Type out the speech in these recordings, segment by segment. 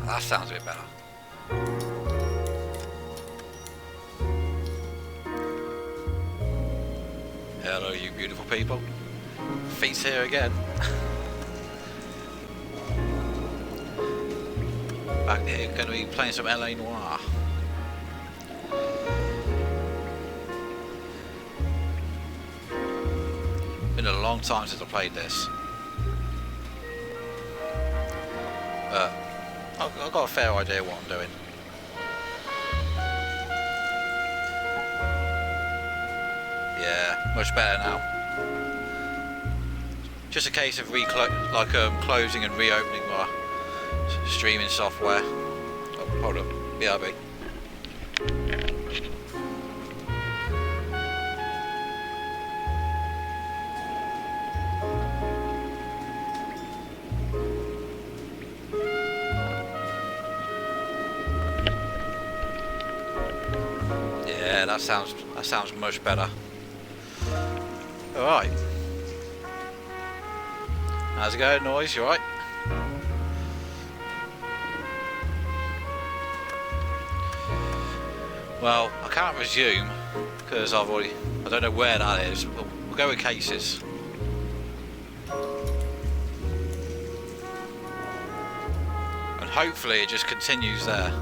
That sounds a bit better. Hello, you beautiful people. Feet's here again. Back here, going to be playing some LA Noire. Been a long time since I played this. But I've got a fair idea what I'm doing. Yeah, much better now. Just a case of closing and reopening my streaming software. Oh, hold up, BRB. Yeah, that sounds much better. All right. How's it going, Noise? You all right? Well, I can't resume because I don't know where that is. We'll go with cases. And hopefully it just continues there.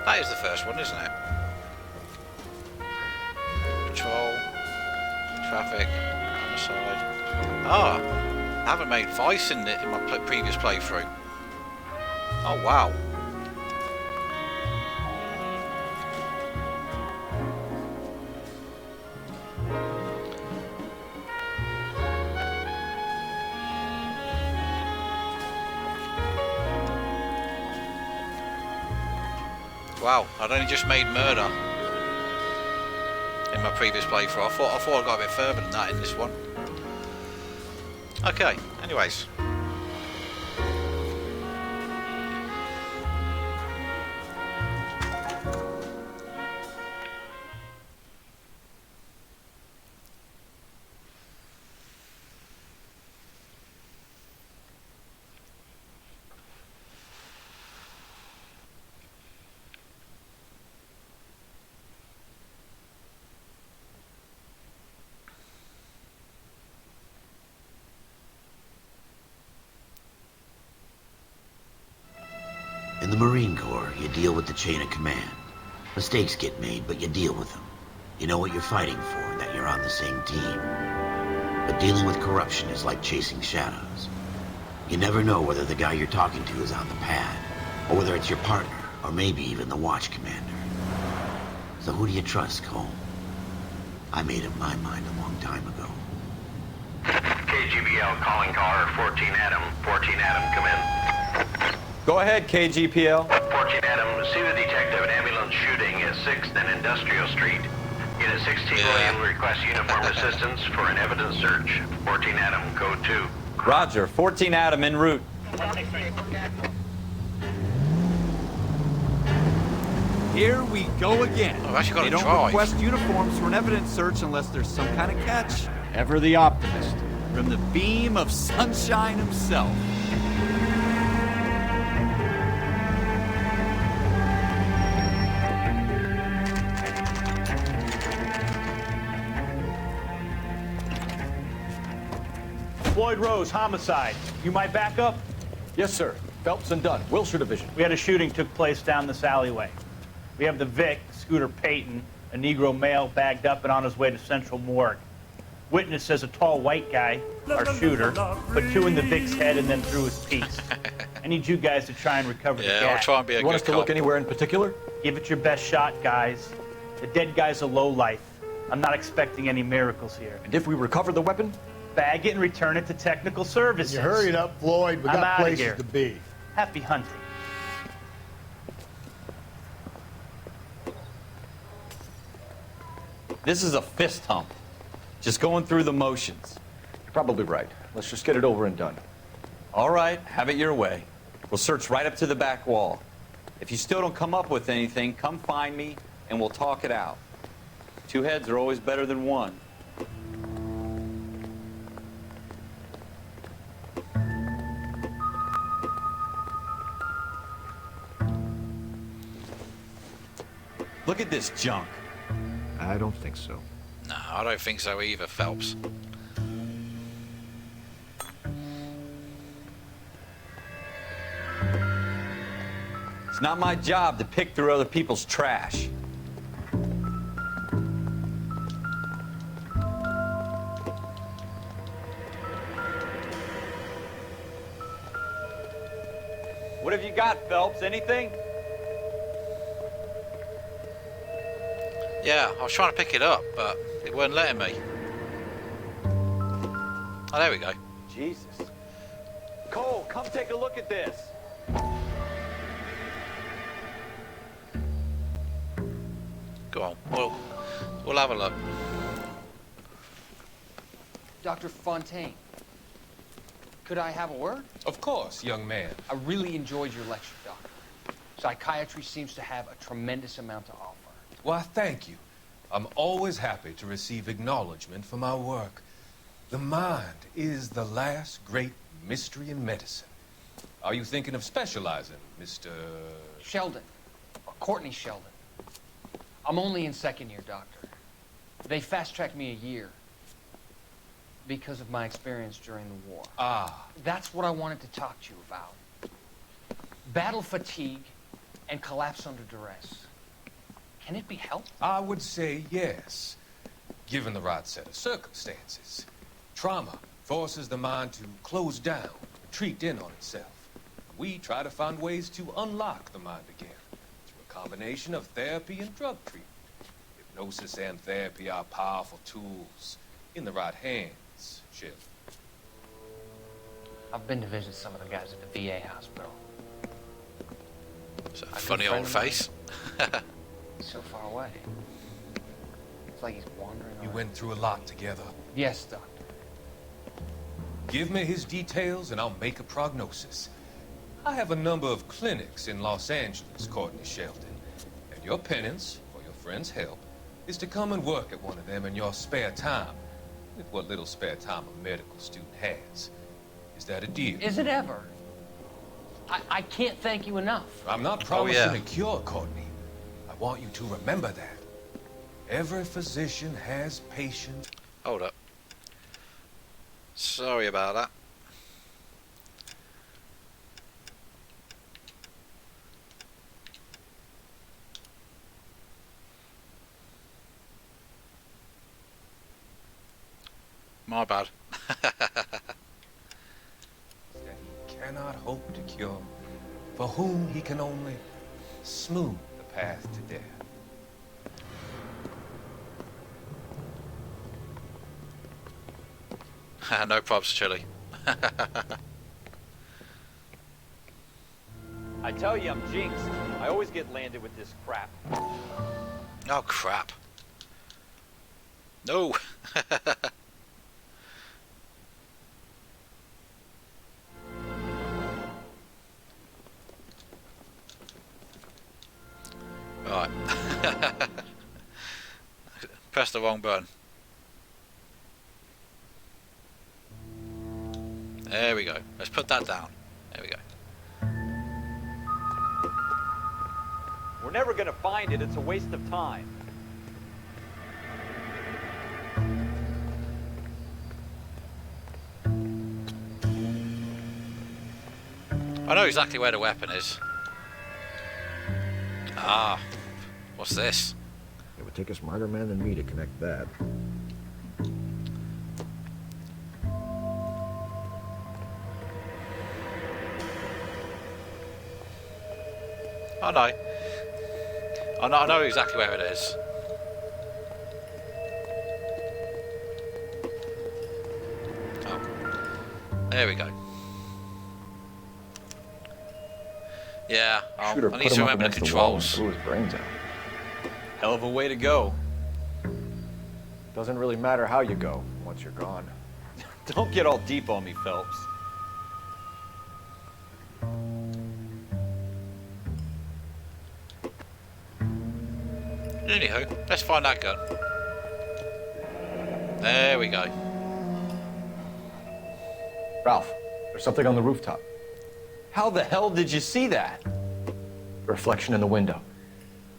That is the first one, isn't it? Patrol, traffic, homicide. Ah, I haven't made Vice in my previous playthrough. Oh wow. Wow, I'd only just made murder in my previous playthrough. I thought I got a bit further than that in this one. Okay, anyways. In the Marine Corps, you deal with the chain of command. Mistakes get made, but you deal with them. You know what you're fighting for, and that you're on the same team. But dealing with corruption is like chasing shadows. You never know whether the guy you're talking to is on the pad, or whether it's your partner, or maybe even the watch commander. So who do you trust, Cole? I made up my mind a long time ago. KGBL calling caller 14 Adam. 14 Adam, come in. Go ahead, KGPL. 14 Adam, see the detective, an ambulance shooting at 6th and Industrial Street. Unit 16 William requests uniformed assistance for an evidence search. 14 Adam, code 2. Roger, 14 Adam en route. Here we go again. Oh, I've actually got They to don't drive. request uniforms for an evidence search unless there's some kind of catch. Ever the optimist. From the beam of sunshine himself. Floyd Rose, homicide. You might back up? Yes, sir. Phelps and Dunn, Wilshire Division. We had a shooting took place down this alleyway. We have the Vic, Scooter Payton, a Negro male bagged up and on his way to Central Morgue. Witness says a tall white guy, our shooter, put 2 in the Vic's head and then threw his piece. I need you guys to try and recover the Yeah, gas. I'll try and be a You want good us to cop. look anywhere in particular? Give it your best shot, guys. The dead guy's a lowlife. I'm not expecting any miracles here. And if we recover the weapon? Bag it and return it to technical services. You hurry it up, Floyd. We I'm got outta places here. to be. Happy hunting. This is a fist hump. Just going through the motions. You're probably right. Let's just get it over and done. All right, have it your way. We'll search right up to the back wall. If you still don't come up with anything, come find me and we'll talk it out. Two heads are always better than one. Look at this junk. I don't think so. No, I don't think so either, Phelps. It's not my job to pick through other people's trash. What have you got, Phelps? Anything? Yeah, I was trying to pick it up, but it weren't letting me. Oh, there we go. Jesus. Cole, come take a look at this. Go on, we'll have a look. Dr. Fontaine, could I have a word? Of course, young man. I really enjoyed your lecture, Doctor. Psychiatry seems to have a tremendous amount to offer. Why, thank you. I'm always happy to receive acknowledgement for my work. The mind is the last great mystery in medicine. Are you thinking of specializing, Mr. Sheldon, Courtney Sheldon. I'm only in second year, Doctor. They fast-tracked me a year because of my experience during the war. Ah, That's what I wanted to talk to you about. Battle fatigue and collapse under duress. Can it be helped? I would say yes, given the right set of circumstances. Trauma forces the mind to close down, retreat in on itself. We try to find ways to unlock the mind again through a combination of therapy and drug treatment. Hypnosis and therapy are powerful tools in the right hands, Ship. I've been to visit some of the guys at the VA hospital. It's a funny old face. He's so far away. It's like he's wandering You around. went through a lot together. Yes, Doctor. Give me his details and I'll make a prognosis. I have a number of clinics in Los Angeles, Courtney Sheldon. And your penance, for your friend's help, is to come and work at one of them in your spare time. With what little spare time a medical student has. Is that a deal? Is it ever? I can't thank you enough. I'm not promising yeah. a cure, Courtney. I want you to remember that. Every physician has patients. Hold up. Sorry about that. My bad. That he cannot hope to cure, for whom he can only smooth the path to death. No probs, Chili. I tell you, I'm jinxed. I always get landed with this crap. Oh, crap. No. Right. Press the wrong button. There we go. Let's put that down. There we go. We're never gonna find it. It's a waste of time. I know exactly where the weapon is. Ah. What's this? It would take a smarter man than me to connect that. I know. I know exactly where it is. Oh. There we go. Yeah, I need to remember the controls. Blew his brains out. Hell of a way to go. Doesn't really matter how you go once you're gone. Don't get all deep on me, Phelps. Anywho, let's find that gun. There we go. Ralph, there's something on the rooftop. How the hell did you see that? A reflection in the window.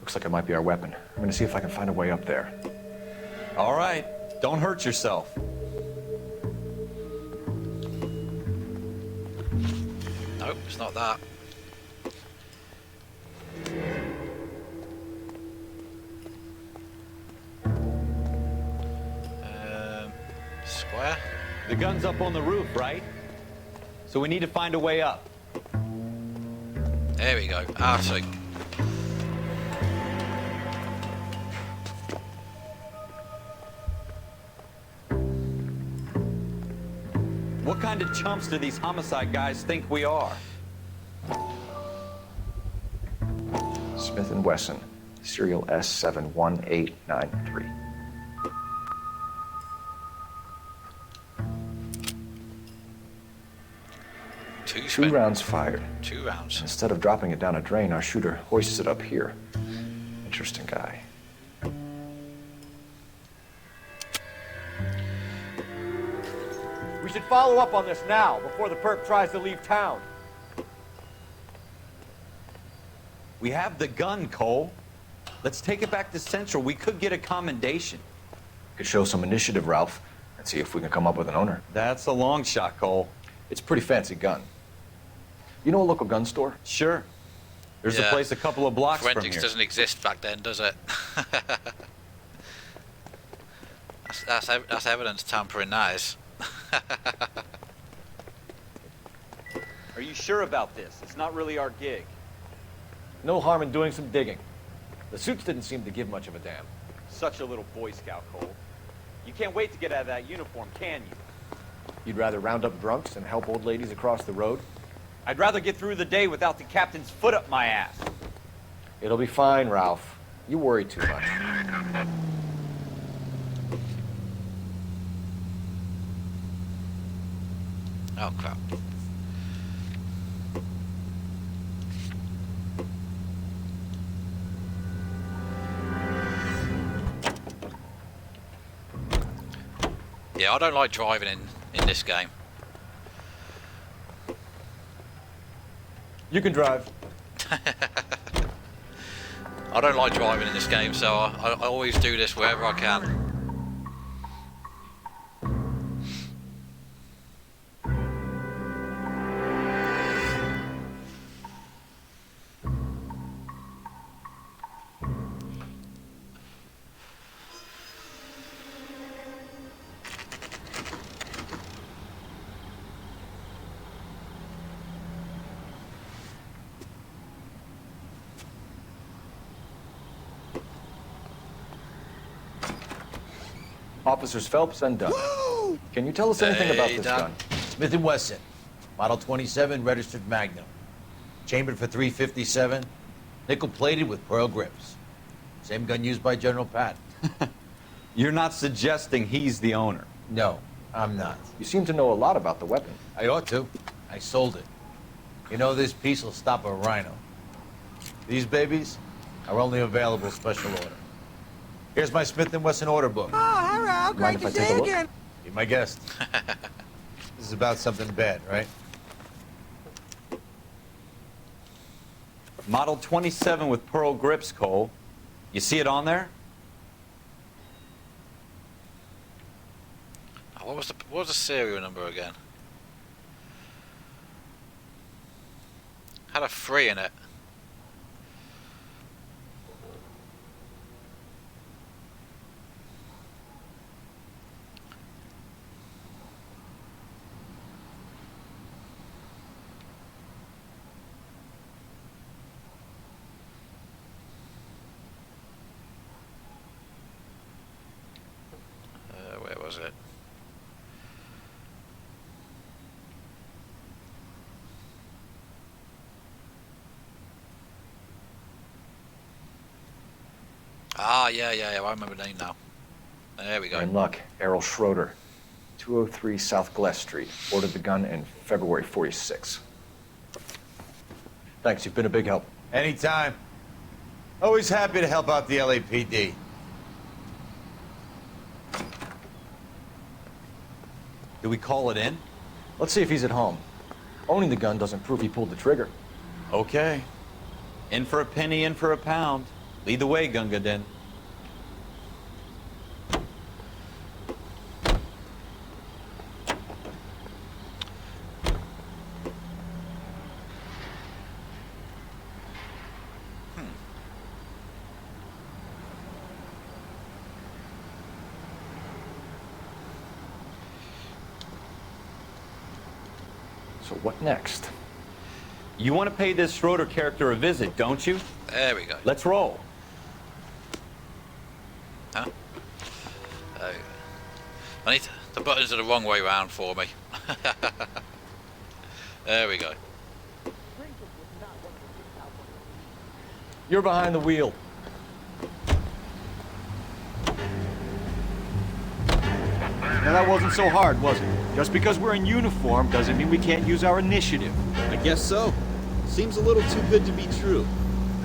Looks like it might be our weapon. I'm gonna see if I can find a way up there. All right, don't hurt yourself. Nope, it's not that. Square? The gun's up on the roof, right? So we need to find a way up. There we go. R2. What kind of chumps do these homicide guys think we are? Smith & Wesson, serial S71893. Two rounds fired. 2 rounds. Instead of dropping it down a drain, our shooter hoists it up here. Interesting guy. We should follow up on this now, before the perp tries to leave town. We have the gun, Cole. Let's take it back to Central. We could get a commendation. Could show some initiative, Ralph, and see if we can come up with an owner. That's a long shot, Cole. It's a pretty fancy gun. You know a local gun store? Sure. There's a place a couple of blocks from Forensics here. doesn't exist back then, does it? that's evidence tampering, that is. Are you sure about this? It's not really our gig. No harm in doing some digging. The suits didn't seem to give much of a damn. Such a little Boy Scout, Cole. You can't wait to get out of that uniform, can you? You'd rather round up drunks and help old ladies across the road? I'd rather get through the day without the captain's foot up my ass. It'll be fine, Ralph. You worry too much. Oh, crap. Yeah, I don't like driving in this game. You can drive. I don't like driving in this game, so I always do this wherever I can. Officers Phelps and Dunn. Can you tell us anything about this gun? Smith & Wesson, model 27, registered Magnum. Chambered for .357, nickel-plated with pearl grips. Same gun used by General Patton. You're not suggesting he's the owner? No, I'm not. You seem to know a lot about the weapon. I ought to. I sold it. You know, this piece will stop a rhino. These babies are only available special order. Here's my Smith & Wesson order book. Oh, hello. Great to see you again. Be my guest. This is about something bad, right? Model 27 with pearl grips, Cole. You see it on there? What was the serial number again? Had a 3 in it. Where was it? Ah, yeah, I remember the name now. There we go. In luck, Errol Schroeder, 203 South Glass Street. Ordered the gun in February '46. Thanks, you've been a big help. Anytime. Always happy to help out the LAPD. Do we call it in? Let's see if he's at home. Owning the gun doesn't prove he pulled the trigger. Okay. In for a penny, in for a pound. Lead the way, Gunga Din. So what next? You want to pay this Schroeder character a visit, don't you? There we go. Let's roll. Huh? I need the buttons are the wrong way round for me. There we go. You're behind the wheel. Now that wasn't so hard, was it? Just because we're in uniform doesn't mean we can't use our initiative. I guess so. Seems a little too good to be true.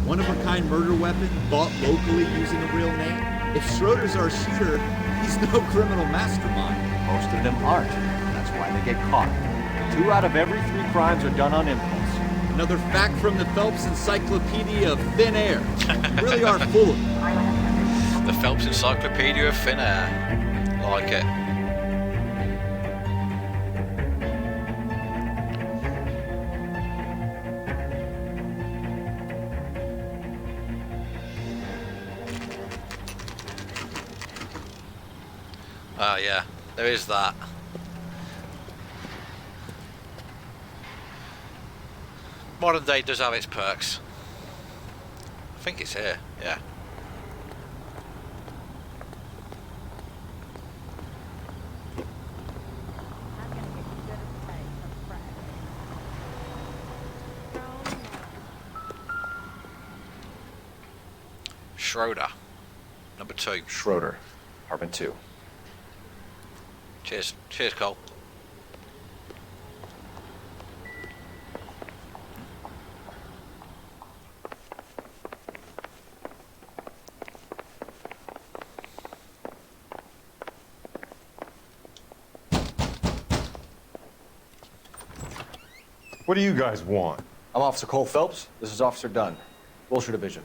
One-of-a-kind murder weapon bought locally using a real name. If Schroeder's our shooter, he's no criminal mastermind. Most of them aren't. That's why they get caught. 2 out of every 3 crimes are done on impulse. Another fact from the Phelps Encyclopedia of Thin Air. You really are full of it. The Phelps Encyclopedia of Thin Air. Like it. Oh yeah, there is that. Modern day does have its perks. I think it's here, yeah. Schroeder, number 2. Schroeder, apartment 2. Cheers, cheers, Cole. What do you guys want? I'm Officer Cole Phelps. This is Officer Dunn, Wilshire Division.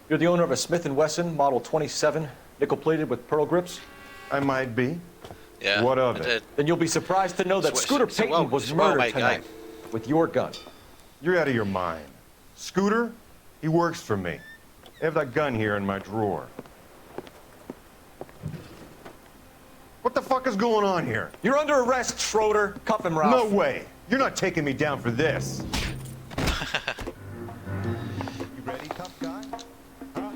You're the owner of a Smith & Wesson Model 27, nickel-plated with pearl grips? I might be. Yeah. What of it? Then you'll be surprised to know that Scooter Payton was murdered tonight with your gun. You're out of your mind. Scooter? He works for me. I have that gun here in my drawer. What the fuck is going on here? You're under arrest, Schroeder. Cuff him, Ralph. No way. You're not taking me down for this. You ready, tough guy? Huh?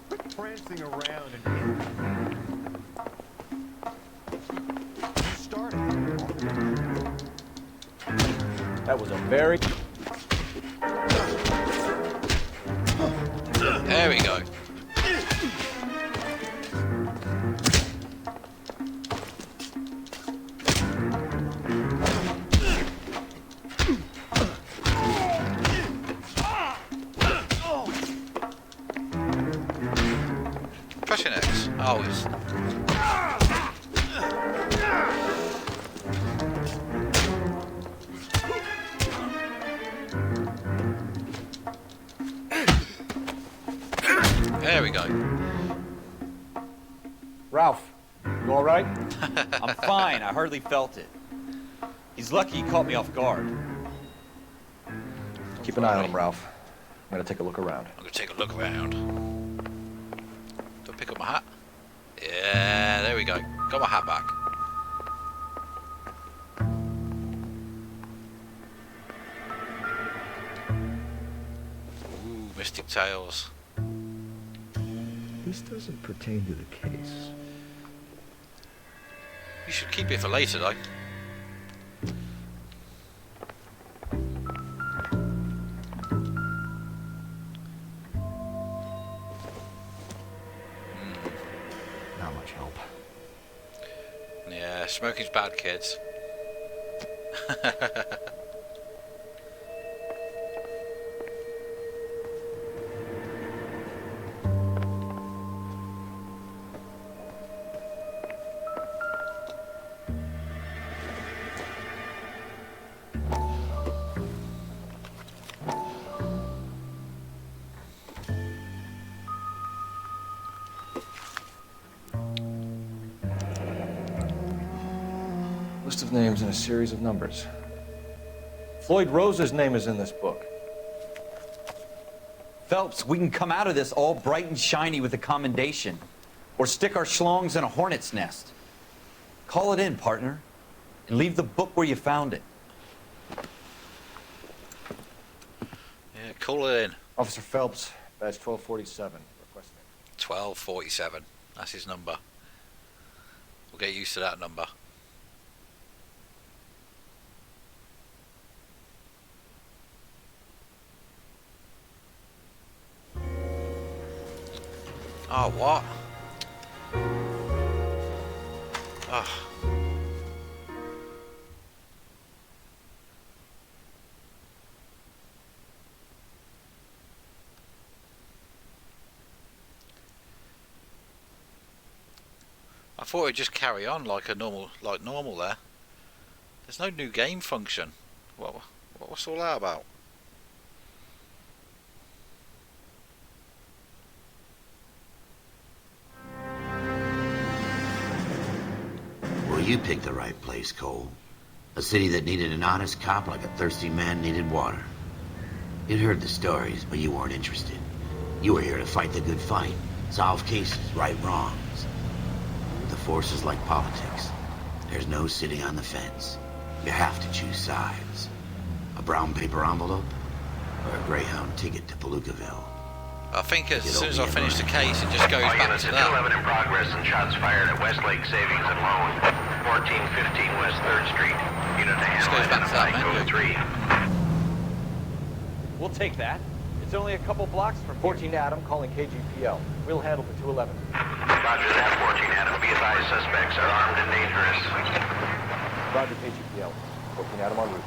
Quit prancing around and you started. That was a very... There we go. Pressing X. Oh, it's... There we go. Ralph, you all right? I'm fine. I hardly felt it. He's lucky he caught me off guard. Keep an eye on him, Ralph. I'm gonna take a look around. I'm gonna take a look around. Do I pick up my hat? Yeah, there we go. Got my hat back. Ooh, Mystic Tales. This doesn't pertain to the case. You should keep it for later, though. Not much help. Yeah, smoking's bad, kids. List of names and a series of numbers. Floyd Rose's name is in this book. Phelps, we can come out of this all bright and shiny with a commendation. Or stick our schlongs in a hornet's nest. Call it in, partner. And leave the book where you found it. Yeah, call it in. Officer Phelps, badge 1247. Requesting. 1247. That's his number. We'll get used to that number. Oh, what? Oh. I thought it'd just carry on like normal there. There's no new game function. What's all that about? Well, you picked the right place, Cole. A city that needed an honest cop like a thirsty man needed water. You'd heard the stories, but you weren't interested. You were here to fight the good fight, solve cases, right wrongs. The force is like politics. There's no sitting on the fence. You have to choose sides. A brown paper envelope, or a Greyhound ticket to Palookaville. I think as soon as I finish the case, it just goes back to that. 211 in progress and shots fired at Westlake Savings and Loan, 1415 West 3rd Street. Unit to handle identified code 3. We'll take that. It's only a couple blocks from 14 Adam calling KGPL. We'll handle the 211. Roger that, 14 Adam. Be advised, suspects are armed and dangerous. Roger, KGPL. 14 Adam en route.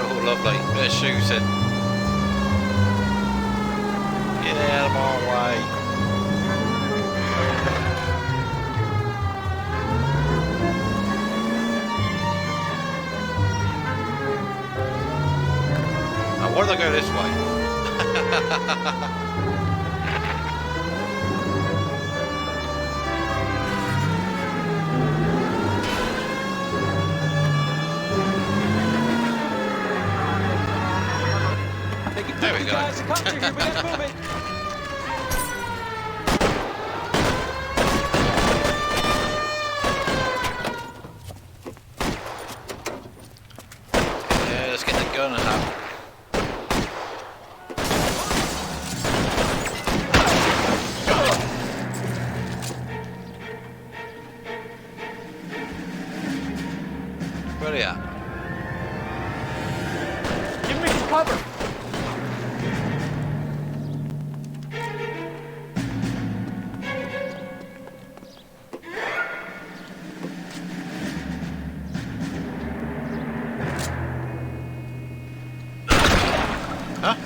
Oh, lovely. Bit of shooting. Get out of my way. Why do I go this way? There we go. Yeah, let's get the gun and have. Where are you at? Give me some cover. Huh?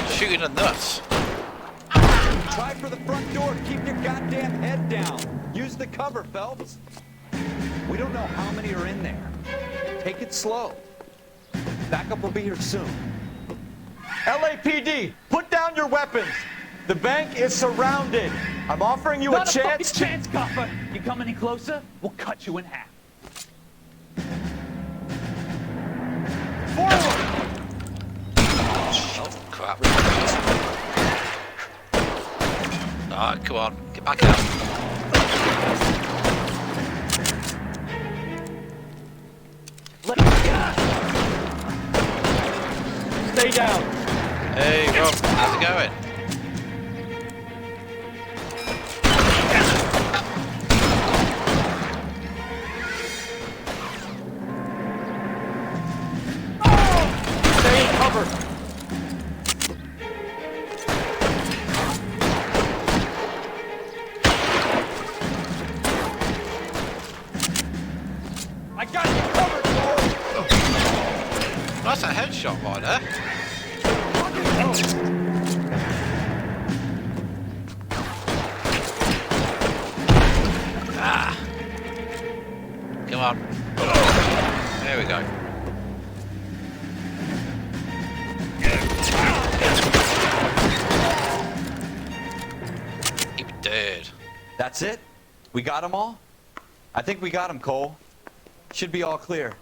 Shooting the nuts. Try for the front door. Keep your goddamn head down. Use the cover, Phelps. We don't know how many are in there. Take it slow. Backup will be here soon. LAPD, put down your weapons. The bank is surrounded. I'm offering you Not a chance. fucking chance, copper. You come any closer, we'll cut you in half. Forward! Oh, crap. Alright, come on. Get back out. Let me go. Stay down. Hey, Rob. How's it going? Stay in cover. I got you covered, Cole. That's a headshot right there. Ah. Come on. There we go. That's it? We got them all? I think we got them, Cole. Should be all clear.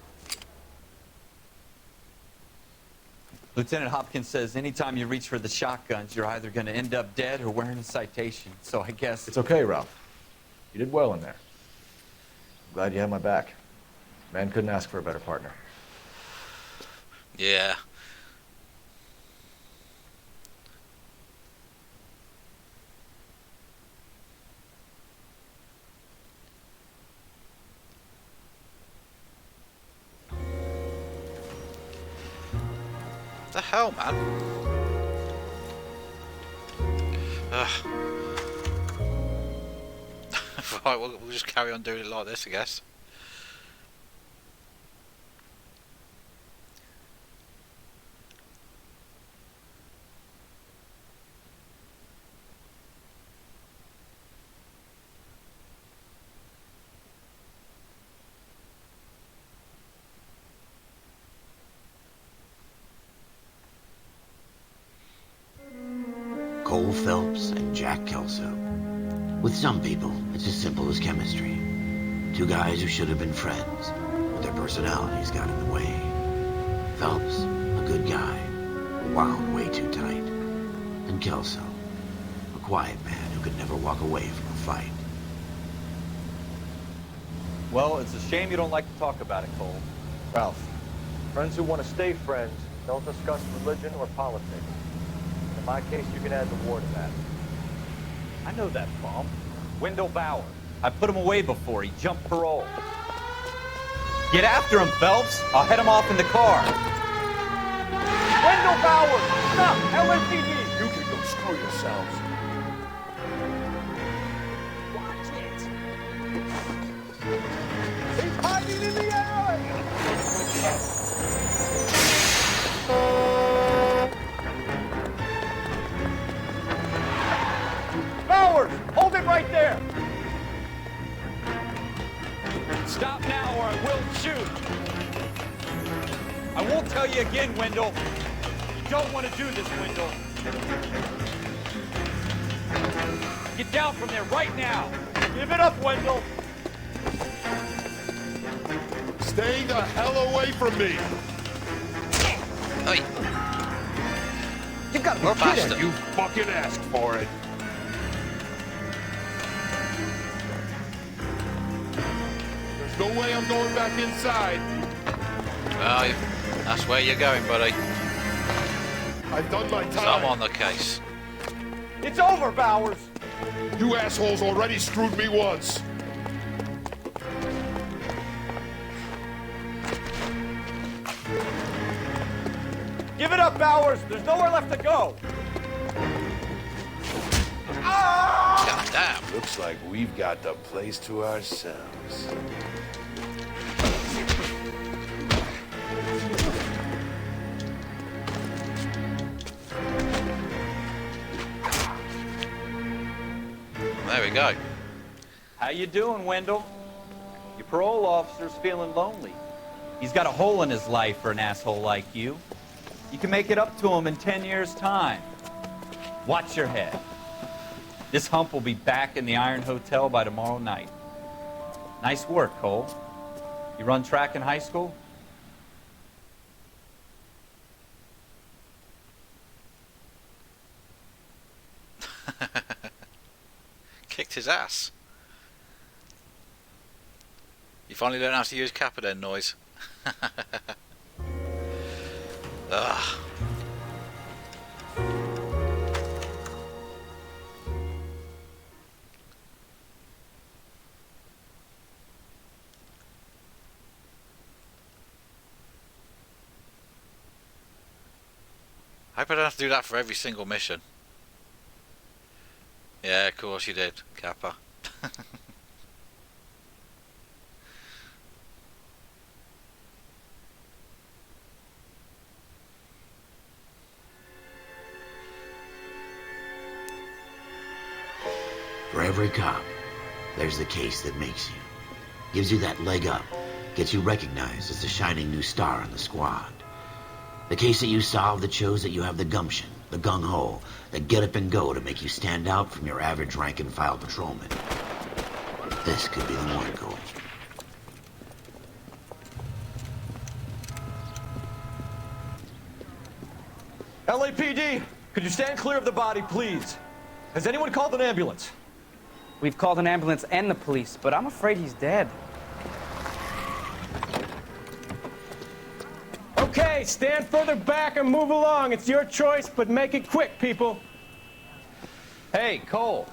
Lieutenant Hopkins says anytime you reach for the shotguns, you're either going to end up dead or wearing a citation. So I guess... It's okay, Ralph. You did well in there. I'm glad you had my back. Man couldn't ask for a better partner. Yeah. The hell, man? Ugh. Right, we'll just carry on doing it like this, I guess. Cole Phelps and Jack Kelso. With some people, it's as simple as chemistry. Two guys who should have been friends, but their personalities got in the way. Phelps, a good guy, wound way too tight. And Kelso, a quiet man who could never walk away from a fight. Well, it's a shame you don't like to talk about it, Cole. Ralph, friends who want to stay friends don't discuss religion or politics. In my case, you can add the war to that. I know that bum. Wendell Bauer. I put him away before. He jumped parole. Get after him, Phelps. I'll head him off in the car. Wendell Bauer! Stop! LSPD! You can go screw yourselves. Watch it! He's hiding in the alley! Bowers! Hold it right there! Stop now or I will shoot. I won't tell you again, Wendell. You don't want to do this, Wendell. Get down from there right now. Give it up, Wendell! Stay the hell away from me! Hey. You got me kidding. You fucking asked for it. There's no way I'm going back inside. Well, that's where you're going, buddy. I've done my So time. I'm on the case. It's over, Bowers! You assholes already screwed me once. Give it up, Bowers! There's nowhere left to go! God damn. Looks like we've got the place to ourselves. There we go. How you doing, Wendell? Your parole officer's feeling lonely. He's got a hole in his life for an asshole like you. You can make it up to him in 10 years' time. Watch your head. This hump will be back in the Iron Hotel by tomorrow night. Nice work, Cole. You run track in high school? Kicked his ass. You finally learn how to use Kappa then, Noise. Ugh. I hope I don't have to do that for every single mission. Yeah, of course you did, Kappa. For every cop, there's the case that makes you. Gives you that leg up. Gets you recognized as the shining new star in the squad. The case that you solve that shows that you have the gumption, the gung-ho, the get up and go to make you stand out from your average rank and file patrolman. This could be the one goal. LAPD, could you stand clear of the body, please? Has anyone called an ambulance? We've called an ambulance and the police, but I'm afraid he's dead. Okay, stand further back and move along. It's your choice, but make it quick, people. Hey, Cole.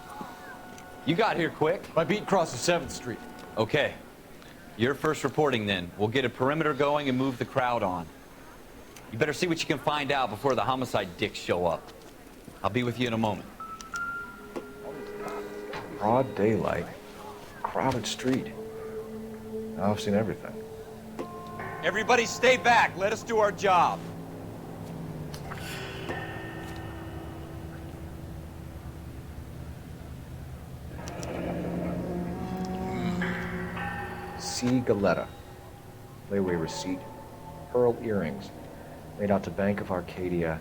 You got here quick. My beat crosses 7th Street. Okay. You're first reporting then. We'll get a perimeter going and move the crowd on. You better see what you can find out before the homicide dicks show up. I'll be with you in a moment. Broad daylight, crowded street. Now I've seen everything. Everybody stay back. Let us do our job. C. Galetta. Layaway receipt. Pearl earrings. Made out to Bank of Arcadia.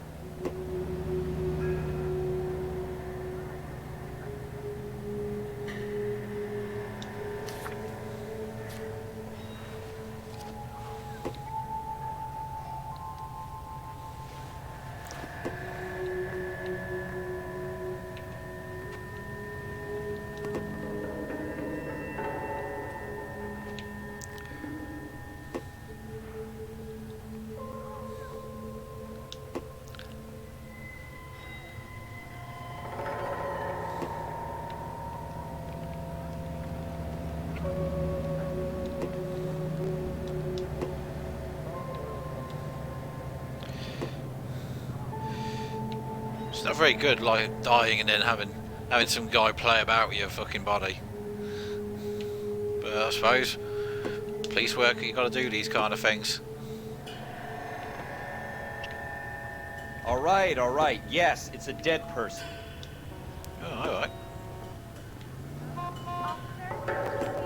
It's not very good, like dying and then having some guy play about with your fucking body. But I suppose police work, you got to do these kind of things. All right. Yes, it's a dead person. Oh, all right.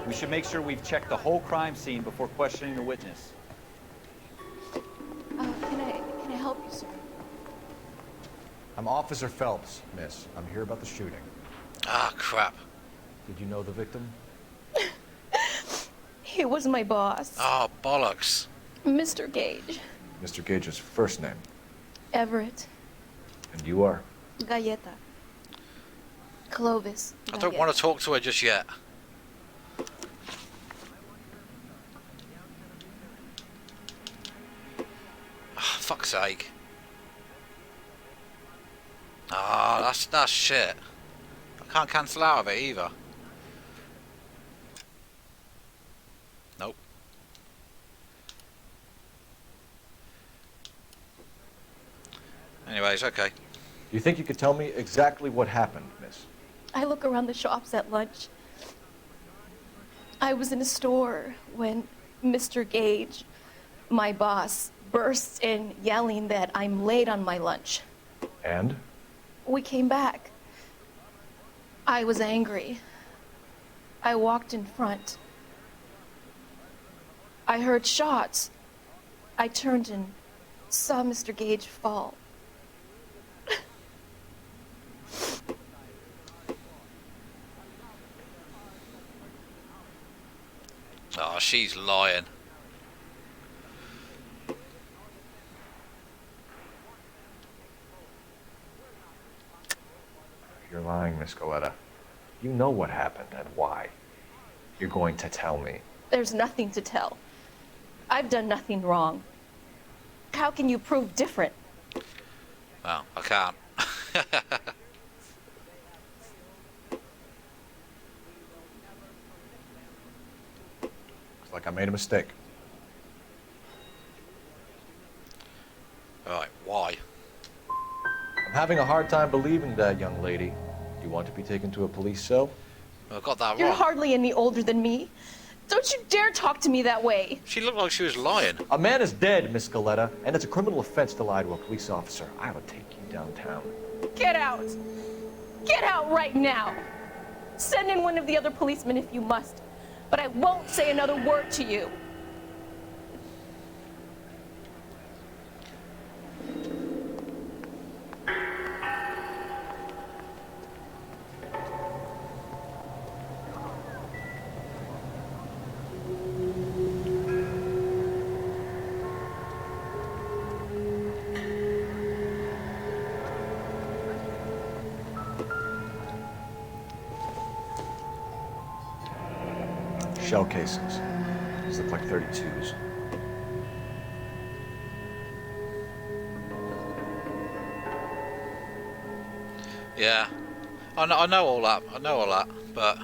We should make sure we've checked the whole crime scene before questioning the witness. Can I help you, sir? I'm Officer Phelps, miss. I'm here about the shooting. Ah, crap. Did you know the victim? He was my boss. Oh, bollocks. Mr. Gage. Mr. Gage's first name. Everett. And you are? Galleta. Clovis. I don't want to talk to her just yet. Oh, fuck's sake. Ah, that's shit. I can't cancel out of it either. Nope. Anyways, okay. Do you think you could tell me exactly what happened, miss? I look around the shops at lunch. I was in a store when Mr. Gage, my boss, bursts in yelling that I'm late on my lunch. And? We came back. I was angry. I walked in front. I heard shots. I turned and saw Mr. Gage fall. Oh, she's lying. You're lying, Miss Galetta. You know what happened and why. You're going to tell me. There's nothing to tell. I've done nothing wrong. How can you prove different? Well, I can't. Looks like I made a mistake. Alright, why? I'm having a hard time believing that, young lady. Do you want to be taken to a police cell? I got that You're wrong. hardly any older than me. Don't you dare talk to me that way. She looked like she was lying. A man is dead, Miss Galetta, and it's a criminal offense to lie to a police officer. I will take you downtown. Get out. Get out right now. Send in one of the other policemen if you must, but I won't say another word to you. Shell casings. These look like 32s. Yeah. I know all that. I know all that, but...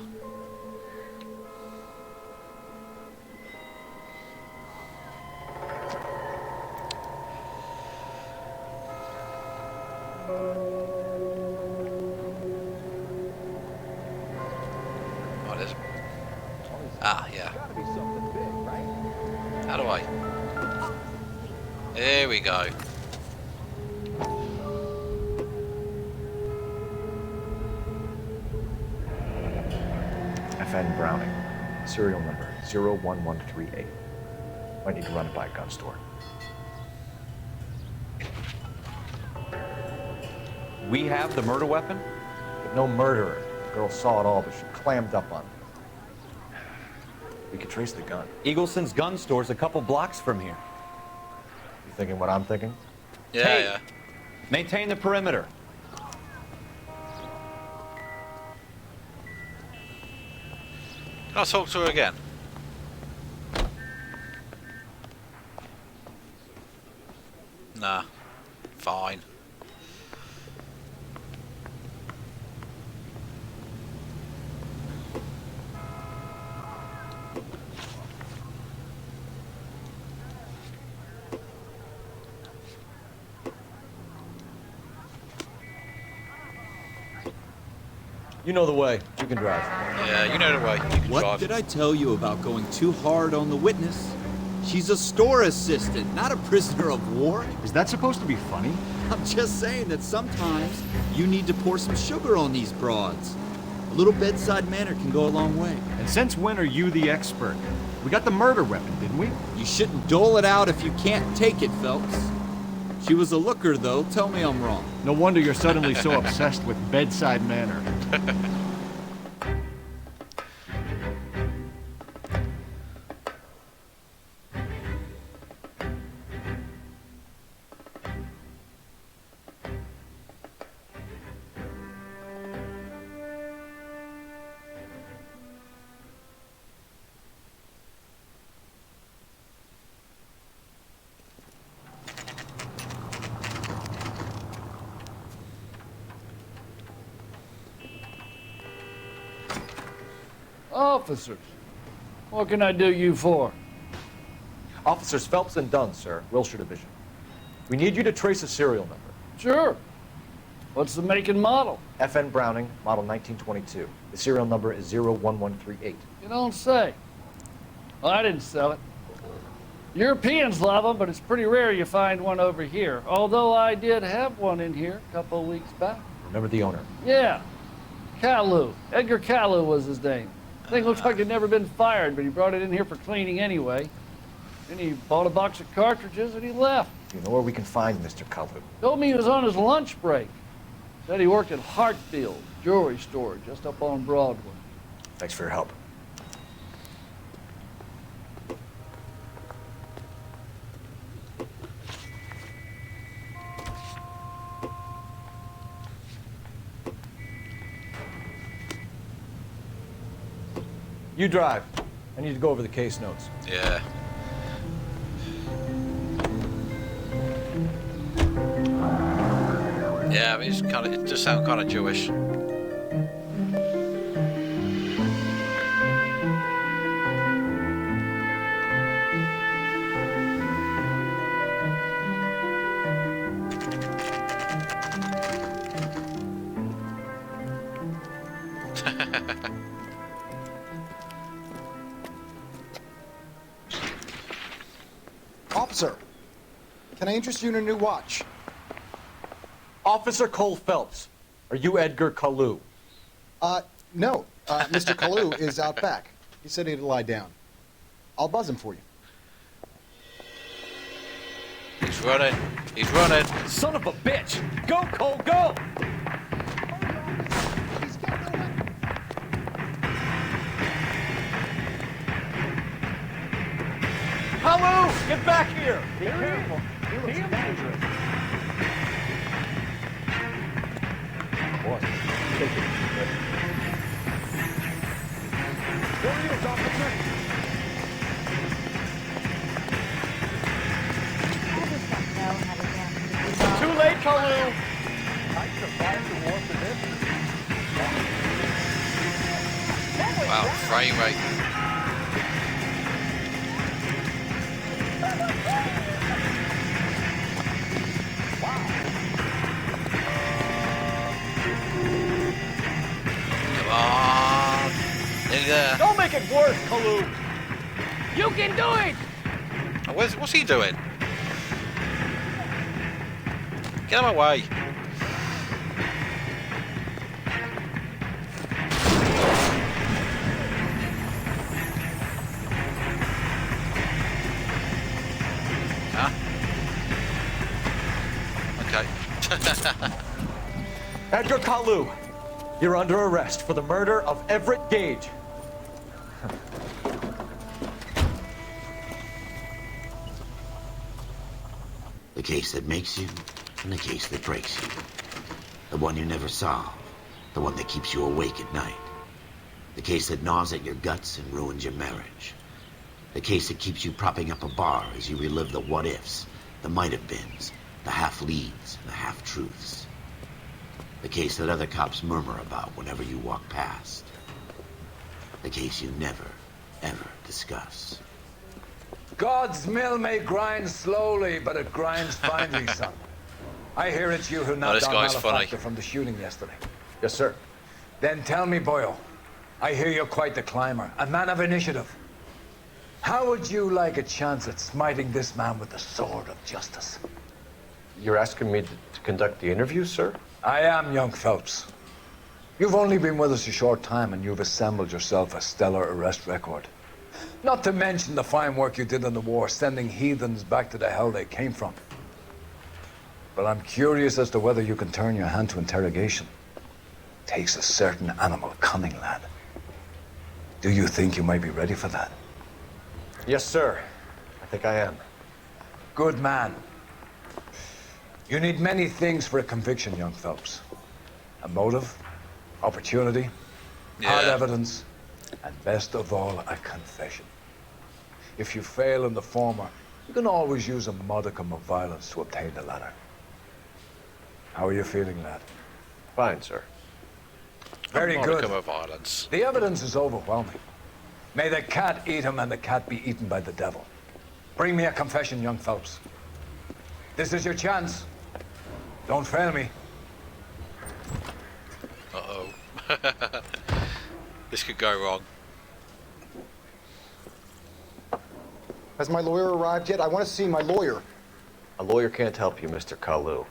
What is it? Ah, yeah. How do I? Here we go. FN Browning. Serial number 01138. Might need to run it by a gun store. We have the murder weapon? But no murderer. The girl saw it all, but she clammed up on it. We could trace the gun. Eagleson's gun store's a couple blocks from here. You thinking what I'm thinking? Yeah, Tate, yeah. maintain the perimeter. Can I talk to her again? Nah. Fine. You know the way. You can drive. Yeah, you know the way. You can What drive. did I tell you about going too hard on the witness? She's a store assistant, not a prisoner of war. Is that supposed to be funny? I'm just saying that sometimes you need to pour some sugar on these broads. A little bedside manner can go a long way. And since when are you the expert? We got the murder weapon, didn't we? You shouldn't dole it out if you can't take it, Phelps. She was a looker, though. Tell me I'm wrong. No wonder you're suddenly so obsessed with bedside manner. Officers, what can I do you for? Officers Phelps and Dunn, sir. Wilshire Division. We need you to trace a serial number. Sure. What's the make and model? FN Browning, model 1922. The serial number is 01138. You don't say. Well, I didn't sell it. Europeans love them, but it's pretty rare you find one over here. Although I did have one in here a couple of weeks back. Remember the owner? Yeah. Kalu. Edgar Kalu was his name. Thing looks like it'd never been fired, but he brought it in here for cleaning anyway. Then he bought a box of cartridges and he left. You know where we can find Mr. Kalu? Told me he was on his lunch break. Said he worked at Hartfield jewelry store just up on Broadway. Thanks for your help. You drive. I need to go over the case notes. Yeah. Yeah, I mean, it's kind of, it does sound kind of Jewish. Officer, can I interest you in a new watch? Officer Cole Phelps, are you Edgar Kalu? No. Mr. Kalu is out back. He said he'd lie down. I'll buzz him for you. He's running. He's running. Son of a bitch! Go, Cole, go! Kalu, get back here! Be careful. He looks dangerous. Boss, take it. There he is, officer. frame rate. Come on. Nearly there. Don't make it worse, Kalu. You can do it! Oh, what's he doing? Get out of my way. Huh? Okay. Edgar Kalu, you're under arrest for the murder of Everett Gage. The case that makes you, and the case that breaks you. The one you never solve. The one that keeps you awake at night. The case that gnaws at your guts and ruins your marriage. The case that keeps you propping up a bar as you relive the what-ifs, the might-have-beens, the half-leads, and the half-truths. The case that other cops murmur about whenever you walk past. The case you never, ever discuss. God's mill may grind slowly, but it grinds finely, son. I hear it's you who knocked this down guy's Malefactor funny. from the shooting yesterday. Yes, sir. Then tell me, Boyle, I hear you're quite the climber, a man of initiative. How would you like a chance at smiting this man with the sword of justice? You're asking me to conduct the interview, sir? I am, young Phelps. You've only been with us a short time, and you've assembled yourself a stellar arrest record. Not to mention the fine work you did in the war, sending heathens back to the hell they came from. But I'm curious as to whether you can turn your hand to interrogation. Takes a certain animal cunning, lad. Do you think you might be ready for that? Yes, sir. I think I am. Good man. You need many things for a conviction, young Phelps. A motive, opportunity, hard evidence, and best of all, a confession. If you fail in the former, you can always use a modicum of violence to obtain the latter. How are you feeling, lad? Fine, sir. Very A good. modicum of violence. The evidence is overwhelming. May the cat eat him and the cat be eaten by the devil. Bring me a confession, young Phelps. This is your chance. Don't fail me. Uh-oh. This could go wrong. Has my lawyer arrived yet? I want to see my lawyer. A lawyer can't help you, Mr. Kalu.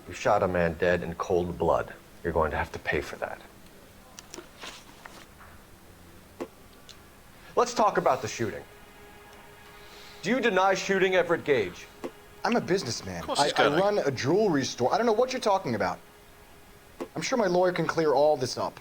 You shot a man dead in cold blood. You're going to have to pay for that. Let's talk about the shooting. Do you deny shooting Everett Gage? I'm a businessman. Of course he's I gonna. run a jewelry store. I don't know what you're talking about. I'm sure my lawyer can clear all this up.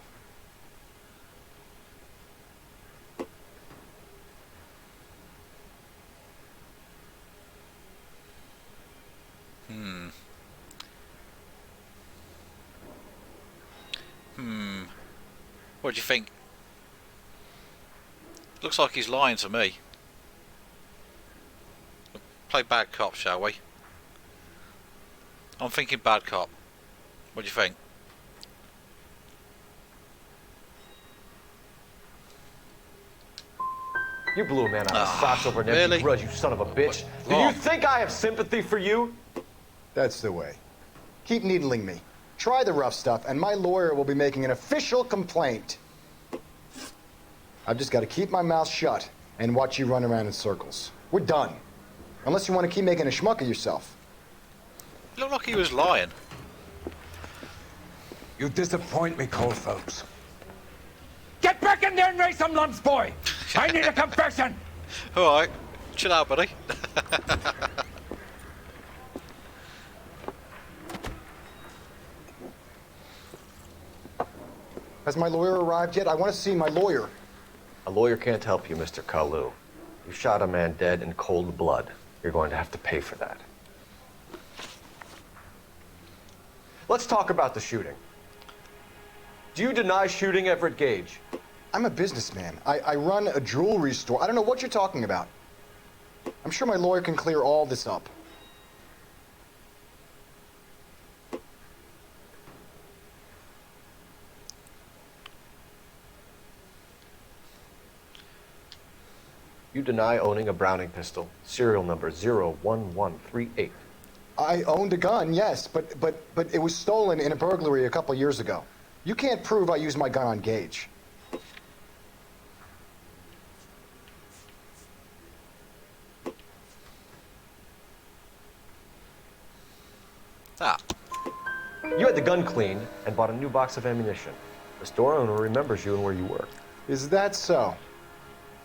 What do you think? Looks like he's lying to me. Play bad cop, shall we? I'm thinking bad cop. What do you think? You blew a man out of socks over an empty really? grudge, you son of a bitch. Do you think I have sympathy for you? That's the way. Keep needling me. Try the rough stuff, and my lawyer will be making an official complaint. I've just got to keep my mouth shut and watch you run around in circles. We're done. Unless you want to keep making a schmuck of yourself. It looked like he was lying. You disappoint me, Cole Phelps. Get back in there and raise some lumps, boy! I need a confession! Alright, chill out, buddy. Has my lawyer arrived yet? I want to see my lawyer. A lawyer can't help you, Mr. Kalu. You shot a man dead in cold blood. You're going to have to pay for that. Let's talk about the shooting. Do you deny shooting Everett Gage? I'm a businessman. I run a jewelry store. I don't know what you're talking about. I'm sure my lawyer can clear all this up. You deny owning a Browning pistol, serial number 01138. I owned a gun, yes, but it was stolen in a burglary a couple years ago. You can't prove I used my gun on Gage. Ah. You had the gun cleaned and bought a new box of ammunition. The store owner remembers you and where you were. Is that so?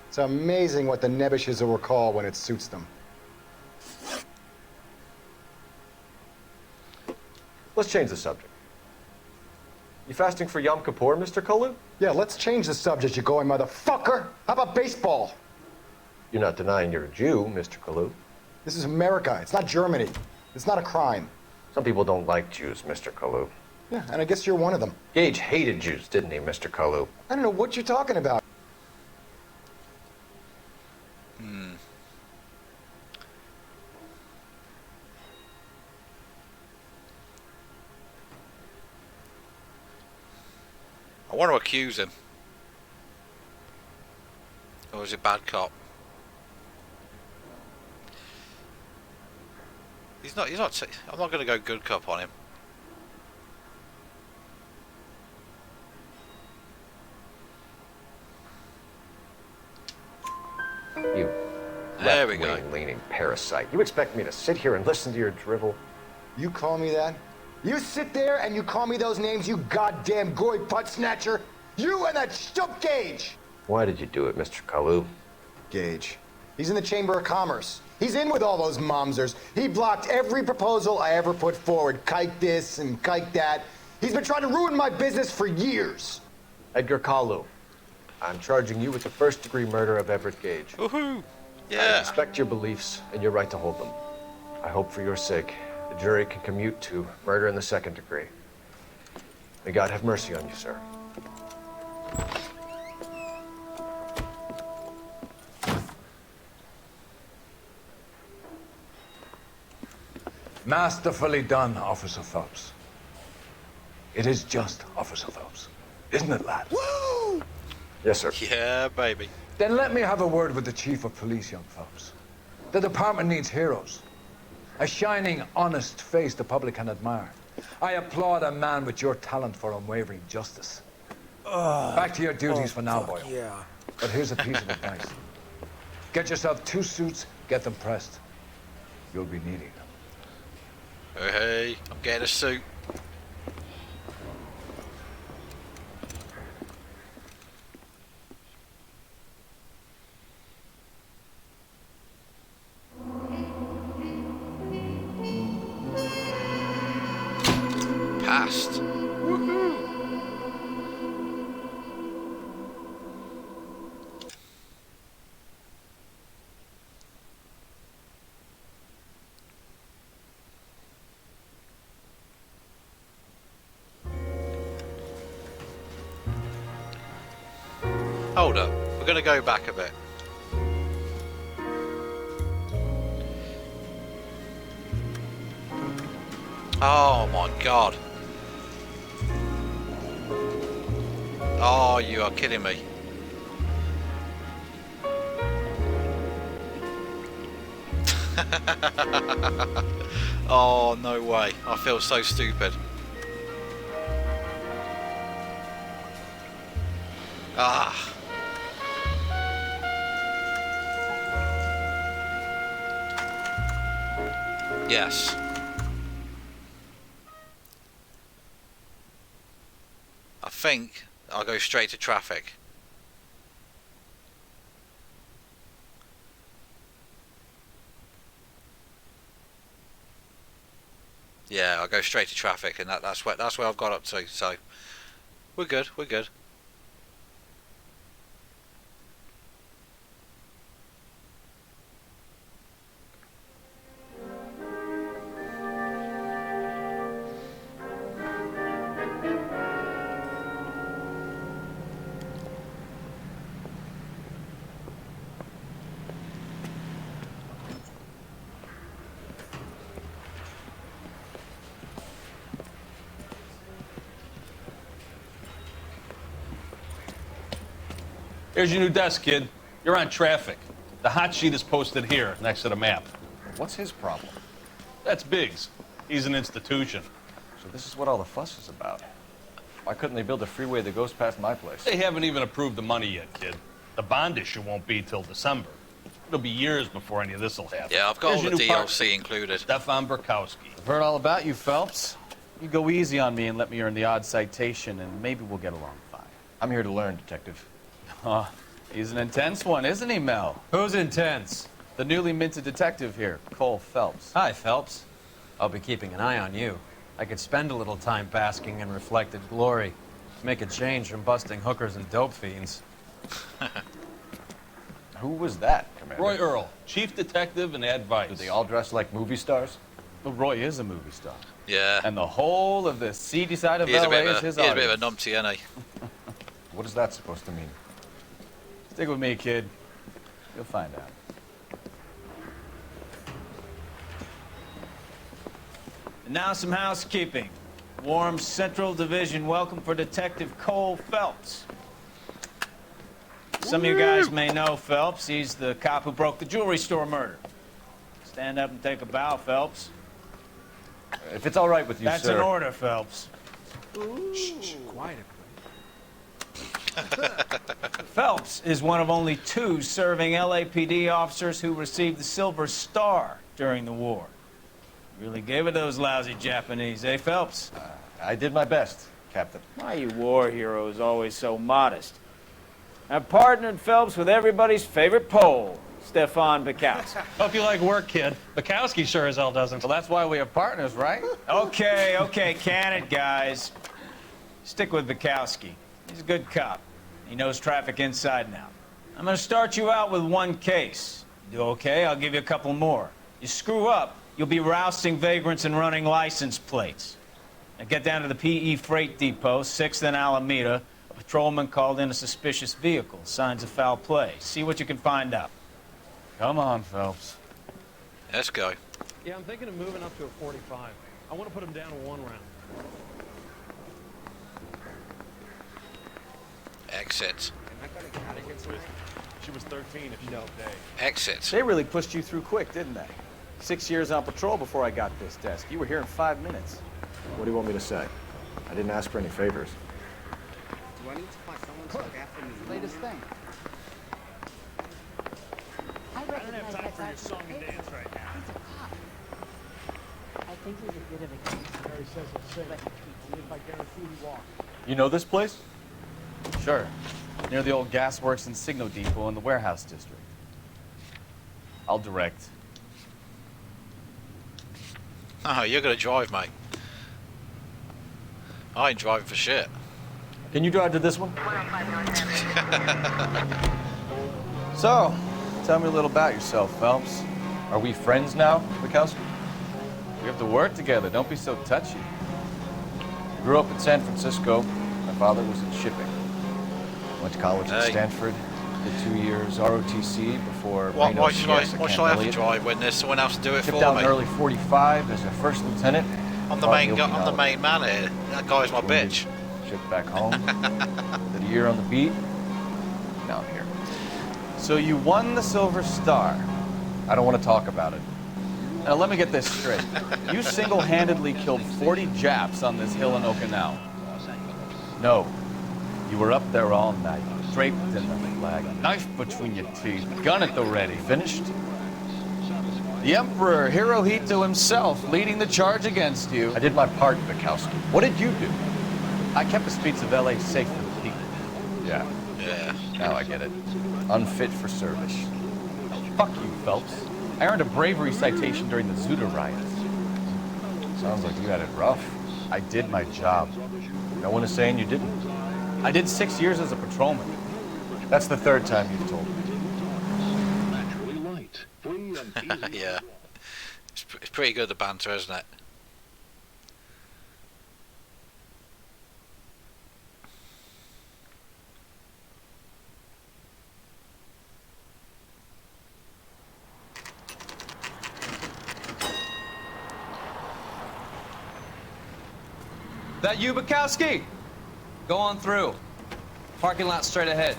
It's amazing what the Nebbishes will recall when it suits them. Let's change the subject. You fasting for Yom Kippur, Mr. Kalu? Yeah, let's change the subject, you going motherfucker. How about baseball? You're not denying you're a Jew, Mr. Kalu. This is America. It's not Germany. It's not a crime. Some people don't like Jews, Mr. Kalu. Yeah, and I guess you're one of them. Gage hated Jews, didn't he, Mr. Kalu? I don't know what you're talking about. I want to accuse him. Or is he bad cop? He's not, I'm not going to go good cop on him. You there we go. Leaning parasite. You expect me to sit here and listen to your drivel? You call me that? You sit there and you call me those names, you goddamn goy butt snatcher? You and that stump Gage! Why did you do it, Mr. Kalu? Gage. He's in the Chamber of Commerce. He's in with all those momsers. He blocked every proposal I ever put forward. Kike this and kike that. He's been trying to ruin my business for years. Edgar Kalu, I'm charging you with the first-degree murder of Everett Gage. Woohoo! I Yeah. respect your beliefs and your right to hold them. I hope for your sake the jury can commute to murder in the second degree. May God have mercy on you, sir. Masterfully done, Officer Phelps. It is just Officer Phelps. Isn't it, lad? Woo! Yes, sir. Yeah, baby. Then let me have a word with the Chief of Police, young Phelps. The department needs heroes. A shining, honest face the public can admire. I applaud a man with your talent for unwavering justice. Back to your duties for now, boy. Yeah. But here's a piece of advice. Get yourself 2 suits, get them pressed. You'll be needing them. Hey, I'm getting a suit. Passed. Woohoo! Hold up, we're going to go back a bit. Oh my god. Oh, you are kidding me. Oh, no way. I feel so stupid. Ah. Yes. I think I'll go straight to traffic. Yeah, I'll go straight to traffic, and that's where I've got up to. So we're good. We're good. Here's your new desk, kid. You're on traffic. The hot sheet is posted here, next to the map. What's his problem? That's Biggs. He's an institution. So this is what all the fuss is about. Why couldn't they build a freeway that goes past my place? They haven't even approved the money yet, kid. The bond issue won't be till December. It'll be years before any of this will happen. Yeah, I've got Here's all the your new DLC included. Stefan Burkowski. I've heard all about you, Phelps. You go easy on me and let me earn the odd citation, and maybe we'll get along fine. I'm here to learn, Detective. Oh, he's an intense one, isn't he, Mel? Who's intense? The newly minted detective here, Cole Phelps. Hi, Phelps. I'll be keeping an eye on you. I could spend a little time basking in reflected glory. Make a change from busting hookers and dope fiends. Who was that, Commander? Roy Earl, chief detective and advice. Do they all dress like movie stars? Well, Roy is a movie star. Yeah. And the whole of the seedy side of He's LA is his He's a audience. bit of a numpty, isn't he? What is that supposed to mean? Stick with me, kid. You'll find out. And now some housekeeping. Warm Central Division welcome for Detective Cole Phelps. Some of you guys may know Phelps. He's the cop who broke the jewelry store murder. Stand up and take a bow, Phelps. If it's all right with you, That's sir. an order, Phelps. Shh, quiet. Phelps is one of only 2 serving LAPD officers who received the Silver Star during the war. Really gave it those lousy Japanese, eh, Phelps? I did my best, Captain. Why you war heroes always so modest? I've partnered Phelps with everybody's favorite Pole, Stefan Burkowski. Hope you like work, kid. Bukowski sure as hell doesn't. Well, that's why we have partners, right? Okay, can it, guys? Stick with Bukowski. He's a good cop. He knows traffic inside and out. I'm gonna start you out with 1 case. You do okay, I'll give you a couple more. You screw up, you'll be rousting vagrants and running license plates. Now get down to the PE Freight Depot, 6th and Alameda. A patrolman called in a suspicious vehicle. Signs of foul play. See what you can find out. Come on, Phelps. Let's go. Yeah, I'm thinking of moving up to a 45. I want to put him down to 1 round. Exit. She was 13 if you know day. Exit. They really pushed you through quick, didn't they? 6 years on patrol before I got this desk. You were here in 5 minutes. What do you want me to say? I didn't ask for any favors. Do I need to find someone to look after me? Latest thing. I don't have time for your song and dance right now. He's a cop. I think he's a bit of a gangster. Mary says it's safe. Only if I guarantee he walks. You know this place? Sure. Near the old gasworks and Signo Depot in the warehouse district. I'll direct. Oh, you're gonna drive, mate. I ain't driving for shit. Can you drive to this one? So, tell me a little about yourself, Phelps. Are we friends now, Bukowski? We have to work together. Don't be so touchy. Grew up in San Francisco. My father was in shipping. Went to college at Stanford. Did 2 years ROTC before Why should I have to drive when there's someone else to do it for me? Tipped out in early 45 as a first lieutenant. I'm the main guy. I'm the main man here. That guy's my bitch. Shipped back home. Did a year on the beat. Now I'm here. So you won the Silver Star. I don't want to talk about it. Now let me get this straight. You single-handedly killed 40 Japs on this hill in Okinawa. No. You were up there all night, draped in the flag, knife between your teeth, gun at the ready. Finished? The Emperor Hirohito himself leading the charge against you. I did my part, Bukowski. What did you do? I kept the streets of LA safe for the people. Yeah. Now I get it. Unfit for service. Fuck you, Phelps. I earned a bravery citation during the Zuda riots. Sounds like you had it rough. I did my job. No one is saying you didn't. I did 6 years as a patrolman. That's the 3rd time you've told me. Yeah. It's pretty good, the banter, isn't it? That you, Bukowski? Go on through. Parking lot straight ahead.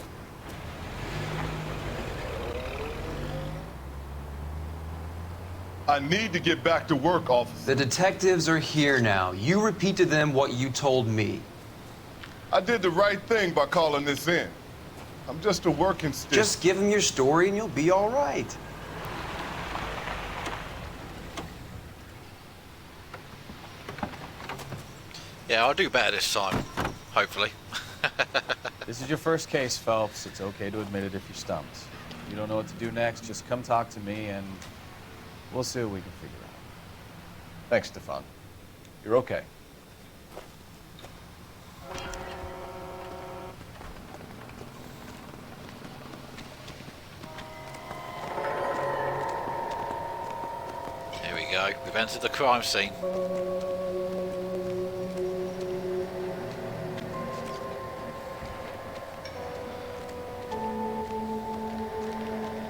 I need to get back to work, officer. The detectives are here now. You repeat to them what you told me. I did the right thing by calling this in. I'm just a working stick. Just give them your story and you'll be all right. Yeah, I'll do better this time. Hopefully. This is your first case, Phelps. It's okay to admit it if you're stumped. You don't know what to do next, just come talk to me and we'll see what we can figure out. Thanks, Stefan. You're okay. Here we go. We've entered the crime scene.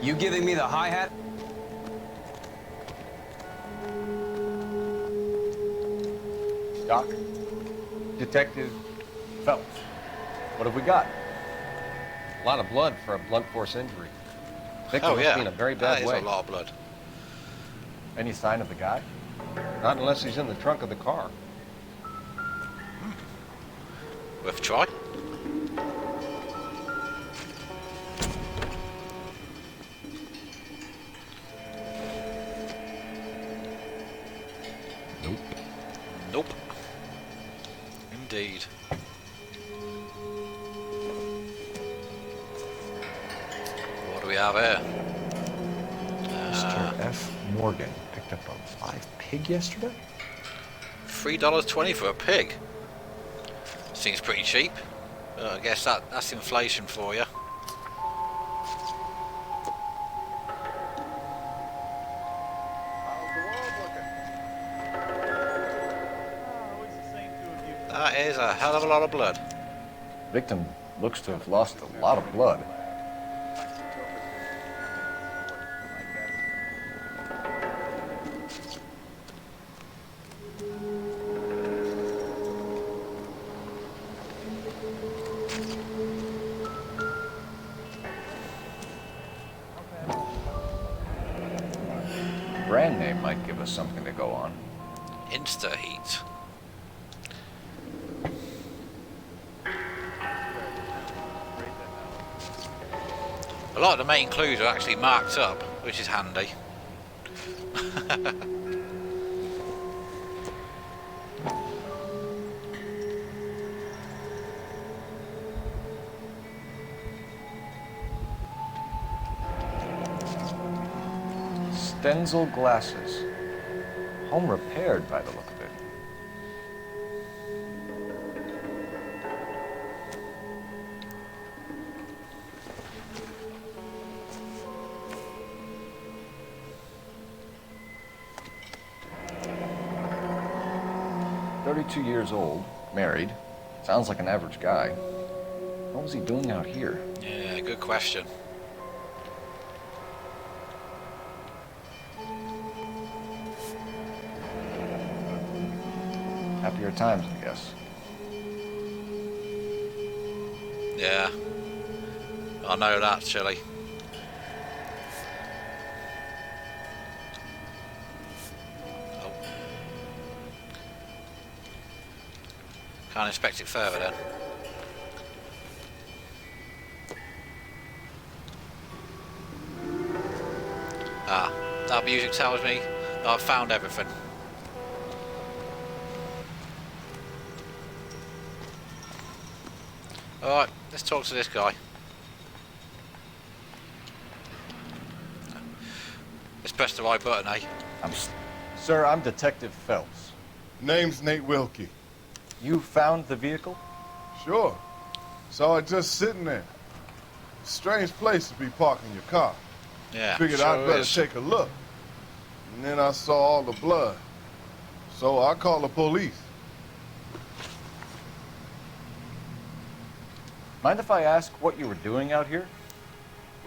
You giving me the hi-hat? Doc, Detective Phelps, what have we got? A lot of blood for a blunt force injury. Victim Oh must yeah, be in a very bad that way. is a lot of blood. Any sign of the guy? Not unless he's in the trunk of the car. Worth a try. Nope. Nope. Indeed. What do we have here? Mr. F. Morgan picked up a live pig yesterday? $3.20 for a pig. Seems pretty cheap. I guess that's inflation for you. That is a hell of a lot of blood. Victim looks to have lost a lot of blood. Brand name might give us something to go on. Insta heat. A lot of the main clues are actually marked up, which is handy. Stenzel glasses. Home repaired by the look of it. "32 years old, married. Sounds like an average guy. What was he doing out here?" Yeah, good question. Happier times, I guess. Yeah. I know that, Chilly. Oh. Can't inspect it further then. Ah, that music tells me that I've found everything. Alright, let's talk to this guy. Let's press the right button, eh? Sir, I'm Detective Phelps. Name's Nate Wilkie. You found the vehicle? Sure. Saw it just sitting there. Strange place to be parking your car. Yeah, Figured sure I'd better is. take a look. And then I saw all the blood. So I called the police. Mind if I ask what you were doing out here?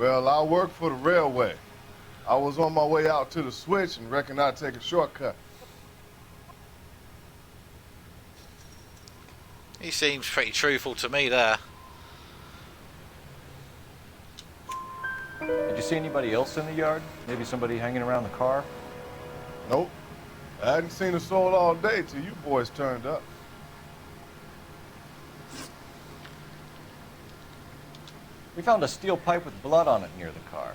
Well, I work for the railway. I was on my way out to the switch and reckoned I'd take a shortcut. He seems pretty truthful to me there. Did you see anybody else in the yard? Maybe somebody hanging around the car? Nope. I hadn't seen a soul all day till you boys turned up. We found a steel pipe with blood on it near the car.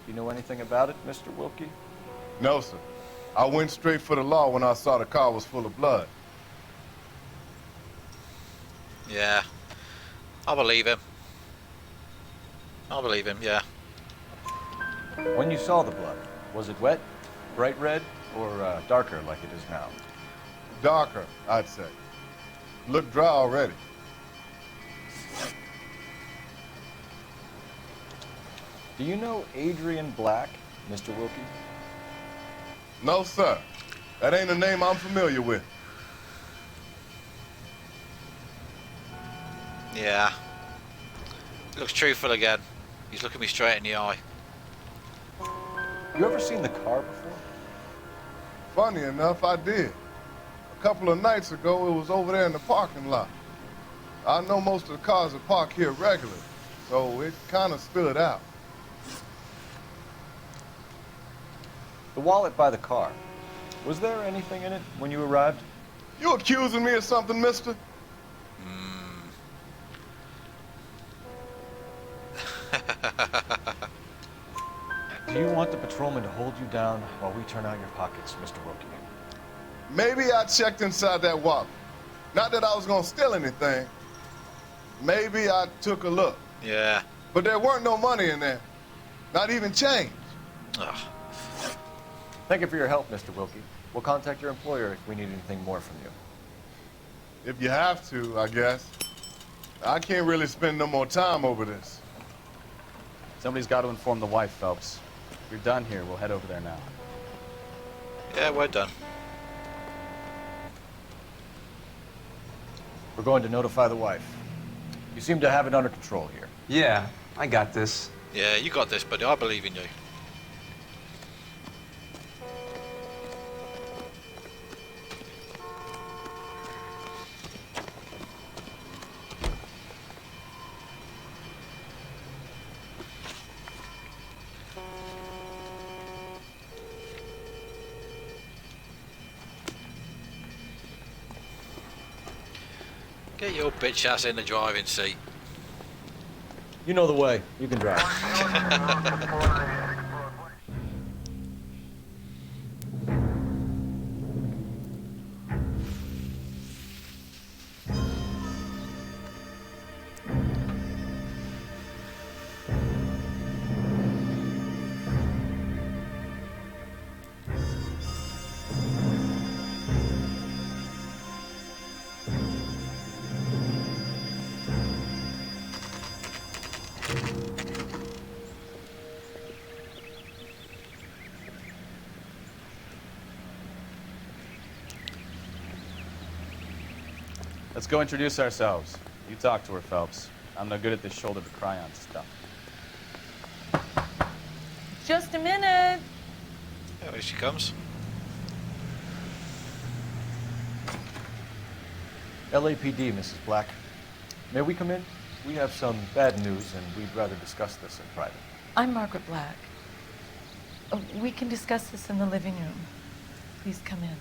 Do you know anything about it, Mr. Wilkie? No, sir. I went straight for the law when I saw the car was full of blood. Yeah. I believe him. I believe him, yeah. When you saw the blood, was it wet, bright red, or darker like it is now? Darker, I'd say. Looked dry already. Do you know Adrian Black, Mr. Wilkie? No, sir. That ain't a name I'm familiar with. Yeah. Looks truthful again. He's looking me straight in the eye. You ever seen the car before? Funny enough, I did. A couple of nights ago, it was over there in the parking lot. I know most of the cars are parked here regularly, so it kind of stood out. The wallet by the car. Was there anything in it when you arrived? You accusing me of something, mister? Do you want the patrolman to hold you down while we turn out your pockets, Mr. Wilkie? Maybe I checked inside that wallet. Not that I was gonna steal anything. Maybe I took a look. Yeah. But there weren't no money in there. Not even change. Ugh. Thank you for your help, Mr. Wilkie. We'll contact your employer if we need anything more from you. If you have to, I guess. I can't really spend no more time over this. Somebody's got to inform the wife, Phelps. If you're done here, we'll head over there now. Yeah, we're done. We're going to notify the wife. You seem to have it under control here. Yeah, I got this. Yeah, you got this, buddy. I believe in you. Get your bitch ass in the driving seat. You know the way. You can drive. Let's go introduce ourselves. You talk to her, Phelps. I'm no good at this shoulder to cry on stuff. Just a minute. Yeah, here she comes. LAPD, Mrs. Black. May we come in? We have some bad news, and we'd rather discuss this in private. I'm Margaret Black. We can discuss this in the living room. Please come in.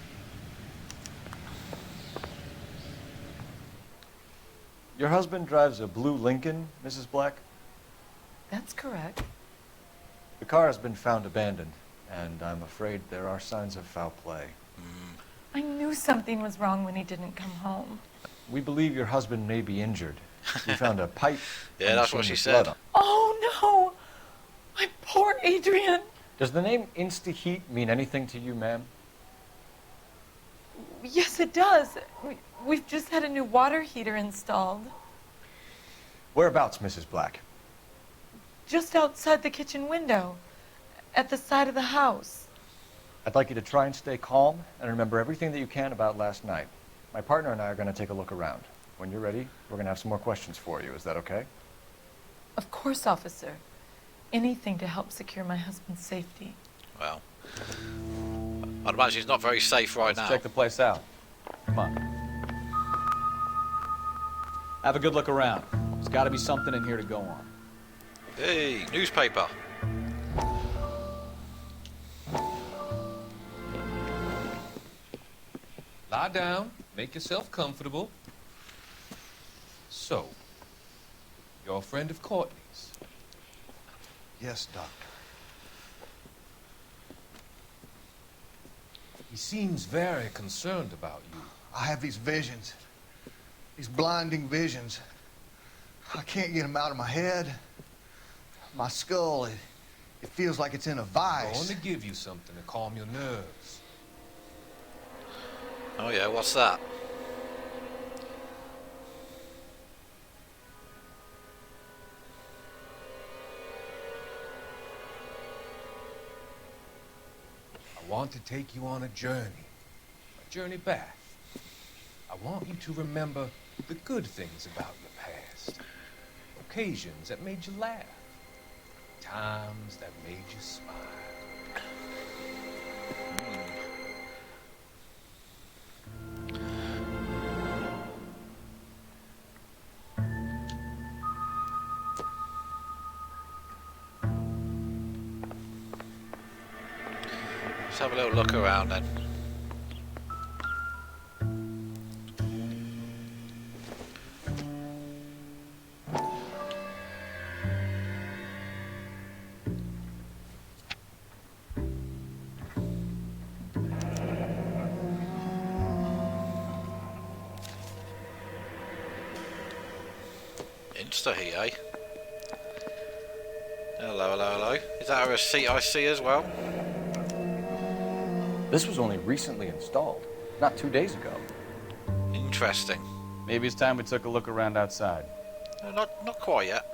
Your husband drives a blue Lincoln, Mrs. Black? That's correct. The car has been found abandoned, and I'm afraid there are signs of foul play. I knew something was wrong when he didn't come home. We believe your husband may be injured. We found a pipe. Yeah, that's what she said. Oh, no! My poor Adrian! Does the name Insta-Heat mean anything to you, ma'am? Yes, it does. We've just had a new water heater installed. Whereabouts, Mrs. Black? Just outside the kitchen window, at the side of the house. I'd like you to try and stay calm and remember everything that you can about last night. My partner and I are going to take a look around. When you're ready, we're going to have some more questions for you. Is that okay? Of course, officer. Anything to help secure my husband's safety. Well, I'd imagine he's not very safe right now. Let's check the place out. Come on. Have a good look around. There's got to be something in here to go on. Hey, newspaper. lie down, make yourself comfortable. So, you're a friend of Courtney's? Yes, Doctor. He seems very concerned about you. I have these visions. These blinding visions. I can't get them out of my head. My skull, it feels like it's in a I vice. want to give you something to calm your nerves. Oh yeah, what's that? I want to take you on a journey back. I want you to remember the good things about your past. Occasions that made you laugh. Times that made you smile. Let's have a little look around then. Insta here, eh? Hello, hello, hello. Is that a receipt I see as well? This was only recently installed, not 2 days ago. Interesting. Maybe it's time we took a look around outside. Not quite yet.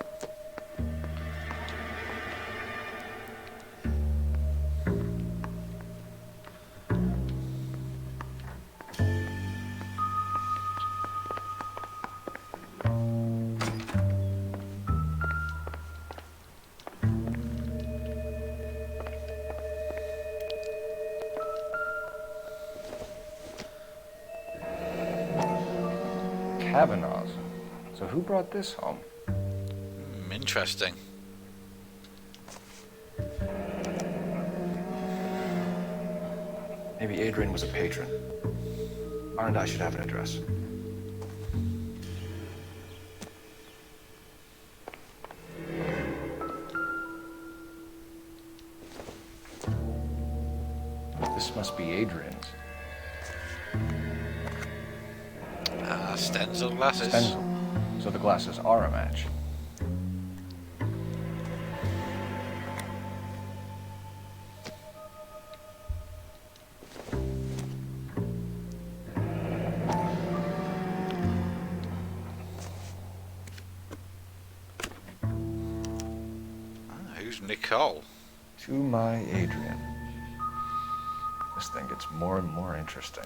Kavanaugh's. So who brought this home? Interesting. Maybe Adrian was a patron. R&I should have an address. This must be Adrian's. Stenzel glasses. Stenzel. So the glasses are a match. Who's Nicole? To my Adrian. This thing gets more and more interesting.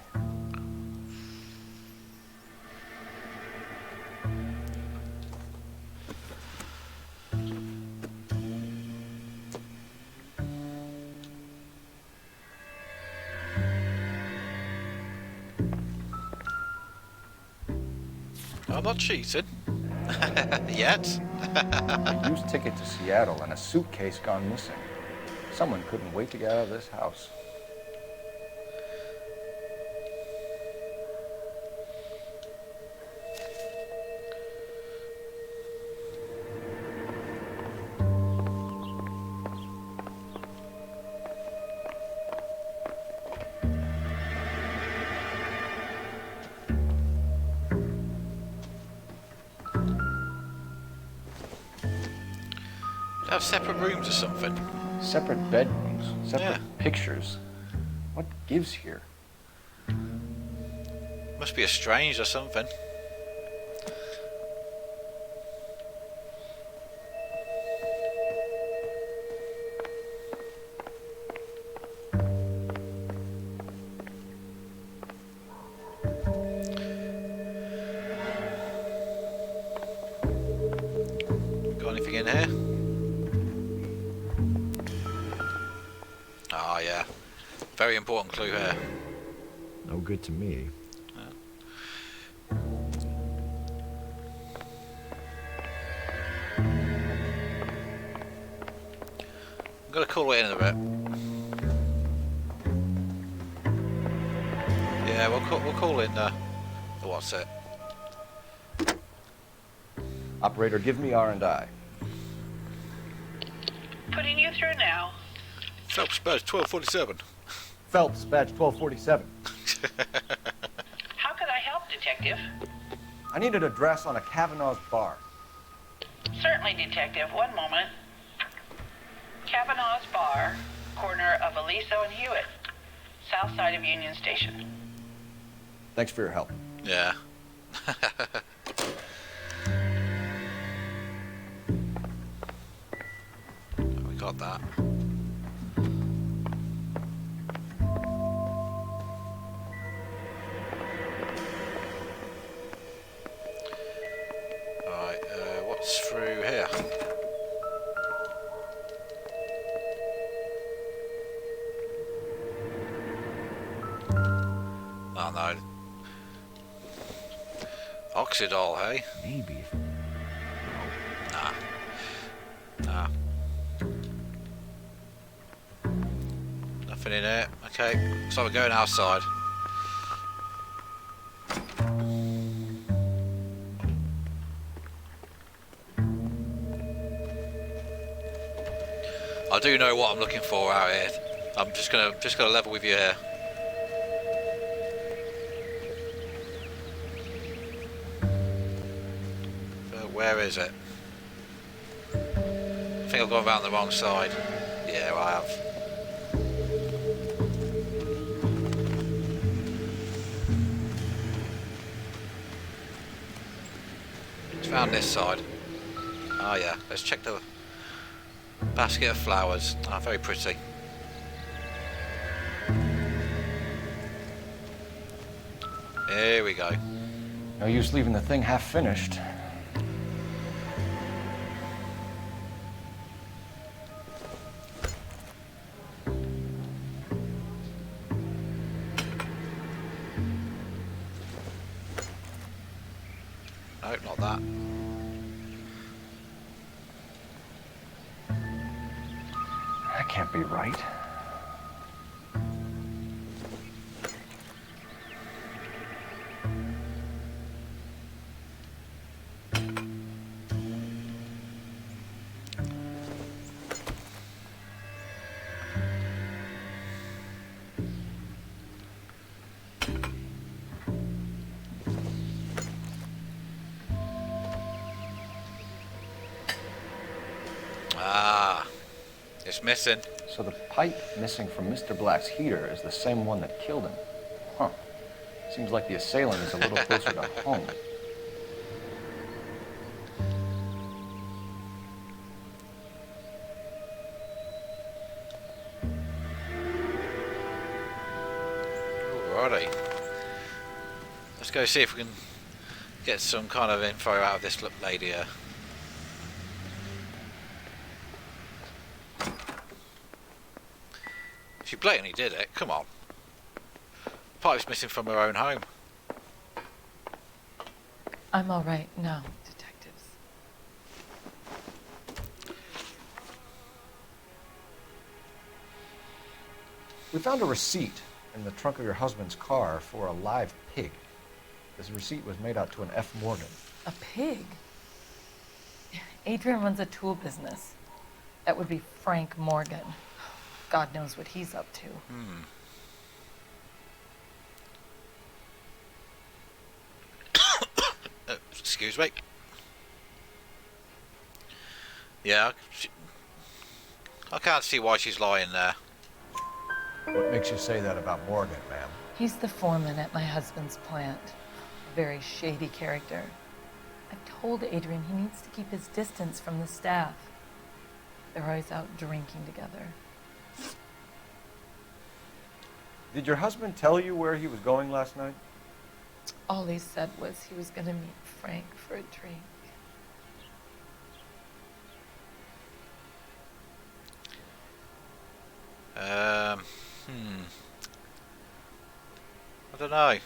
I'm not cheating. Yet. A used ticket to Seattle and a suitcase gone missing. Someone couldn't wait to get out of this house. Have separate rooms or something. Separate bedrooms, separate pictures. What gives here? Must be a strange or something. Got anything in here? Ah, yeah. Very important clue here. No good to me. I'm gonna call it in a bit. Yeah, Yeah, we'll call in the what's it? Operator, give me R&I. Putting you through now. Phelps badge 1247. Phelps badge 1247. How could I help, Detective? I need an address on a Kavanaugh's bar. Certainly, Detective. One moment. Kavanaugh's Bar, corner of Aliso and Hewitt, south side of Union Station. Thanks for your help. Yeah. We got that. Alright, what's through here? Oh no. Oxidol, hey? Maybe. Nah. Nothing in it. Okay, so we're going outside. I do know what I'm looking for out here. I'm just gonna level with you here. Where is it? I think I've gone around the wrong side. Yeah, I have. It's found this side. Oh yeah, let's check the basket of flowers. Ah, very pretty. Here we go. No use leaving the thing half finished. Nope, not that. That can't be right. Ah, it's missing. So the pipe missing from Mr. Black's heater is the same one that killed him. Huh. Seems like the assailant is a little closer to home. Alrighty. Let's go see if we can get some kind of info out of this lady here. She blatantly did it, come on. Pipe's missing from her own home. I'm all right now, detectives. We found a receipt in the trunk of your husband's car for a live pig. This receipt was made out to an F. Morgan. A pig? Adrian runs a tool business. That would be Frank Morgan. God knows what he's up to. Excuse me. Yeah, I can't see why she's lying there. What makes you say that about Morgan, ma'am? He's the foreman at my husband's plant. A very shady character. I've told Adrian he needs to keep his distance from the staff. They're always out drinking together. Did your husband tell you where he was going last night? All he said was he was going to meet Frank for a drink. I don't know. Is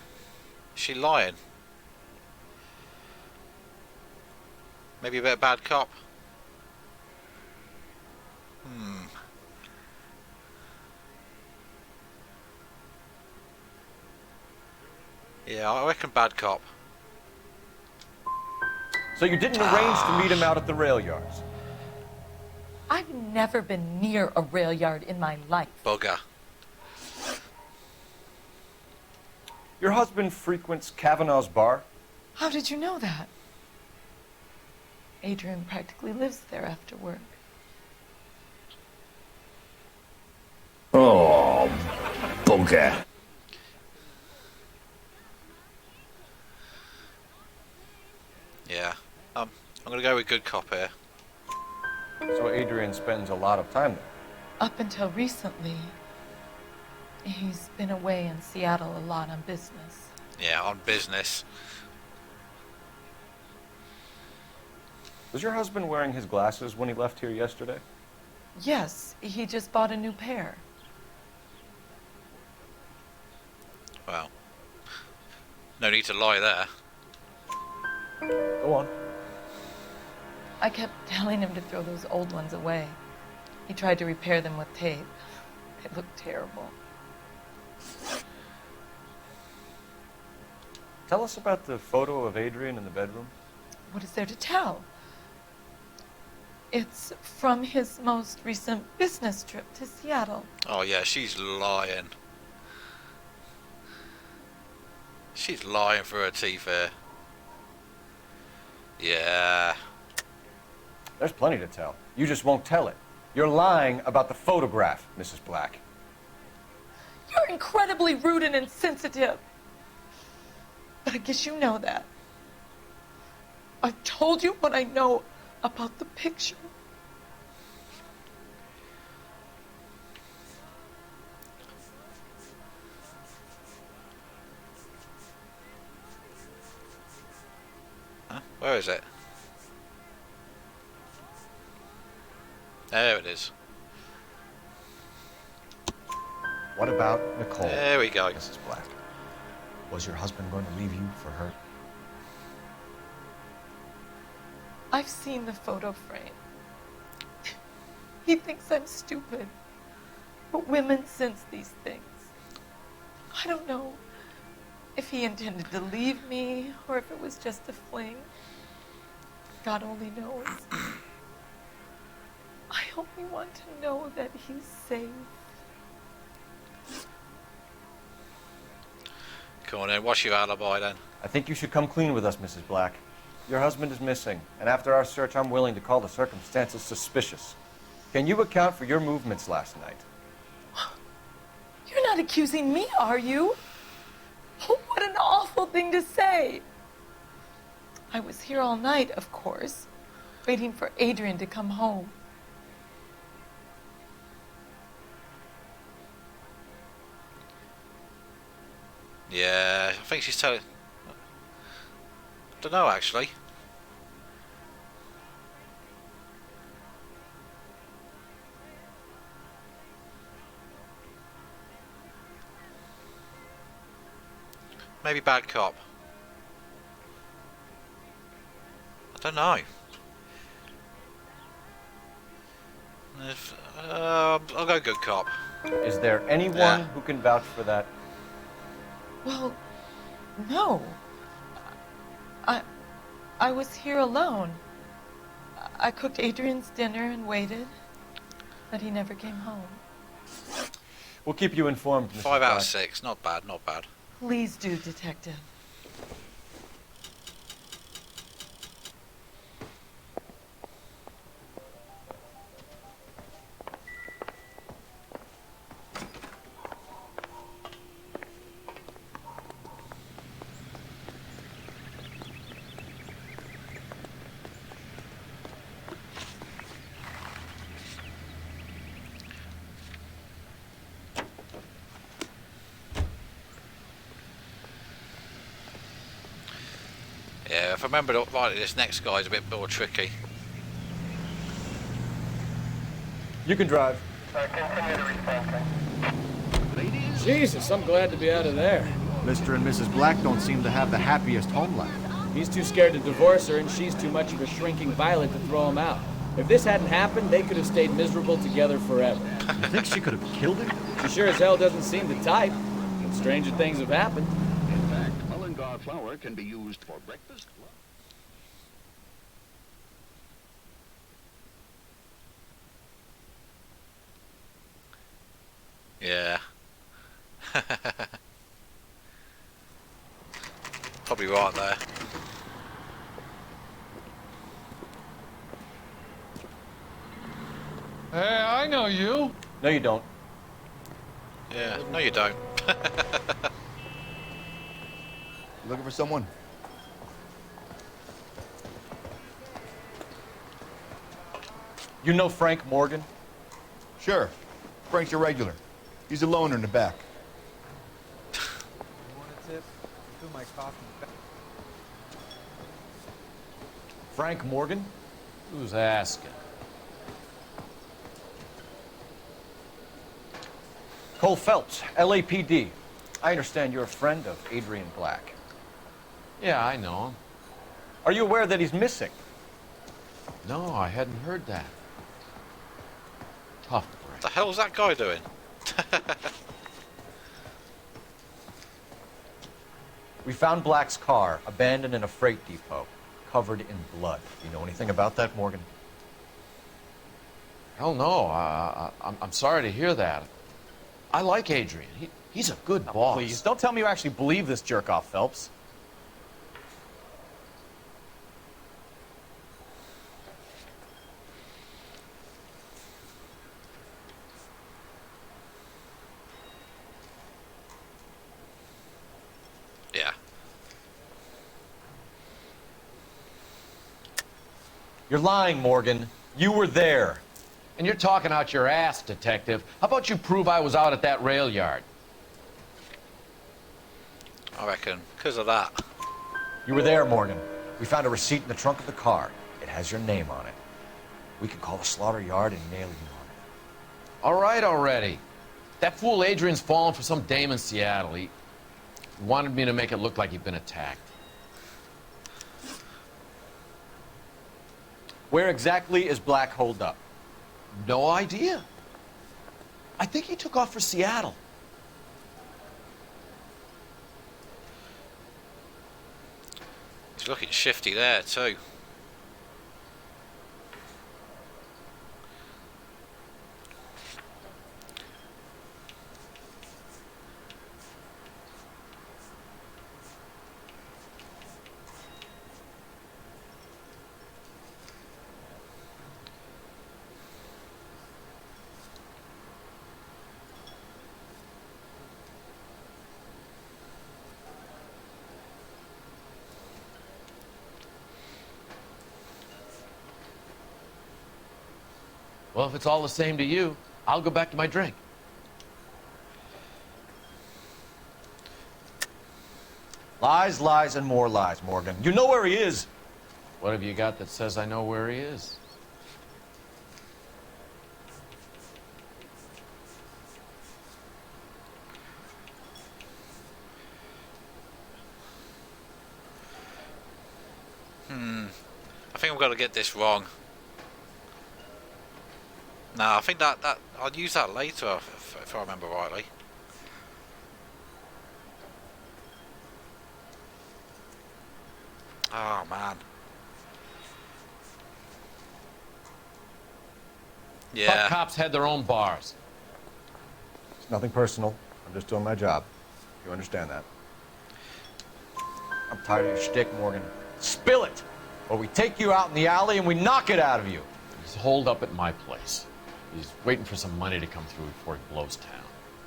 she lying? Maybe a bit of bad cop? Yeah, I reckon bad cop. So you didn't arrange to meet him out at the rail yards? I've never been near a rail yard in my life. Bugger. Your husband frequents Kavanaugh's bar? How did you know that? Adrian practically lives there after work. Oh, bugger. Yeah. I'm gonna go with good cop here. So Adrian spends a lot of time there? Up until recently, he's been away in Seattle a lot on business. Yeah, on business. Was your husband wearing his glasses when he left here yesterday? Yes, he just bought a new pair. Well, no need to lie there. Go on. I kept telling him to throw those old ones away. He tried to repair them with tape. They looked terrible. Tell us about the photo of Adrian in the bedroom. What is there to tell? It's from his most recent business trip to Seattle. Oh yeah, she's lying. She's lying for her teeth here. Yeah. There's plenty to tell. You just won't tell it. You're lying about the photograph, Mrs. Black. You're incredibly rude and insensitive. But I guess you know that. I've told you what I know about the picture. Huh? Where is it? There it is. What about Nicole? There we go. Mrs. Black. Was your husband going to leave you for her? I've seen the photo frame. He thinks I'm stupid. But women sense these things. I don't know if he intended to leave me or if it was just a fling. God only knows. I only want to know that he's safe. Come on then, what's your alibi then? I think you should come clean with us, Mrs. Black. Your husband is missing, and after our search, I'm willing to call the circumstances suspicious. Can you account for your movements last night? You're not accusing me, are you? Oh, what an awful thing to say. I was here all night, of course, waiting for Adrian to come home. Yeah, I think she's telling... I don't know, actually. Maybe bad cop. I don't know. I'll go good cop. Is there anyone who can vouch for that? Well, no. I was here alone. I cooked Adrian's dinner and waited, but he never came home. We'll keep you informed, Mrs. 5 out of Black. 6. Not bad, not bad. Please do, Detective. Yeah, if I remember rightly, this next guy's a bit more tricky. You can drive. Jesus, I'm glad to be out of there. Mr. and Mrs. Black don't seem to have the happiest home life. He's too scared to divorce her, and she's too much of a shrinking violet to throw him out. If this hadn't happened, they could have stayed miserable together forever. You think she could have killed him? She sure as hell doesn't seem the type. And stranger things have happened. In fact, flour can be used for breakfast. Yeah. Probably right there. Hey, I know you. No, you don't. Yeah, no you don't. Looking for someone? You know Frank Morgan? Sure. Frank's your regular. He's a loner in the back. You want a tip? Fill my coffee. Frank Morgan? Who's asking? Cole Phelps, LAPD. I understand you're a friend of Adrian Black. Yeah, I know him. Are you aware that he's missing? No, I hadn't heard that. Tough break. What the hell's that guy doing? We found Black's car abandoned in a freight depot, covered in blood. You know anything about that, Morgan? Hell no. I'm sorry to hear that. I like Adrian. He's a good boss. Please, don't tell me you actually believe this jerk-off, Phelps. Yeah. You're lying, Morgan. You were there. And you're talking out your ass, detective. How about you prove I was out at that rail yard? I reckon, because of that. You were there, Morgan. We found a receipt in the trunk of the car. It has your name on it. We could call the slaughter yard and nail you on it. All right already. That fool Adrian's fallen for some dame in Seattle. He wanted me to make it look like he'd been attacked. Where exactly is Black holed up? No idea. I think he took off for Seattle. He's looking shifty there too. Well, if it's all the same to you, I'll go back to my drink. Lies, lies, and more lies, Morgan. You know where he is. What have you got that says I know where he is? I think I'm going to get this wrong. No, I think that I'll use that later if I remember rightly. Oh man. Yeah. Fuck cops had their own bars. It's nothing personal. I'm just doing my job. You understand that? I'm tired of your shtick, Morgan. Spill it! Or we take you out in the alley and we knock it out of you. He's holed up at my place. He's waiting for some money to come through before he blows town.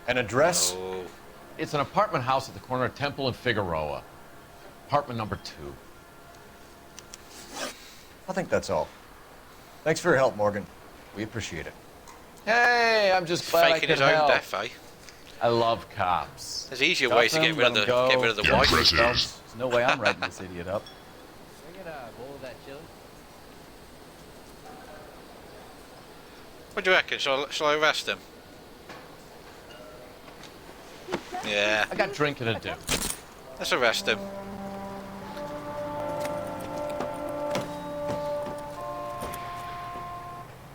An address? Oh. It's an apartment house at the corner of Temple and Figueroa. Apartment number 2. I think that's all. Thanks for your help, Morgan. We appreciate it. Hey, I'm just glad I Faking could his own help. death, eh? I love cops. There's easier ways to get rid of the wife. There's no way I'm writing this idiot up. Can I get a bowl of that chili? What do you reckon? Shall I arrest him? Yeah. I got drinking to do. Let's arrest him.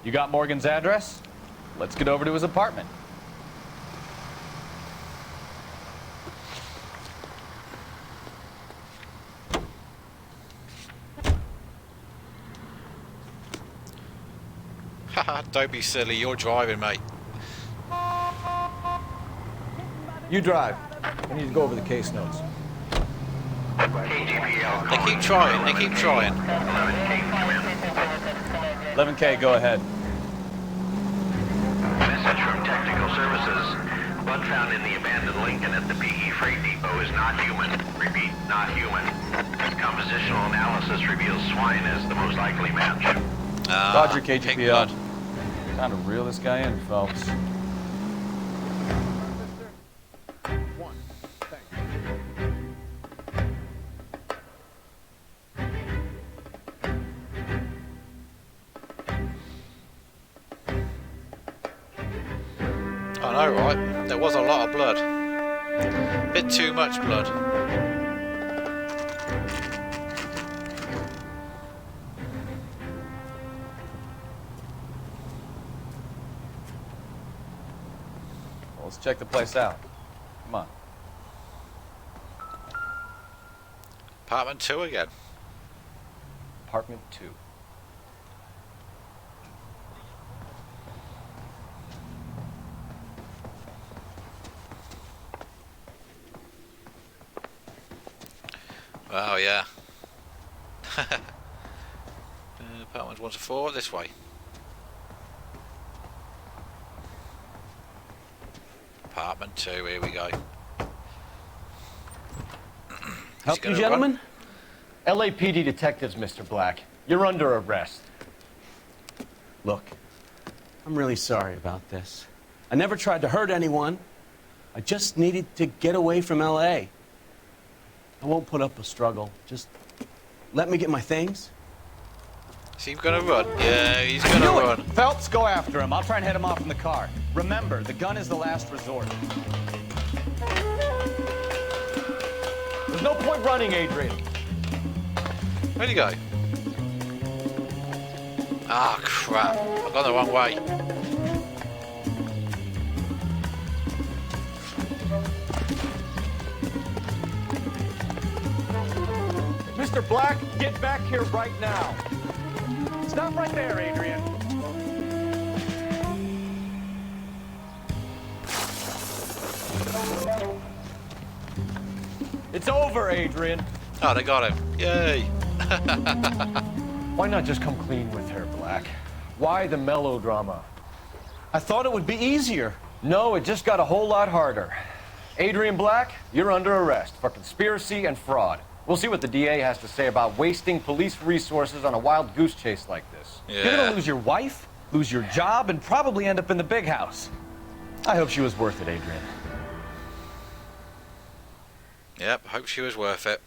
You got Morgan's address? Let's get over to his apartment. Don't be silly, you're driving, mate. You drive. I need to go over the case notes. They keep trying, they keep trying. 11K, go ahead. Message from Technical Services. Blood found in the abandoned Lincoln at the PE Freight Depot is not human. Repeat, not human. Compositional analysis reveals swine as the most likely match. Roger, KGPL. Time to reel this guy in, Phelps. I know, right? There was a lot of blood. Bit too much blood. Well, let's check the place out. Come on. Apartment 2 again. Apartment 2. Oh yeah. Apartment 1 to 4 this way. Apartment 2, here we go. Help you, gentlemen? LAPD detectives, Mr. Black. You're under arrest. Look, I'm really sorry about this. I never tried to hurt anyone. I just needed to get away from LA. I won't put up a struggle. Just let me get my things. Is he gonna run? Yeah, he's gonna run. Phelps, go after him. I'll try and head him off in the car. Remember, the gun is the last resort. There's no point running, Adrian. Where'd he go? Ah, crap. I've gone the wrong way. Mr. Black, get back here right now. Stop right there, Adrian. It's over, Adrian. Oh, they got him. Yay. Why not just come clean with her, Black? Why the melodrama? I thought it would be easier. No, it just got a whole lot harder. Adrian Black, you're under arrest for conspiracy and fraud. We'll see what the DA has to say about wasting police resources on a wild goose chase like this. You're gonna lose your wife, lose your job, and probably end up in the big house. I hope she was worth it, Adrian. Yep, hope she was worth it.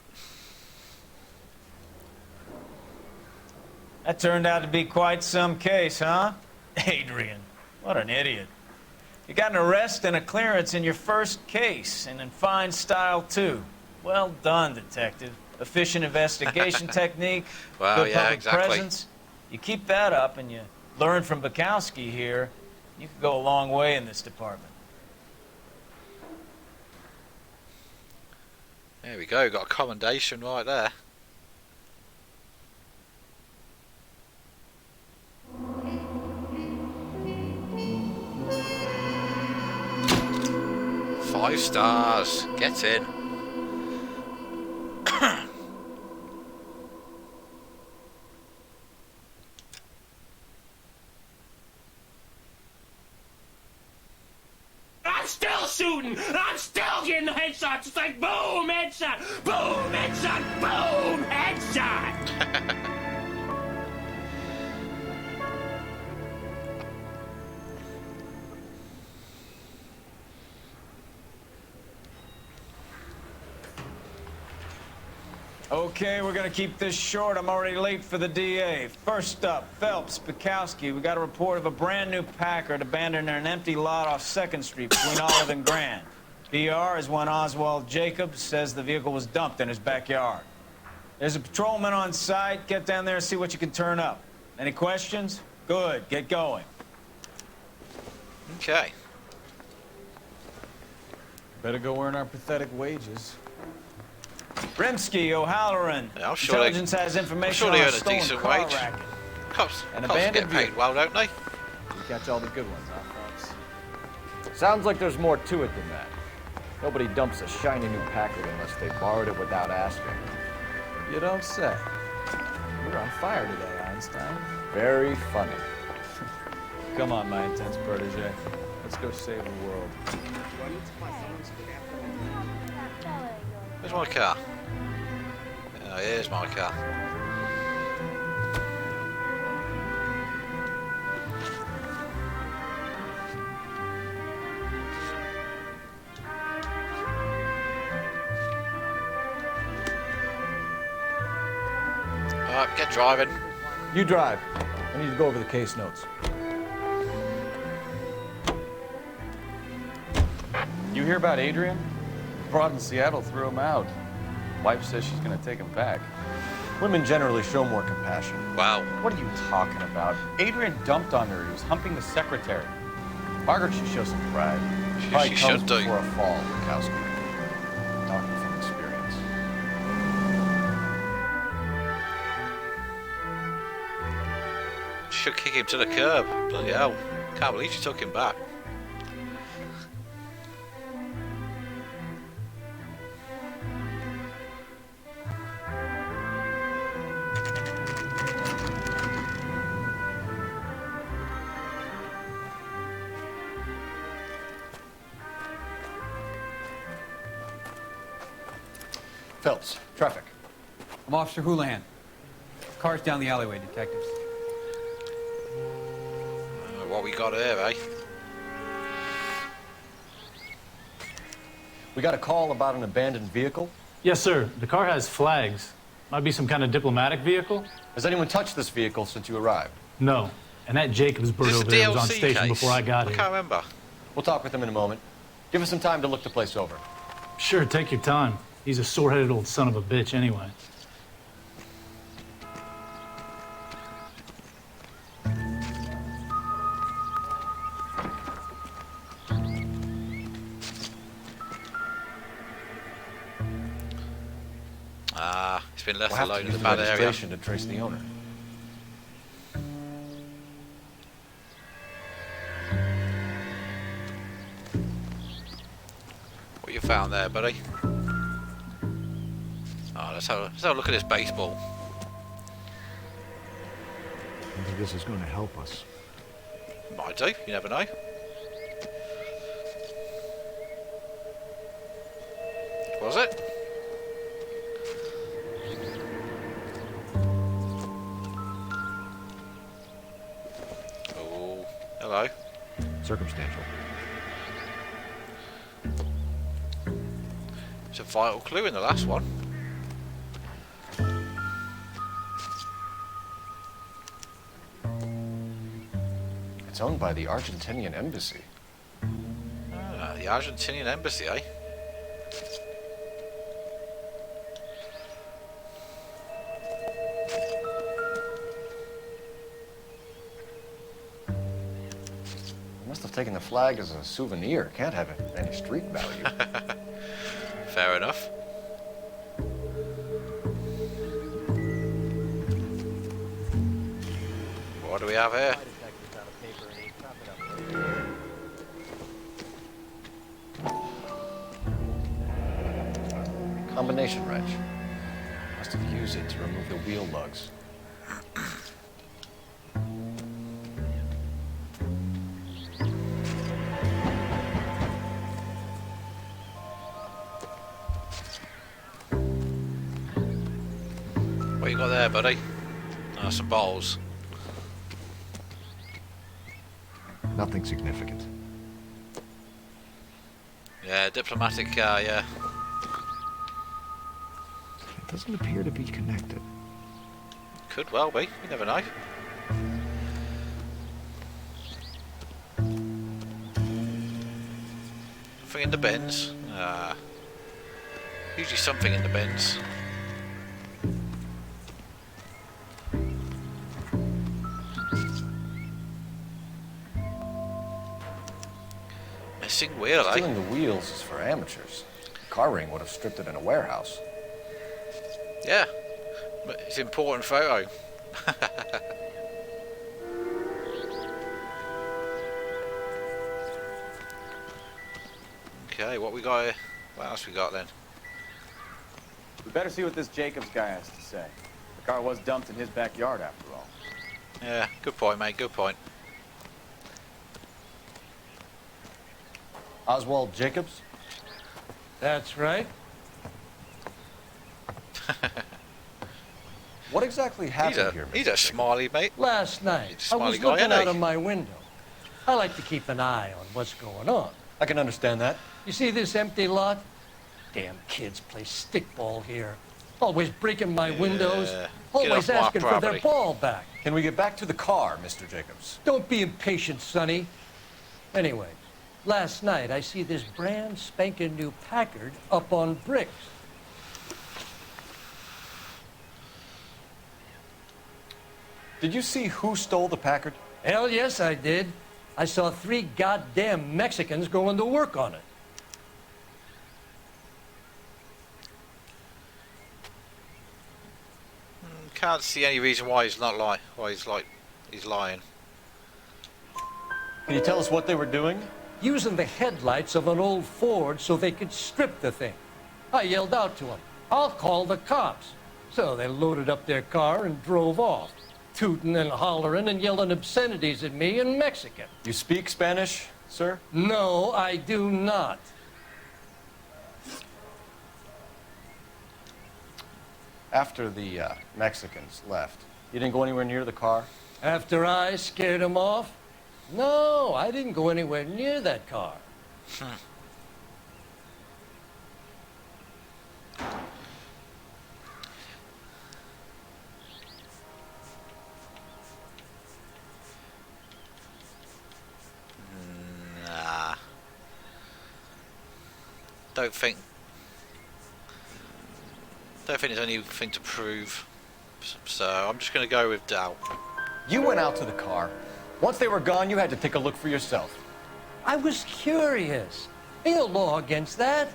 That turned out to be quite some case, huh? Adrian, what an idiot. You got an arrest and a clearance in your first case, and in fine style, too. Well done, detective. Efficient investigation technique, Wow, good yeah, public exactly. presence. You keep that up and you learn from Bukowski here, you could go a long way in this department. There we go, got a commendation right there. Five stars. Get in. I'm still shooting. I'm still getting the headshots. It's like boom, headshot, boom, headshot, boom, headshot. Okay, we're gonna keep this short. I'm already late for the DA. First up, Phelps, Bukowski. We got a report of a brand new Packard abandoned in an empty lot off 2nd Street between Olive and Grand. PR is one Oswald Jacobs says the vehicle was dumped in his backyard. There's a patrolman on site. Get down there and see what you can turn up. Any questions? Good, get going. Okay. Better go earn our pathetic wages. Rimsky, O'Halloran. Yeah, I'm sure Intelligence has information they on a earn a stolen decent car wage. racket. Cops An get abandoned paid well, don't they? Catch all the good ones, huh, Phelps? Sounds like there's more to it than that. Nobody dumps a shiny new Packard unless they borrowed it without asking. You don't say. You're on fire today, Einstein. Very funny. Come on, my intense protege. Let's go save the world. Where's my car? Oh, here's my car. Alright, get driving. You drive. I need to go over the case notes. You hear about Adrian? Broad in Seattle threw him out. Wife says she's gonna take him back. Women generally show more compassion. Wow. What are you talking about? Adrian dumped on her. He was humping the secretary. Margaret should show some pride. Pride She comes should do. before a fall, Bukowski. Talking from experience. Should kick him to the curb. Bloody hell. Can't believe she took him back. Phelps, traffic. I'm Officer Houlihan. Car's down the alleyway, detectives. What we got here, eh? We got a call about an abandoned vehicle. Yes, sir. The car has flags. Might be some kind of diplomatic vehicle. Has anyone touched this vehicle since you arrived? No. And that Jacobs bird over there was on station before I got I here. can't remember. We'll talk with him in a moment. Give us some time to look the place over. Sure, take your time. He's a sore-headed old son of a bitch anyway. Ah, it's been left We'll have alone to in use the the bad area. registration to trace the owner. What you found there, buddy? Oh, let's have a look at this baseball. I think this is going to help us. Might do, you never know. Was it? Oh, hello. Circumstantial. It's a vital clue in the last one. It's owned by the Argentinian embassy. Ah, the Argentinian embassy, eh? Must have taken the flag as a souvenir. Can't have any street value. Fair enough. What do we have here? Combination wrench. Must have used it to remove the wheel lugs. What you got there, buddy? Oh, some bowls. Nothing significant. Yeah, diplomatic car, yeah. It doesn't appear to be connected. Could well be, you never know. Nothing in the bins. Usually something in the bins. Missing wheel, eh? Stealing the wheels is for amateurs. The car ring would have stripped it in a warehouse. Yeah, but it's an important photo. Okay, what we got here? What else we got then? We better see what this Jacobs guy has to say. The car was dumped in his backyard, after all. Yeah, good point, mate. Good point. Oswald Jacobs? That's right. What exactly happened here, Mr. He's a smiley, mate. Last night, I Smiley was guy, looking ain't out he? of my window. I like to keep an eye on what's going on. I can understand that. You see this empty lot? Damn kids play stickball here. Always breaking my windows. Get Always off my asking for their property. ball back. Can we get back to the car, Mr. Jacobs? Don't be impatient, Sonny. Anyway, last night I see this brand spanking new Packard up on bricks. Did you see who stole the Packard? Hell yes, I did. I saw 3 goddamn Mexicans going to work on it. Can't see any reason why he's not lying. Why he's lying. Can you tell us what they were doing? Using the headlights of an old Ford so they could strip the thing. I yelled out to them, "I'll call the cops." So they loaded up their car and drove off, tooting and hollering and yelling obscenities at me in Mexican. You speak Spanish, sir? No, I do not. After the Mexicans left, you didn't go anywhere near the car? After I scared them off? No, I didn't go anywhere near that car. Nah. Don't think there's anything to prove. So I'm just going to go with doubt. You went out to the car. Once they were gone, you had to take a look for yourself. I was curious. Ain't no law against that.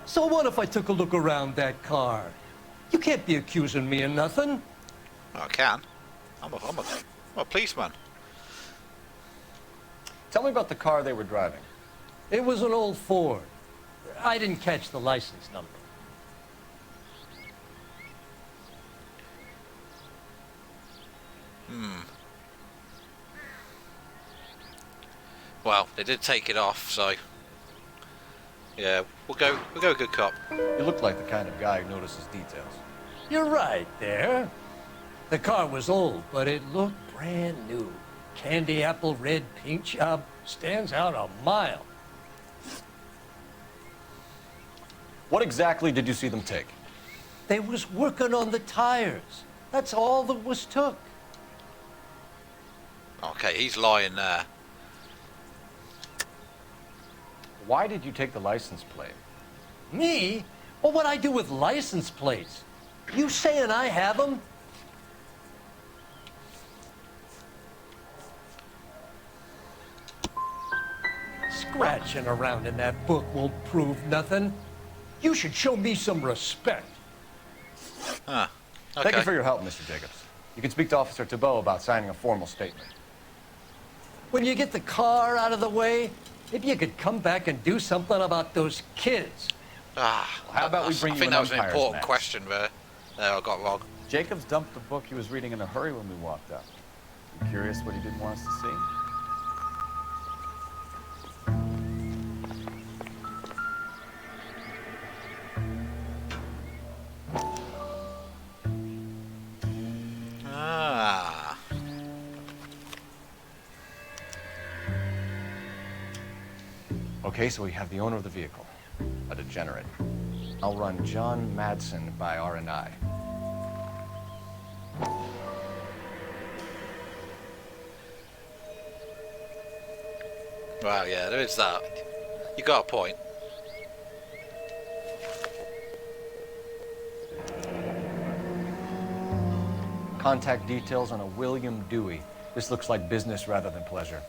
So what if I took a look around that car? You can't be accusing me of nothing. I can. I'm a policeman. Tell me about the car they were driving. It was an old Ford. I didn't catch the license number. Well, they did take it off, so yeah, we'll go good cop. You look like the kind of guy who notices details. You're right there. The car was old, but it looked brand new. Candy apple red paint job stands out a mile. What exactly did you see them take? They was working on the tires. That's all that was took. Okay, he's lying there. Why did you take the license plate? Me? Well, what'd I do with license plates? You saying I have them? Scratching around in that book won't prove nothing. You should show me some respect. Huh. Okay. Thank you for your help, Mr. Jacobs. You can speak to Officer Thibault about signing a formal statement. When you get the car out of the way, maybe you could come back and do something about those kids. How about we bring I you think an that was an umpire's important match? question there. There, I got wrong. Jacobs dumped the book he was reading in a hurry when we walked up. You curious what he didn't want us to see? Ah. Okay, so we have the owner of the vehicle, a degenerate. I'll run John Madsen by R&I. Well, yeah, there is that. You got a point. Contact details on a William Dewey. This looks like business rather than pleasure.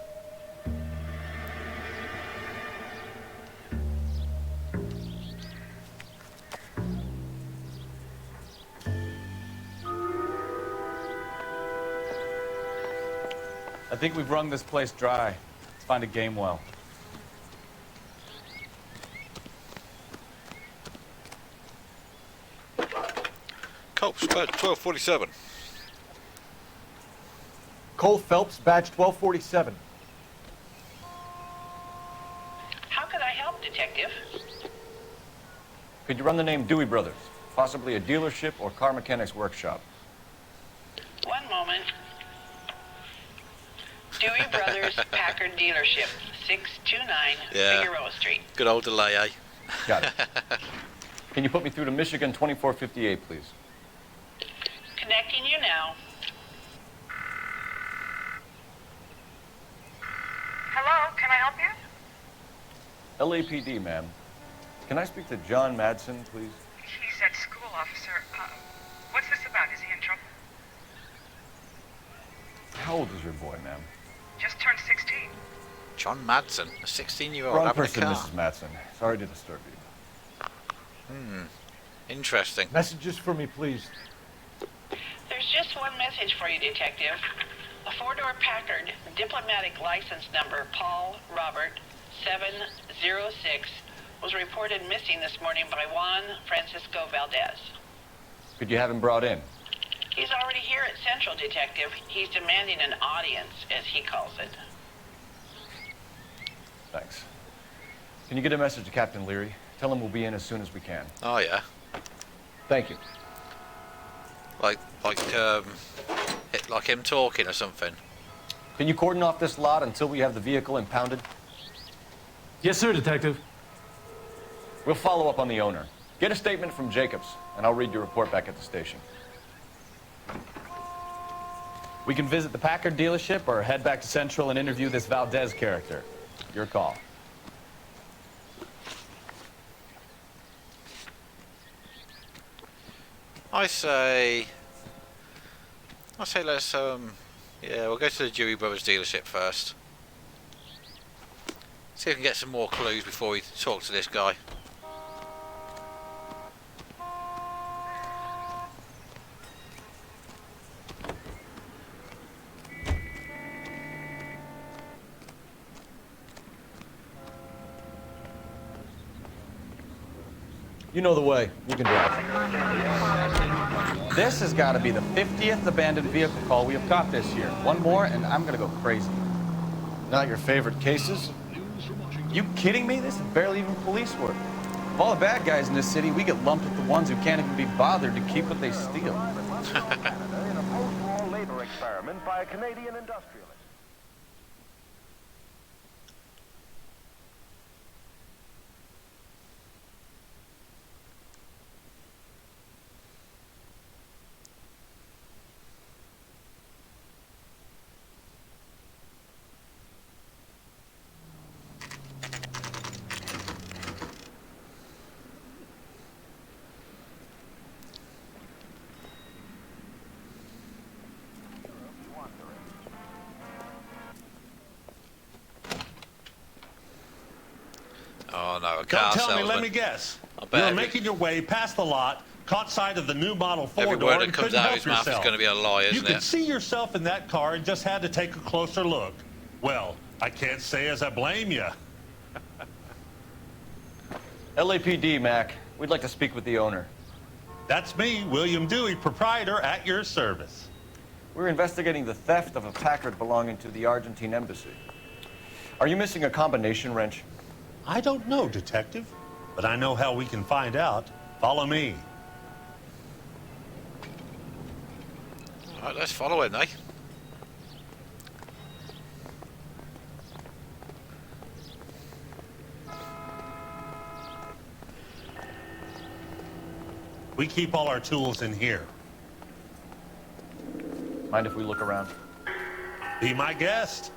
I think we've wrung this place dry. Let's find a game well. Badge 1247. Cole Phelps, badge 1247. How can I help, Detective? Could you run the name Dewey Brothers? Possibly a dealership or car mechanics workshop. One moment. Dewey Brothers Packard Dealership, 629 Figueroa Street. Good old delay, eh? Got it. Can you put me through to Michigan 2458, please? Connecting you now. Hello, can I help you? LAPD, ma'am. Can I speak to John Madsen, please? He's at school, officer. What's this about? Is he in trouble? How old is your boy, ma'am? Just turned 16. John Madsen, a 16-year-old Wrong having a person, car. Mrs. Madsen. Sorry to disturb you. Interesting. Messages for me, please. There's just one message for you, Detective. A four-door Packard, diplomatic license number Paul Robert 706, was reported missing this morning by Juan Francisco Valdez. Could you have him brought in? He's already here at Central, Detective. He's demanding an audience, as he calls it. Thanks. Can you get a message to Captain Leary? Tell him we'll be in as soon as we can. Oh, yeah. Thank you. Like him talking or something. Can you cordon off this lot until we have the vehicle impounded? Yes, sir, Detective. We'll follow up on the owner. Get a statement from Jacobs, and I'll read your report back at the station. We can visit the Packard dealership or head back to Central and interview this Valdez character. Your call. I say let's yeah, we'll go to the Dewey Brothers dealership first. See if we can get some more clues before we talk to this guy. You know the way. You can drive. This has got to be the 50th abandoned vehicle call we have caught this year. One more, and I'm going to go crazy. Not your favorite cases? You kidding me? This is barely even police work. Of all the bad guys in this city, we get lumped with the ones who can't even be bothered to keep what they steal. In a post-war labor experiment by a Canadian industrialist. Oh no, a Don't car tell salesman. me, let me guess. I bet You were every- making your way past the lot, caught sight of the new model Every four-door word that and comes couldn't out of help his mouth is yourself. going to be a lie, You isn't could it? see yourself in that car and just had to take a closer look. Well, I can't say as I blame you. LAPD, Mac. We'd like to speak with the owner. That's me, William Dewey, proprietor, at your service. We're investigating the theft of a Packard belonging to the Argentine embassy. Are you missing a combination wrench? I don't know, Detective, but I know how we can find out. Follow me. All right, let's follow him, eh? We keep all our tools in here. Mind if we look around? Be my guest.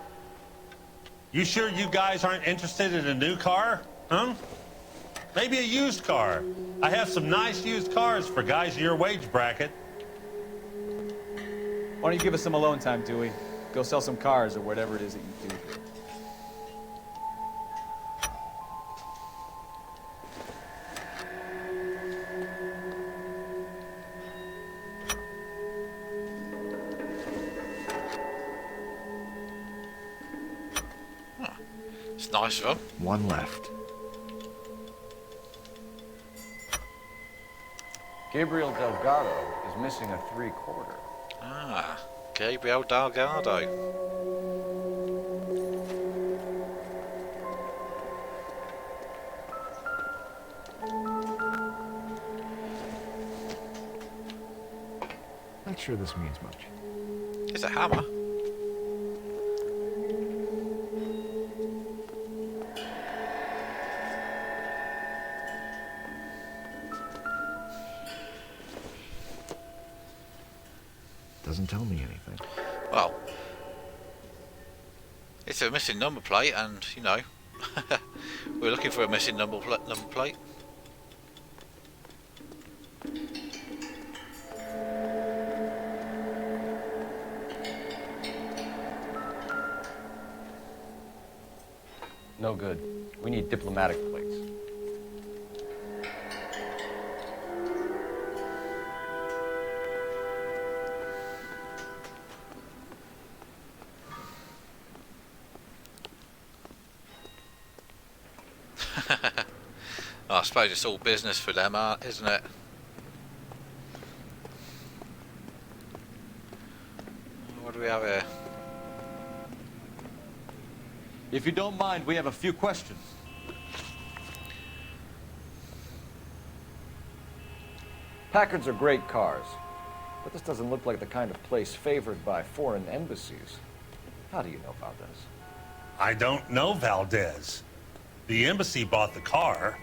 You sure you guys aren't interested in a new car? Huh? Maybe a used car. I have some nice used cars for guys in your wage bracket. Why don't you give us some alone time, Dewey? Go sell some cars or whatever it is that you do. It's nice of him. One left. Gabriel Delgado is missing a 3/4. Ah, Gabriel Delgado. Not sure this means much. It's a hammer. Doesn't tell me anything. Well, it's a missing number plate, and you know, we're looking for a missing number plate. No good. We need diplomatic plates. I suppose it's all business for them, isn't it? What do we have here? If you don't mind, we have a few questions. Packards are great cars, but this doesn't look like the kind of place favored by foreign embassies. How do you know Valdez? I don't know Valdez. The embassy bought the car.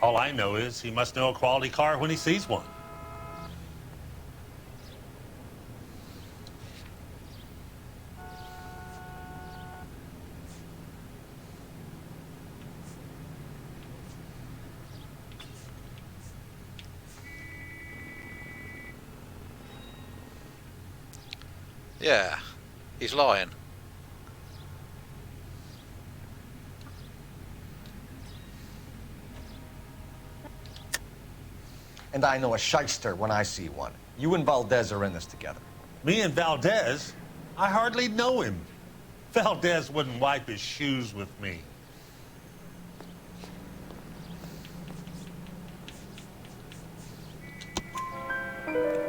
All I know is he must know a quality car when he sees one. Yeah, he's lying. And I know a shyster when I see one. You and Valdez are in this together. Me and Valdez? I hardly know him. Valdez wouldn't wipe his shoes with me.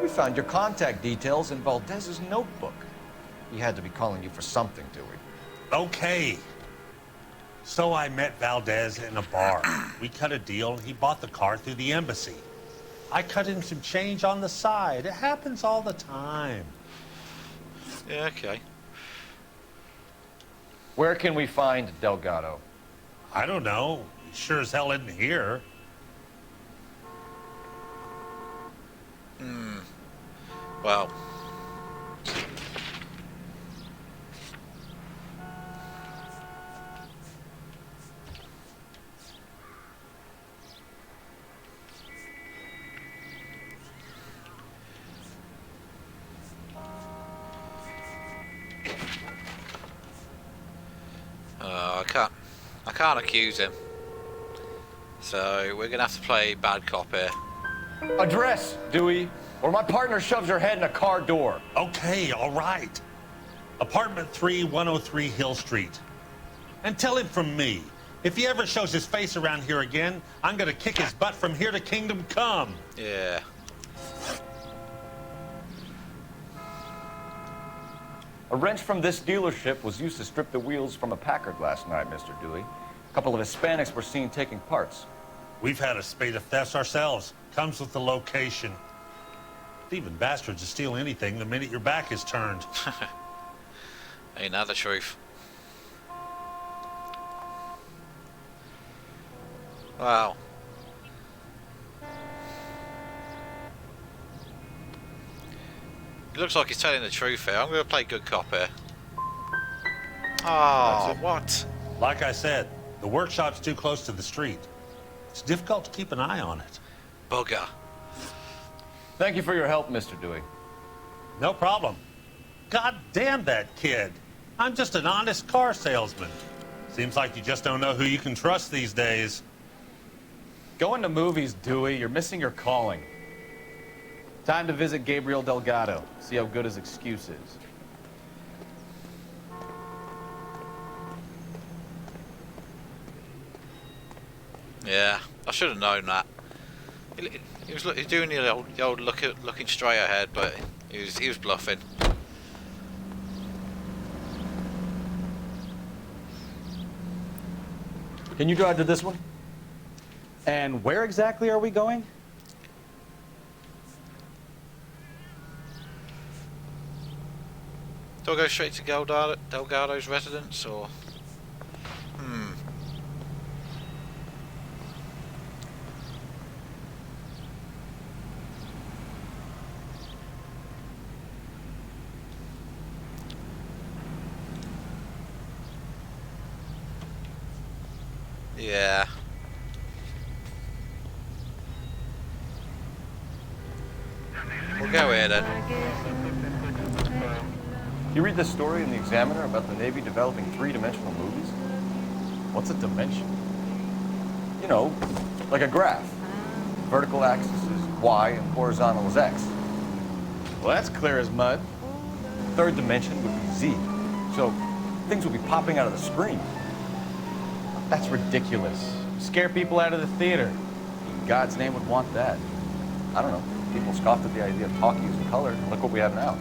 We found your contact details in Valdez's notebook. He had to be calling you for something, Dewey. Okay. So I met Valdez in a bar. We cut a deal, and he bought the car through the embassy. I cut him some change on the side. It happens all the time. Yeah, okay. Where can we find Delgado? I don't know. He sure as hell isn't here. Well. I can't accuse him. So we're gonna have to play bad cop here. Address, Dewey, or my partner shoves her head in a car door. Okay, all right. Apartment 3, 103 Hill Street. And tell him from me, if he ever shows his face around here again, I'm gonna kick his butt from here to Kingdom Come. Yeah. A wrench from this dealership was used to strip the wheels from a Packard last night, Mr. Dewey. A couple of Hispanics were seen taking parts. We've had a spate of thefts ourselves. Comes with the location. Thieving bastards to steal anything the minute your back is turned. Ain't that the truth? Wow. It looks like he's telling the truth here. I'm going to play good cop here. Oh, what? Like I said, the workshop's too close to the street. It's difficult to keep an eye on it. Bugger. Thank you for your help, Mr. Dewey. No problem. God damn that kid. I'm just an honest car salesman. Seems like you just don't know who you can trust these days. Going to movies, Dewey. You're missing your calling. Time to visit Gabriel Delgado. See how good his excuse is. Yeah, I should have known that. He was doing the old looking straight ahead, but he was bluffing. Can you drive to this one? And where exactly are we going? Do I go straight to Delgado's residence, or? Yeah. We'll go here then. You read this story in the Examiner about the Navy developing three-dimensional movies? What's a dimension? You know, like a graph. Vertical axis is Y and horizontal is X. Well, that's clear as mud. Third dimension would be Z. So things would be popping out of the screen. That's ridiculous. Scare people out of the theater. In God's name would want that. I don't know. People scoffed at the idea of talkies in color. Look what we have now.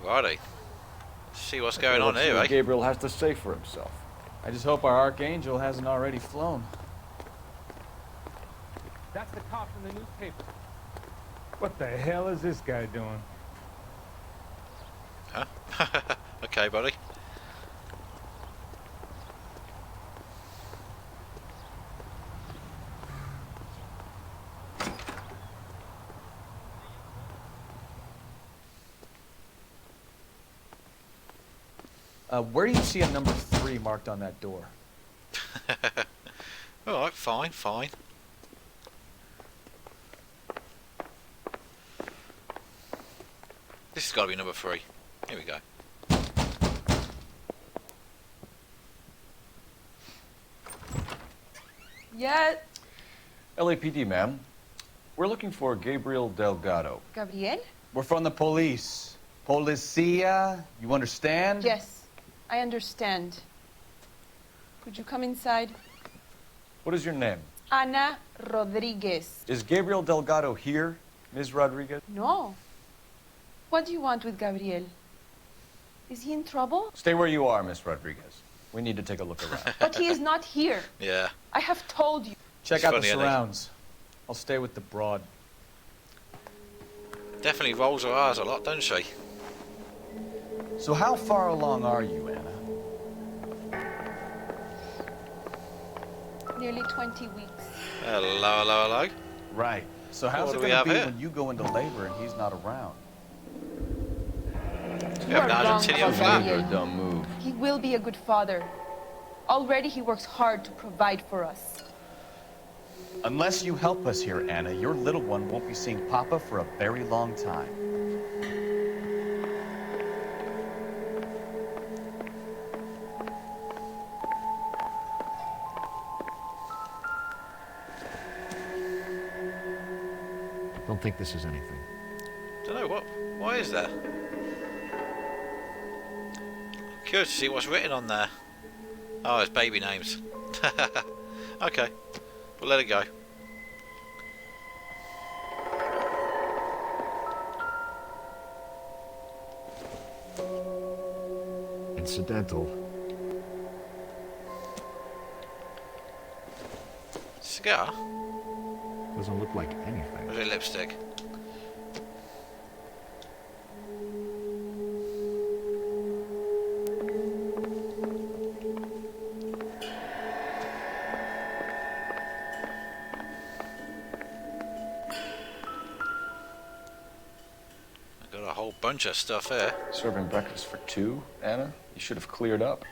Righty. See what's going on Let's see here, what eh? Gabriel has to say for himself. I just hope our Archangel hasn't already flown. That's the cop from the newspaper. What the hell is this guy doing? Huh? Okay, buddy. Where do you see a number 3 marked on that door? Alright, fine, fine. This has got to be number 3. Here we go. Yeah. LAPD, ma'am. We're looking for Gabriel Delgado. Gabriel? We're from the police. Policia, you understand? Yes, I understand. Could you come inside? What is your name? Ana Rodriguez. Is Gabriel Delgado here, Ms. Rodriguez? No. What do you want with Gabriel? Is he in trouble? Stay where you are, Miss Rodriguez. We need to take a look around. But he is not here. Yeah. I have told you. Check It's out funny, the isn't it? surrounds. I'll stay with the broad. Definitely rolls her R's a lot, doesn't she? So how far along are you, Anna? Nearly 20 weeks. Hello, hello, hello. Right. So how's What it do we going have to be here? when you go into labor and he's not around? We have an are wrong Argentinian about flag. Gabriel. You're a dumb move. He will be a good father. Already he works hard to provide for us. Unless you help us here, Anna, your little one won't be seeing Papa for a very long time. Don't think this is anything. Don't know what. Why is that? Curious to see what's written on there. Oh, it's baby names. Okay, we'll let it go. Incidental. Cigar? Doesn't look like anything. Or is it lipstick? I've got a whole bunch of stuff here. Serving breakfast for 2, Anna? You should have cleared up.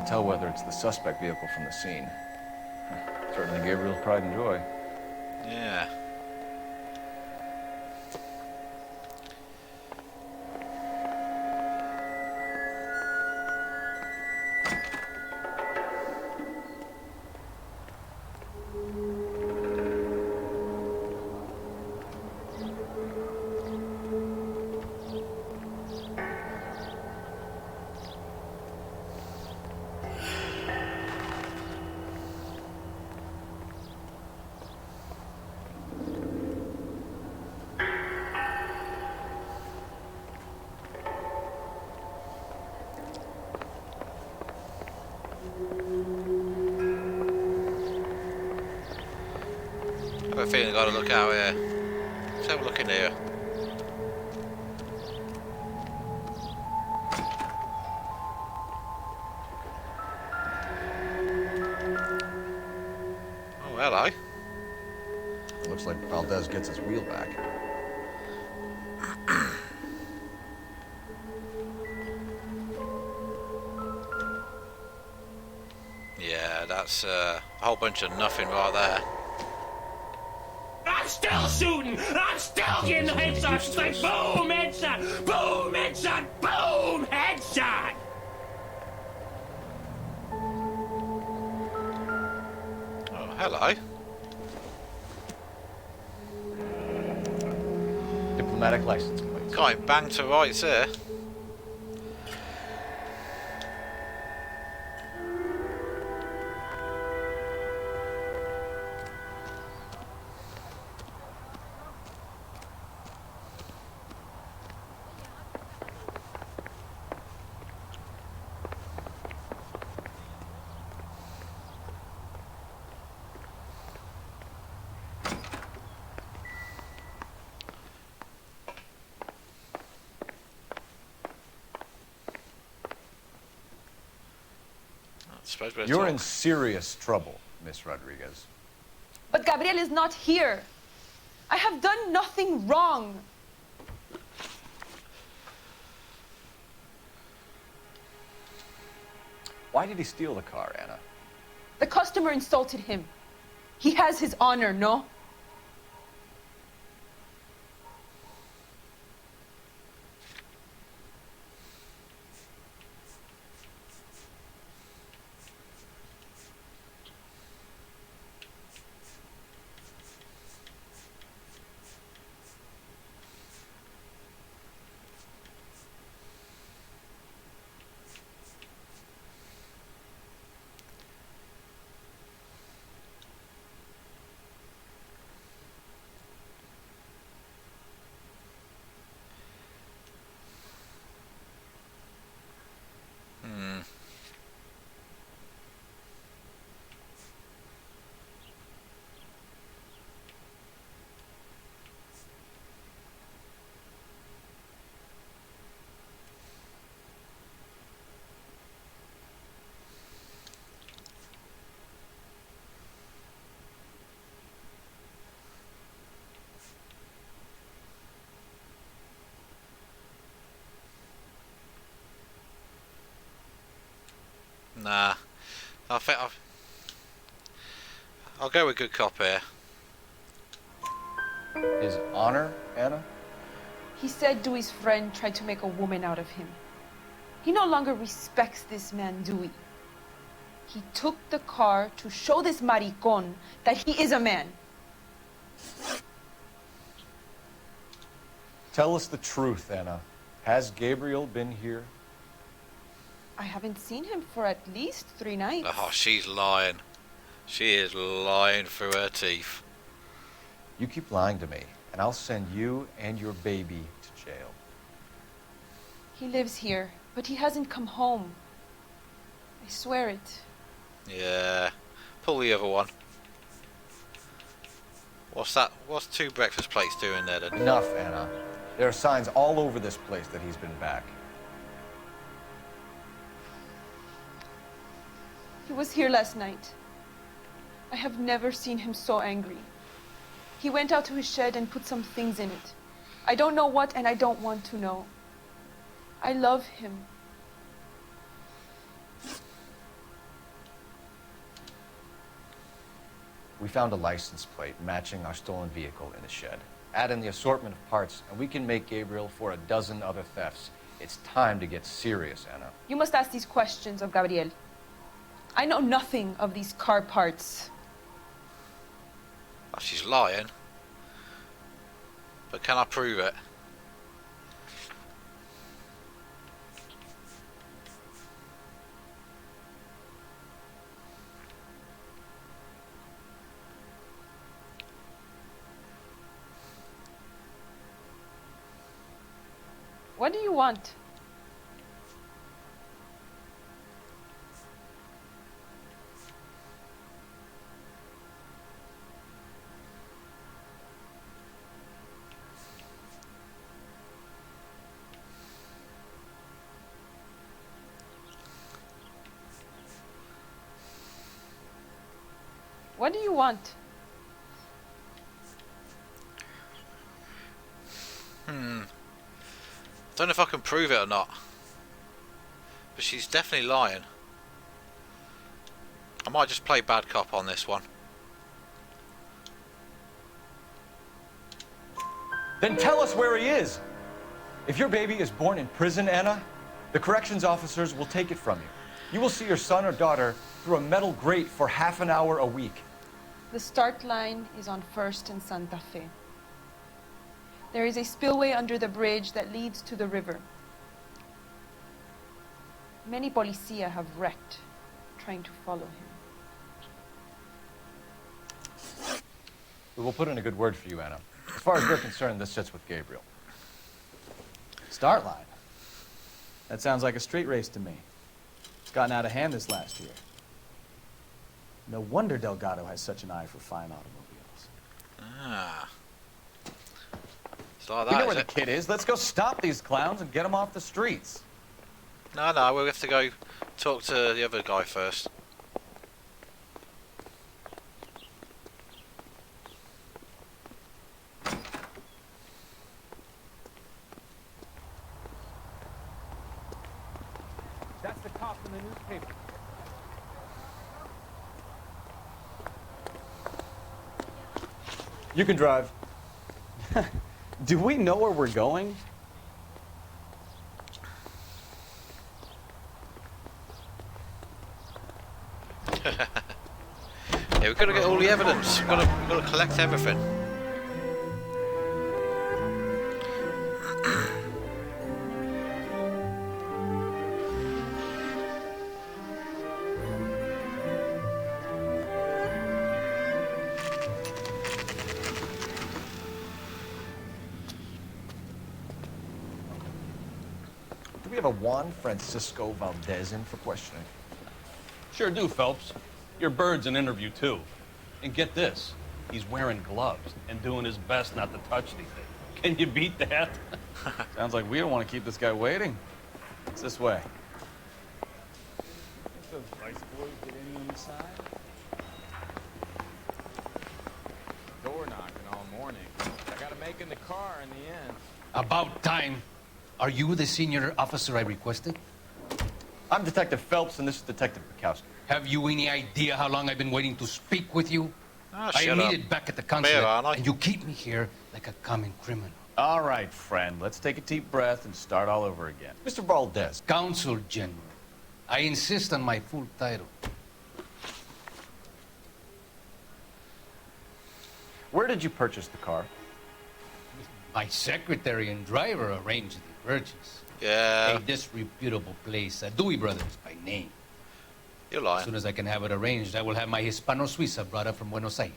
tell whether it's the suspect vehicle from the scene. Certainly Gabriel's pride and joy. Yeah. I have a feeling I gotta look out here. Let's have a look in here. Oh, hello. It looks like Valdez gets his wheel back. Yeah, that's a whole bunch of nothing right there. I'm still shooting! I'm still getting the headshots! It's like boom, headshot! Boom, headshot! Boom, headshot! Oh, hello. Diplomatic license plate. Going bang to rights here. You're in serious trouble, Miss Rodriguez. But Gabriel is not here. I have done nothing wrong. Why did he steal the car, Anna? The customer insulted him. He has his honor, no? Nah, I think I'll go with good cop here. His honor, Anna? He said Dewey's friend tried to make a woman out of him. He no longer respects this man, Dewey. He took the car to show this maricon that he is a man. Tell us the truth, Anna. Has Gabriel been here? I haven't seen him for at least 3 nights. Oh, she's lying. She is lying through her teeth. You keep lying to me, and I'll send you and your baby to jail. He lives here, but he hasn't come home. I swear it. Yeah. Pull the other one. What's that? What's 2 breakfast plates doing there then? Enough, Anna. There are signs all over this place that he's been back. He was here last night. I have never seen him so angry. He went out to his shed and put some things in it. I don't know what, and I don't want to know. I love him. We found a license plate matching our stolen vehicle in the shed. Add in the assortment of parts, and we can make Gabriel for a dozen other thefts. It's time to get serious, Anna. You must ask these questions of Gabriel. I know nothing of these car parts. Oh, she's lying. But can I prove it? What do you want? What do you want? Don't know if I can prove it or not. But she's definitely lying. I might just play bad cop on this one. Then tell us where he is. If your baby is born in prison, Anna, the corrections officers will take it from you. You will see your son or daughter through a metal grate for half an hour a week. The start line is on 1st and Santa Fe. There is a spillway under the bridge that leads to the river. Many policia have wrecked trying to follow him. We will put in a good word for you, Anna. As far as we're concerned, this sits with Gabriel. Start line. That sounds like a street race to me. It's gotten out of hand this last year. No wonder Delgado has such an eye for fine automobiles. Ah. It's like We that, know is where the it? kid is. Let's go stop these clowns and get them off the streets. No, we'll have to go talk to the other guy first. That's the cop in the newspaper. You can drive. Do we know where we're going? Yeah, we've got to get all the evidence. We've got to collect everything. Do we have a Juan Francisco Valdez in for questioning? Sure do, Phelps. Your bird's an interview, too. And get this, he's wearing gloves and doing his best not to touch anything. Can you beat that? Sounds like we don't want to keep this guy waiting. It's this way. Think those vice boys get any on the side? Door knocking all morning. I gotta make in the car in the end. About time. Are you the senior officer I requested? I'm Detective Phelps, and this is Detective Bukowski. Have you any idea how long I've been waiting to speak with you? Oh, I am shut up. needed back at the Come consulate, here, aren't I? and you keep me here like a common criminal. All right, friend. Let's take a deep breath and start all over again. Mr. Valdez. Consul General. I insist on my full title. Where did you purchase the car? My secretary and driver arranged the purchase. Yeah. A disreputable place, Dewey Brothers by name. You're As lying. soon as I can have it arranged, I will have my Hispano Suiza brought up from Buenos Aires.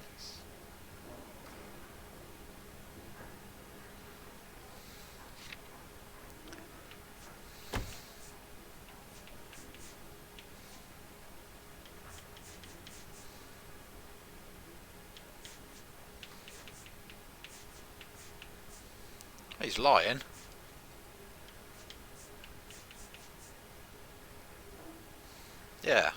He's lying. Yeah.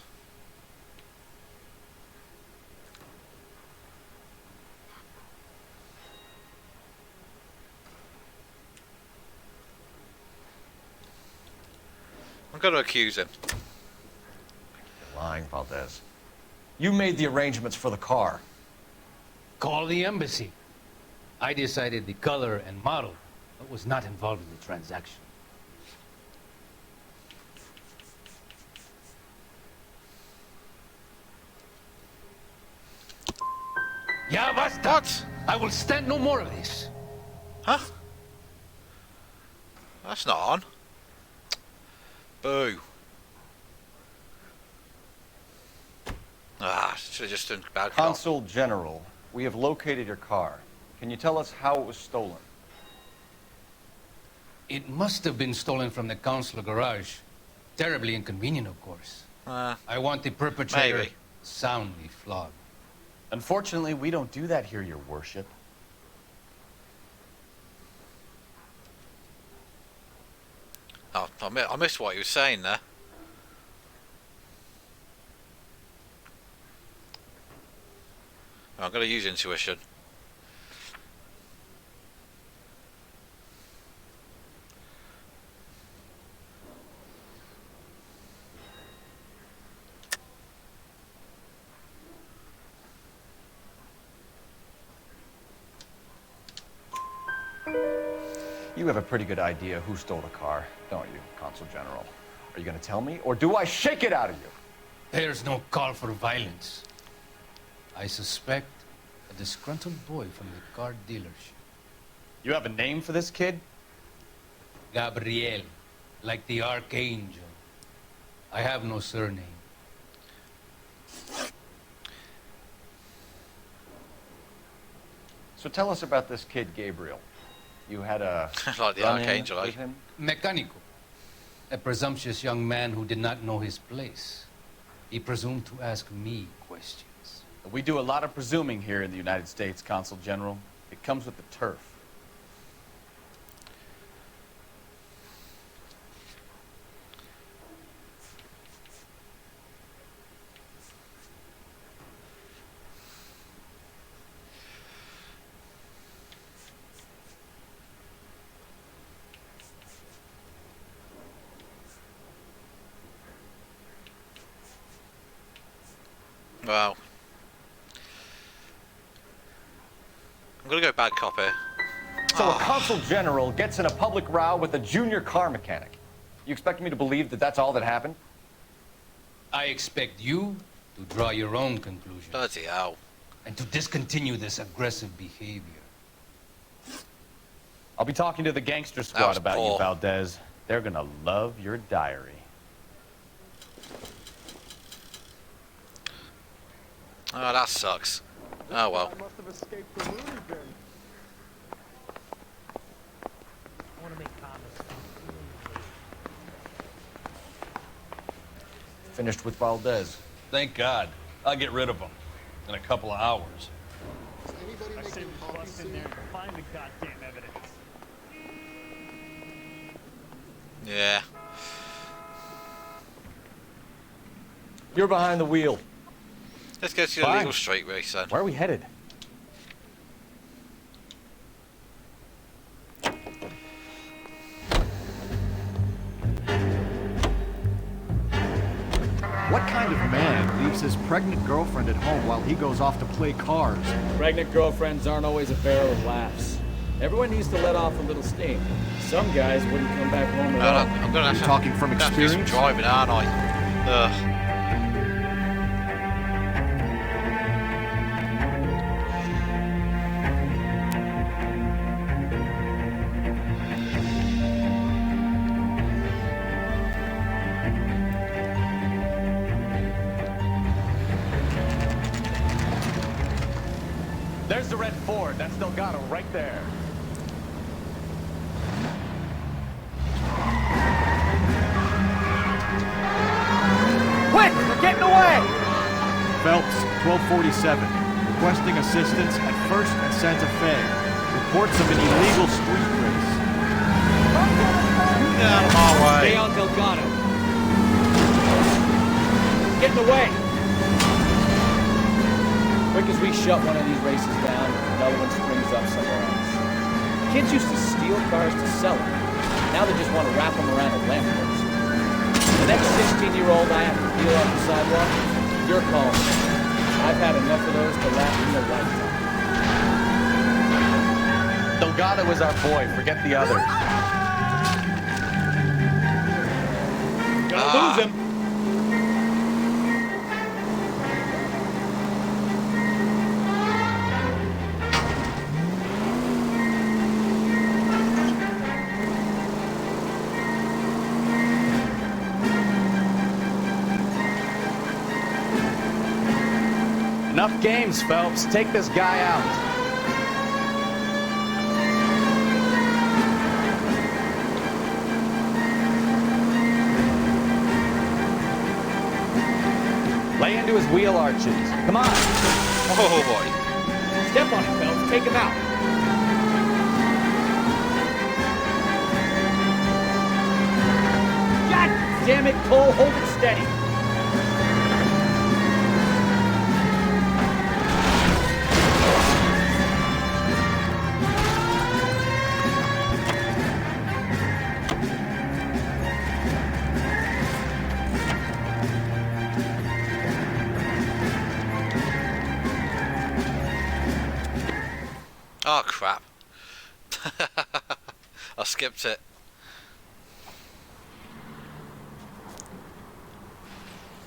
I'm going to accuse him. You're lying, Valdez. You made the arrangements for the car. Call the embassy. I decided the color and model, but was not involved in the transaction. Ya basta! What? I will stand no more of this. Huh? That's not on. Boo. Ah, should have just done bad cop. Consul General, we have located your car. Can you tell us how it was stolen? It must have been stolen from the consular garage. Terribly inconvenient, of course. I want the perpetrator maybe. soundly flogged. Unfortunately, we don't do that here, Your Worship. Oh, I missed what you were saying there. I'm going to use intuition. You have a pretty good idea who stole the car, don't you, Consul General? Are you going to tell me, or do I shake it out of you? There's no call for violence. I suspect a disgruntled boy from the car dealership. You have a name for this kid? Gabriel, like the archangel. I have no surname. So tell us about this kid, Gabriel. You had a like the archangel, with him? Mecánico. A presumptuous young man who did not know his place. He presumed to ask me questions. We do a lot of presuming here in the United States, Consul General. It comes with the turf. Wow. I'm gonna go bad cop here. So a consul general gets in a public row with a junior car mechanic. You expect me to believe that that's all that happened? I expect you to draw your own conclusions. Bloody hell. And to discontinue this aggressive behavior. I'll be talking to the gangster squad about poor. you, Valdez. They're gonna love your diary. Oh, that sucks. Oh well. I must have escaped the loony bin. I want to make comments. Finished with Valdez. Thank God. I'll get rid of him in a couple of hours. I say we bust in there and find the goddamn evidence. Yeah. You're behind the wheel. Let's go to the legal street race then. Where are we headed? What kind of man leaves his pregnant girlfriend at home while he goes off to play cards? Pregnant girlfriends aren't always a barrel of laughs. Everyone needs to let off a little steam. Some guys wouldn't come back home at all. I'm gonna have to, talking from gonna have to do some experience? driving, aren't I? Ugh. There's the red Ford. That's Delgado right there. Quick! They're getting away! Phelps, 1247. Requesting assistance at 1st and Santa Fe. Reports of an illegal street race. Get out of my way. Stay on Delgado. Get in the way. Quick as we shut one of these races down, another one springs up somewhere else. Kids used to steal cars to sell them. Now they just want to wrap them around a lamppost. The next 16-year-old I have to deal off the sidewalk, your call. I've had enough of those to last me a lifetime. Delgado is our boy. Forget the others. Gonna lose him. Enough games, Phelps. Take this guy out. Lay into his wheel arches. Come on. Oh boy. Step on it, Phelps. Take him out. God damn it, Cole. Hold it steady. Oh crap. I skipped it.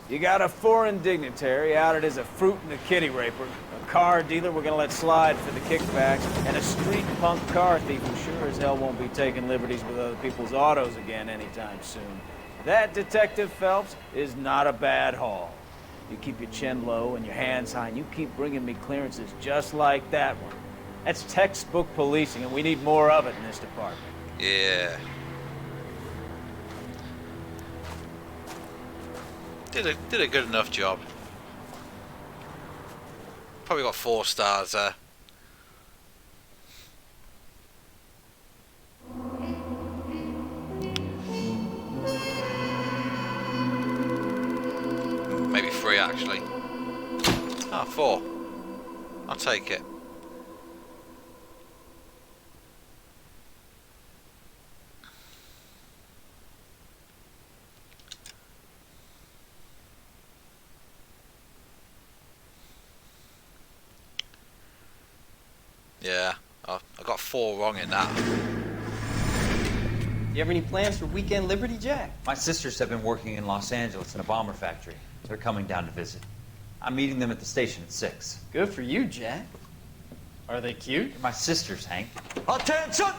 You got a foreign dignitary outed as a fruit and a kitty raper, a car dealer we're gonna let slide for the kickbacks, and a street punk car thief who sure as hell won't be taking liberties with other people's autos again anytime soon. That, Detective Phelps, is not a bad haul. You keep your chin low and your hands high, and you keep bringing me clearances just like that one. That's textbook policing, and we need more of it in this department. Yeah. Did a good enough job. Probably got 4 stars there. Maybe 3 actually. Ah, 4. I'll take it. Yeah, I got 4 wrong in that. You have any plans for weekend Liberty, Jack? My sisters have been working in Los Angeles in a bomber factory. They're coming down to visit. I'm meeting them at the station at 6. Good for you, Jack. Are they cute? They're my sisters, Hank. Attention!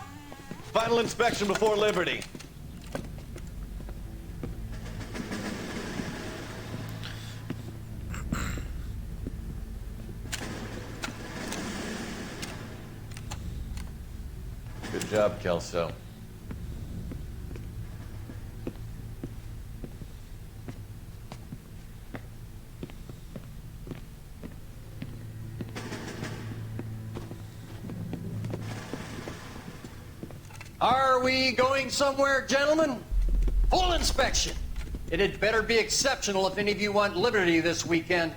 Final inspection before Liberty. Good job, Kelso. Are we going somewhere, gentlemen? Full inspection. It had better be exceptional if any of you want Liberty this weekend.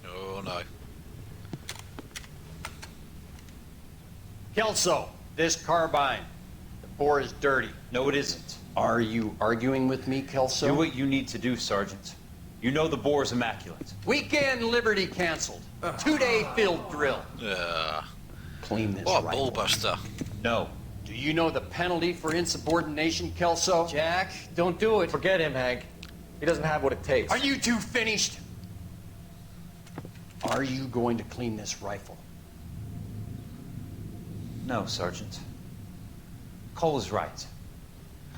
Oh no. Kelso, this carbine. The bore is dirty. No, it isn't. Are you arguing with me, Kelso? Do what you need to do, Sergeant. You know the bore's immaculate. Weekend Liberty canceled. 2-day field drill. Clean this What a rifle. ballbuster. No. Do you know the penalty for insubordination, Kelso? Jack, don't do it. Forget him, Hank. He doesn't have what it takes. Are you two finished? Are you going to clean this rifle? No, Sergeant. Cole is right.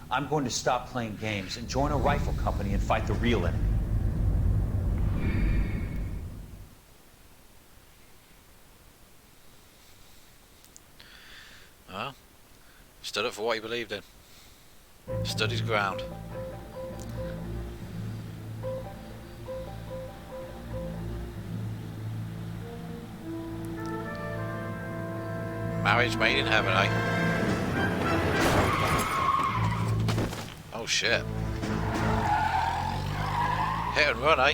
I'm going to stop playing games and join a rifle company and fight the real enemy. Well, stood up for what he believed in. Stood his ground. Marriage made in heaven, eh? Oh shit. Hit and run, eh?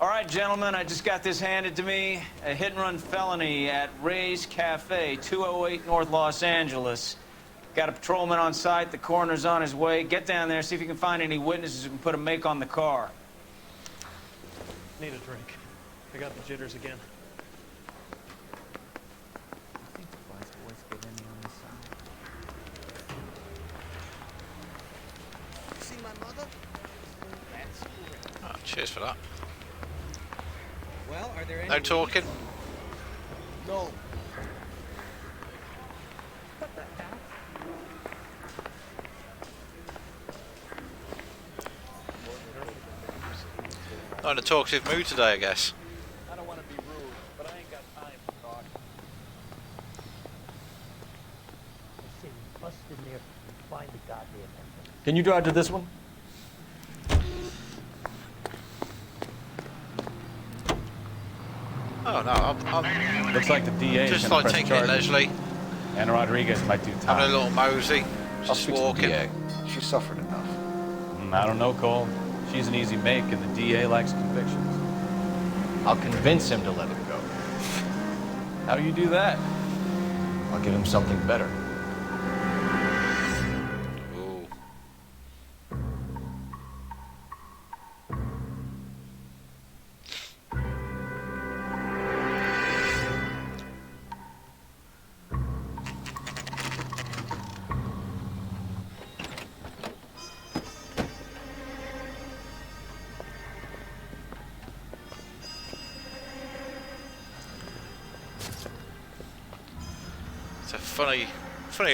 All right, gentlemen, I just got this handed to me. A hit-and-run felony at Ray's Cafe, 208 North Los Angeles. Got a patrolman on site. The coroner's on his way. Get down there, see if you can find any witnesses who can put a make on the car. Need a drink. I got the jitters again. See my mother? That's great. Oh, cheers for that. Well, are there any... No talking. No. Not in a talkative mood today, I guess. I don't want to be rude, but I ain't got time for talk. I say we bust in there and find the goddamn entrance. Can you drive to this one? Oh no, I'm Looks like the DA is just gonna like press taking it charges. leisurely, And Rodriguez might do time. having a little mosey, I'll just speak to the walking. DA. She suffered enough. I don't know, Cole. She's an easy make, and the DA likes convictions. I'll convince him to let it go. How do you do that? I'll give him something better. Ooh. It's a funny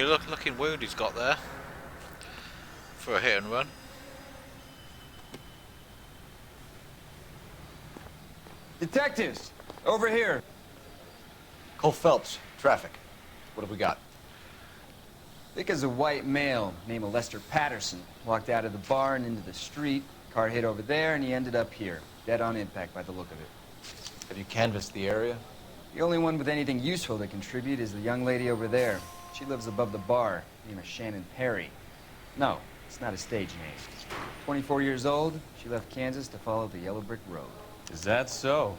looking wound he's got there for a hit and run. Detectives, over here. Cole Phelps, traffic. What have we got? Thick as a white male, named Lester Patterson, walked out of the bar and into the street. Car hit over there, and he ended up here, dead on impact by the look of it. Have you canvassed the area? The only one with anything useful to contribute is the young lady over there. She lives above the bar, name is Shannon Perry. No, it's not a stage name. 24 years old, she left Kansas to follow the yellow brick road. Is that so?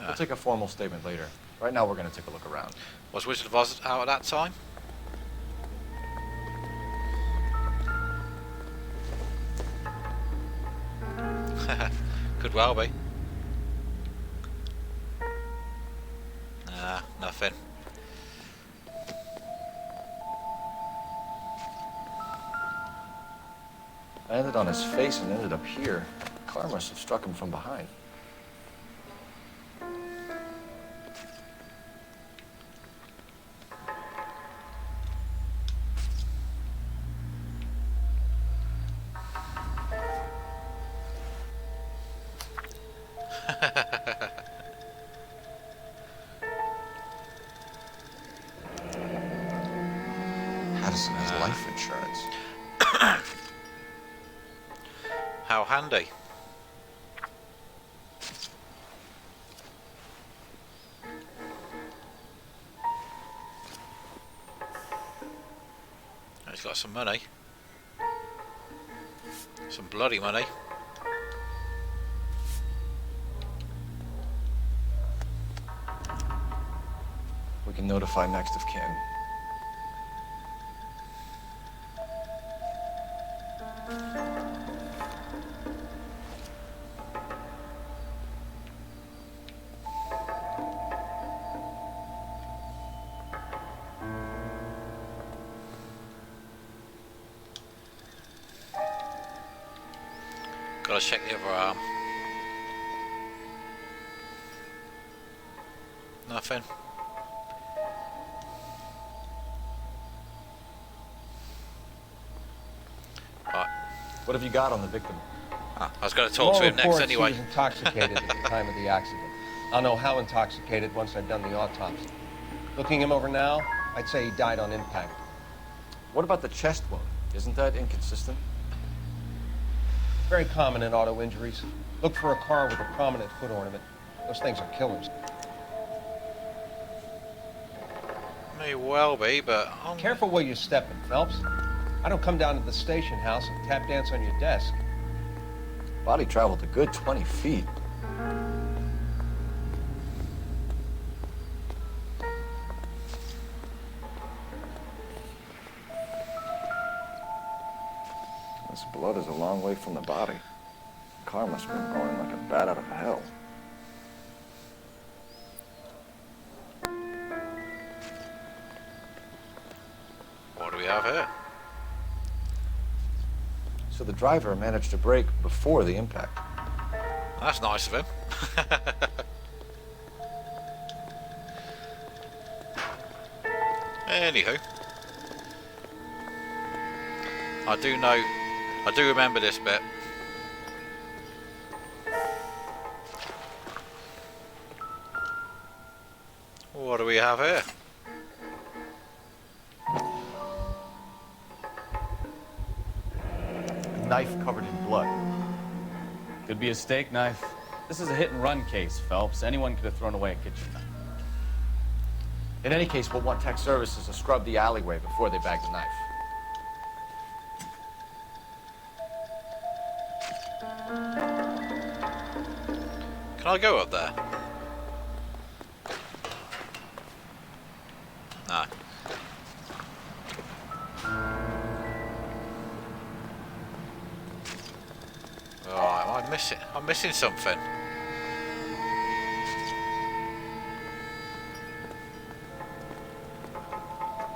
We'll take a formal statement later. Right now, we're going to take a look around. Was Wizard of Oz out at that time? Could well be. Nah, nothing. I landed on his face and ended up here. The car must have struck him from behind. Addison has life insurance. How handy. He's got some money. Some bloody money. We can notify next of kin. Gotta check the other arm. Nothing. Right. What have you got on the victim? I was going to talk to him next anyway. He was intoxicated at the time of the accident. I'll know how intoxicated once I've done the autopsy. Looking him over now, I'd say he died on impact. What about the chest wound? Isn't that inconsistent? Very common in auto injuries. Look for a car with a prominent foot ornament. Those things are killers. May well be, but Careful where you're stepping, Phelps. I don't come down to the station house and tap dance on your desk. Body traveled a good 20 feet. This blood is a long way from the body. The car must have been going like a bat out of hell. we have here? So the driver managed to brake before the impact. That's nice of him. Anywho, I do remember this bit. What do we have here? A knife covered in blood. Could be a steak knife. This is a hit-and-run case, Phelps. Anyone could have thrown away a kitchen knife. In any case, we'll want tech services to scrub the alleyway before they bag the knife. Can I go up there? No. Oh, I'm missing something.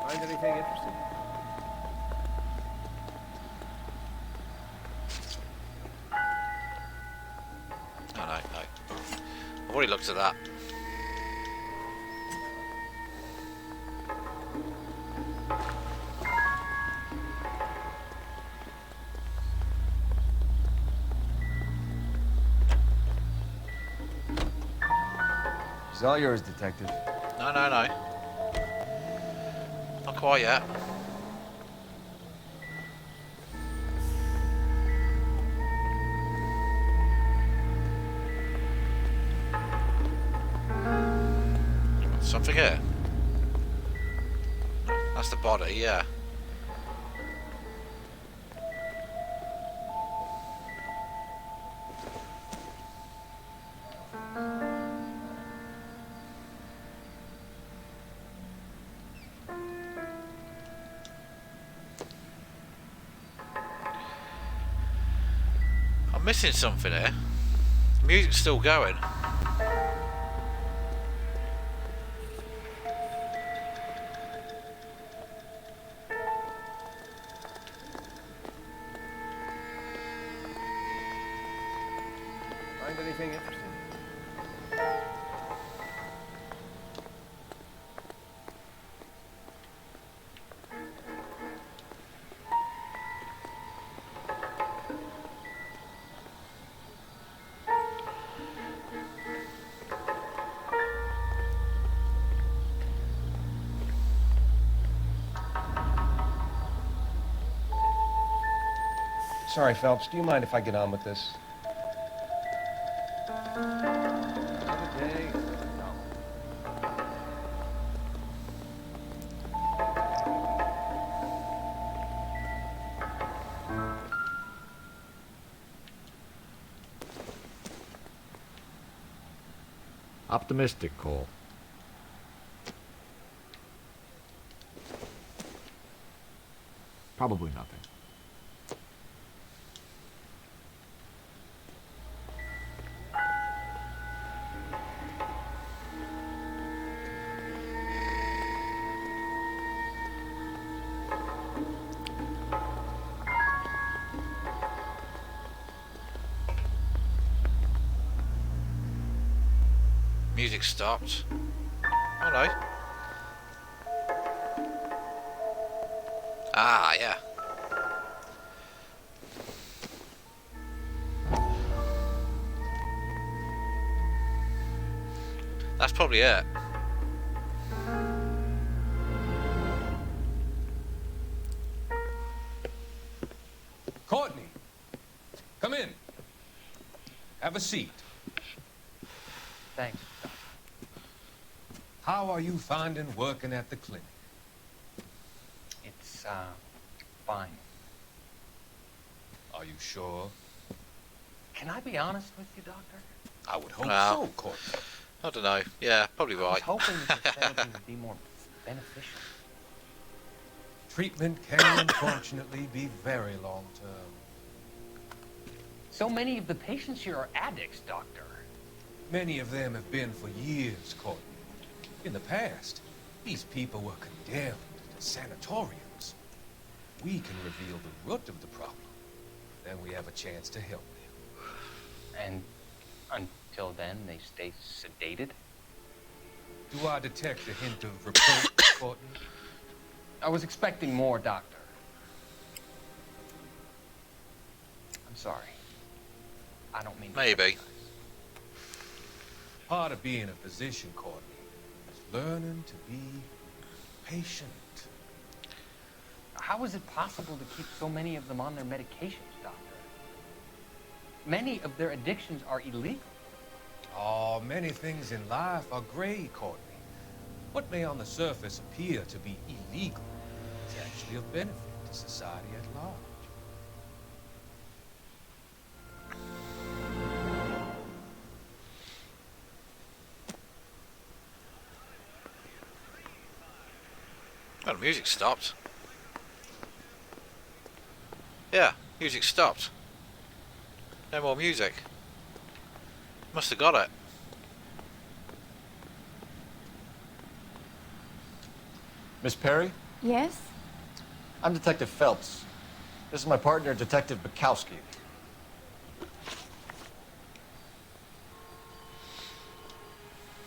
Find anything interesting? Oh, no. I've already looked at that. She's all yours, Detective. No. Not quite yet. Something here. That's the body, yeah. I'm missing something here. The music's still going. Find anything interesting? Sorry, Phelps. Do you mind if I get on with this? Optimistic, Cole. Probably nothing. Music stopped. Oh no. Ah, yeah. That's probably it. Courtney, come in. Have a seat. Thanks. How are you finding working at the clinic? It's, fine. Are you sure? Can I be honest with you, Doctor? I would hope Well, so, Courtney. I don't know. Yeah, probably I was right. hoping that the therapy would be more beneficial. Treatment can unfortunately be very long-term. So many of the patients here are addicts, Doctor. Many of them have been for years, Courtney. In the past, these people were condemned to sanatoriums. we can reveal the root of the problem, then we have a chance to help them. And until then, they stay sedated? Do I detect a hint of reproach, Courtney? I was expecting more, Doctor. I'm sorry. I don't mean to. Maybe. Part of being a physician, Courtney, is learning to be patient. How is it possible to keep so many of them on their medications, Doctor? Many of their addictions are illegal. Oh, many things in life are gray, Courtney. What may on the surface appear to be illegal is actually of benefit to society at large. Oh, the music stopped. Yeah, music stopped. No more music. Must have got it. Miss Perry? Yes? I'm Detective Phelps. This is my partner, Detective Bukowski.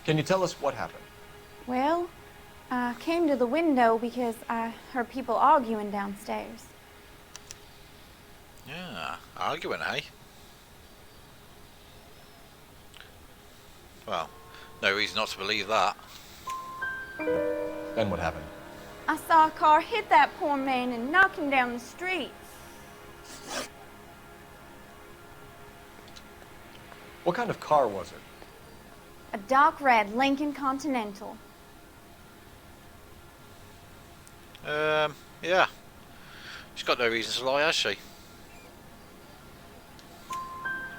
Can you tell us what happened? Well, I came to the window because I heard people arguing downstairs. Yeah, arguing, eh? Well, no reason not to believe that. Then what happened? I saw a car hit that poor man and knock him down the street. What kind of car was it? A dark red Lincoln Continental. Yeah. She's got no reason to lie, has she?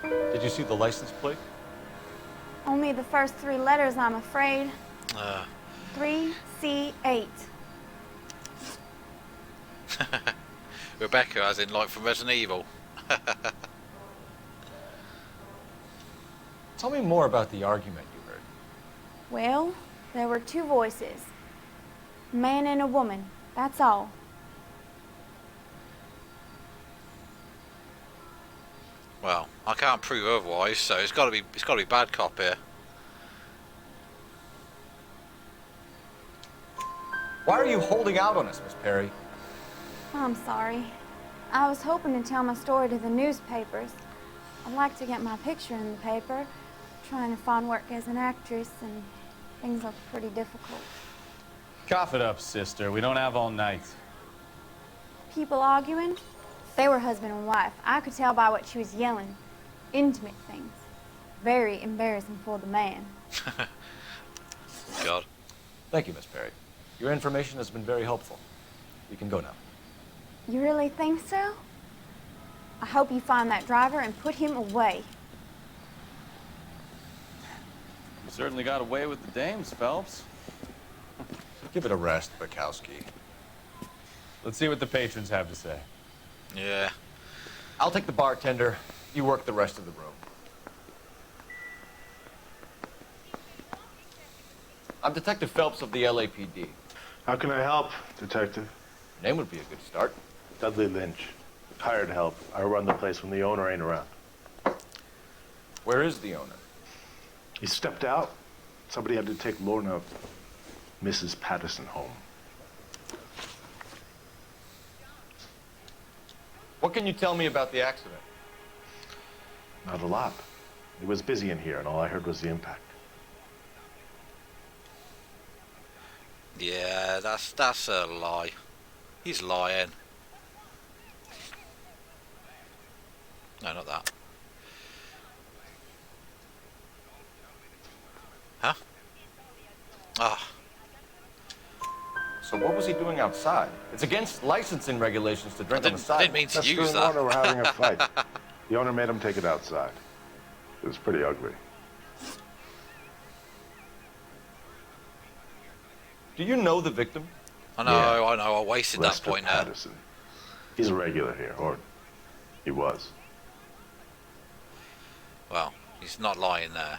Did you see the license plate? Only the first three letters, I'm afraid. 3C8. Rebecca, as in like from Resident Evil. Tell me more about the argument you heard. Well, there were two voices. A man and a woman, that's all. Well, I can't prove otherwise, so it's got to be bad cop here. Why are you holding out on us, Miss Perry? I'm sorry. I was hoping to tell my story to the newspapers. I'd like to get my picture in the paper. Trying to find work as an actress, and things look pretty difficult. Cough it up, sister. We don't have all night. People arguing? They were husband and wife. I could tell by what she was yelling. Intimate things. Very embarrassing for the man. God. Thank you, Miss Perry. Your information has been very helpful. You can go now. You really think so? I hope you find that driver and put him away. You certainly got away with the dames, Phelps. Give it a rest, Bukowski. Let's see what the patrons have to say. Yeah. I'll take the bartender. You work the rest of the room. I'm Detective Phelps of the LAPD. How can I help, Detective? Name would be a good start. Dudley Lynch. Hired help. I run the place when the owner ain't around. Where is the owner? He stepped out. Somebody had to take Lorna, Mrs. Patterson, home. What can you tell me about the accident? Not a lot. It was busy in here, and all I heard was the impact. Yeah, that's a lie. He's lying. No, not that. Huh? Ah. So what was he doing outside? It's against licensing regulations to drink on the side. I didn't mean to Lester use and that. Lorna were having a fight. The owner made him take it outside. It was pretty ugly. Do you know the victim? I know, Yeah. I know. I wasted Lester that point there. Patterson. He's a regular here, or he was. Well, he's not lying there.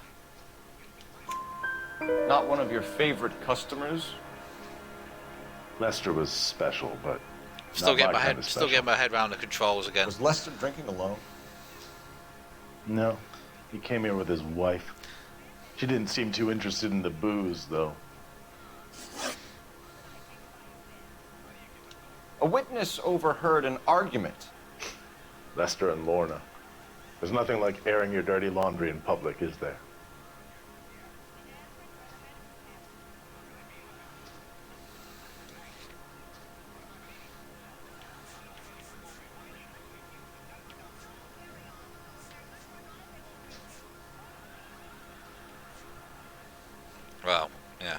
Not one of your favorite customers? Lester was special, but Still getting my head around the controls again. Was Lester drinking alone? No. He came here with his wife. She didn't seem too interested in the booze, though. A witness overheard an argument. Lester and Lorna. There's nothing like airing your dirty laundry in public, is there? Well, yeah.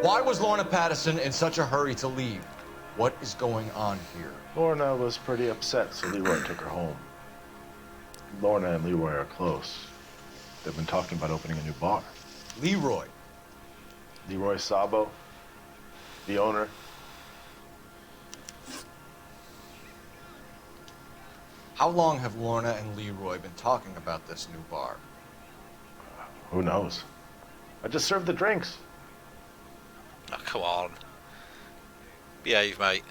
Why was Lorna Patterson in such a hurry to leave? What is going on here? Lorna was pretty upset, so Leroy took her home. Lorna and Leroy are close. They've been talking about opening a new bar. Leroy? Leroy Sabo, the owner. How long have Lorna and Leroy been talking about this new bar? Who knows? I just served the drinks. Oh, come on. Behave, mate.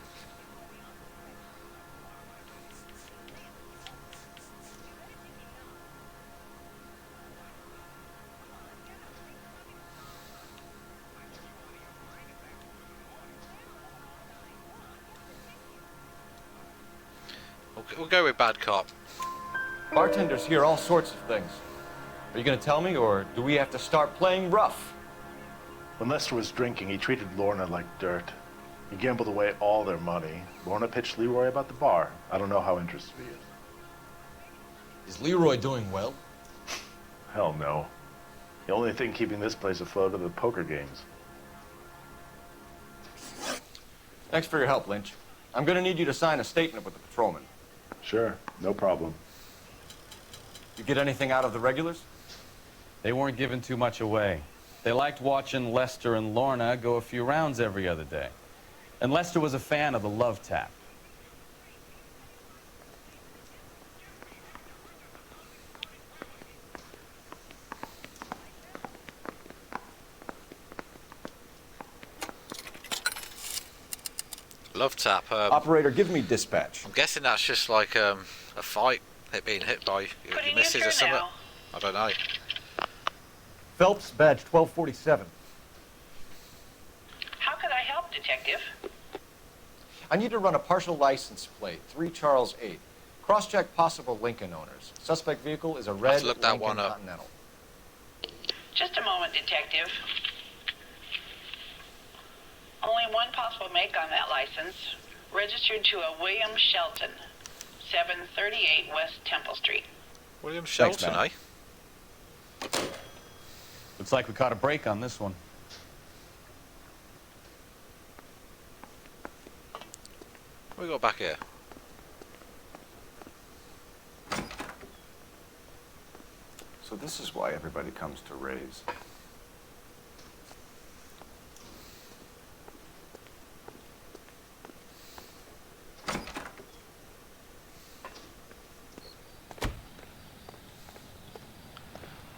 We'll go with bad cop. Bartenders hear all sorts of things. Are you going to tell me, or do we have to start playing rough? When Lester was drinking, he treated Lorna like dirt. He gambled away all their money. Lorna pitched Leroy about the bar. I don't know how interested he is. Is Leroy doing well? Hell no. The only thing keeping this place afloat are the poker games. Thanks for your help, Lynch. I'm going to need you to sign a statement with the patrolman. Sure, no problem. You get anything out of the regulars? They weren't giving too much away. They liked watching Lester and Lorna go a few rounds every other day. And Lester was a fan of the love tap. Love tap. Operator, give me dispatch. I'm guessing that's just like a fight. It being hit by your missus or something. I don't know. Phelps, badge 1247. How could I help, Detective? I need to run a partial license plate, 3 Charles 8. Cross-check possible Lincoln owners. Suspect vehicle is a red look that Lincoln one up. Continental. Just a moment, Detective. Only one possible make on that license. Registered to a William Shelton, 738 West Temple Street. William Shelton, eh? Looks like we caught a break on this one. What we got back here? So this is why everybody comes to Ray's.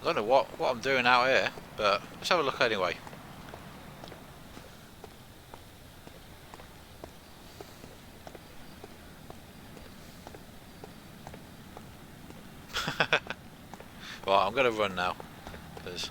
I don't know what I'm doing out here, but let's have a look anyway. Right, I'm gonna run now, because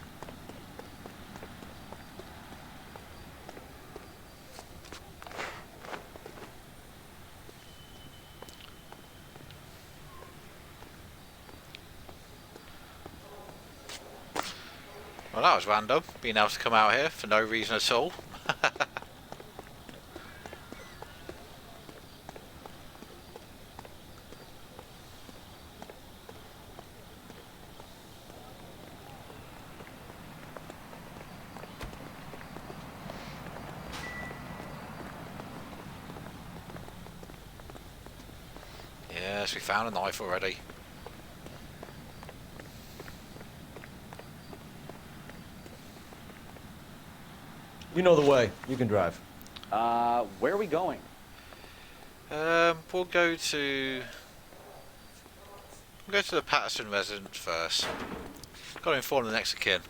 well, that was random, being able to come out here for no reason at all. Yes, we found a knife already. You know the way. You can drive. Where are we going? We'll go to the Patterson residence first. Got to inform the next of kin.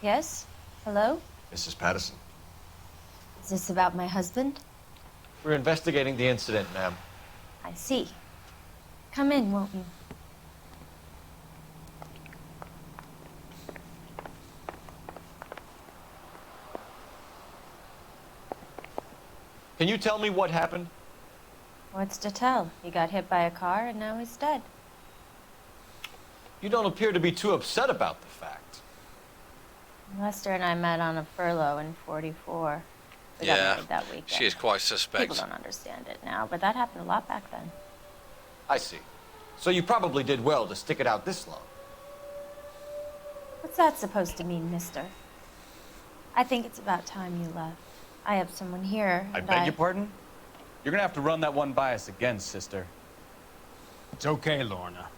Yes? Hello? Mrs. Patterson. Is this about my husband? We're investigating the incident, ma'am. I see. Come in, won't you? Can you tell me what happened? What's to tell? He got hit by a car and now he's dead. You don't appear to be too upset about the fact. Lester and I met on a furlough in '44. We got married that weekend. She is quite suspect. People don't understand it now, but that happened a lot back then. I see. So you probably did well to stick it out this long. What's that supposed to mean, mister? I think it's about time you left. I have someone here. I beg your pardon? You're gonna have to run that one by us again, sister. It's okay, Lorna.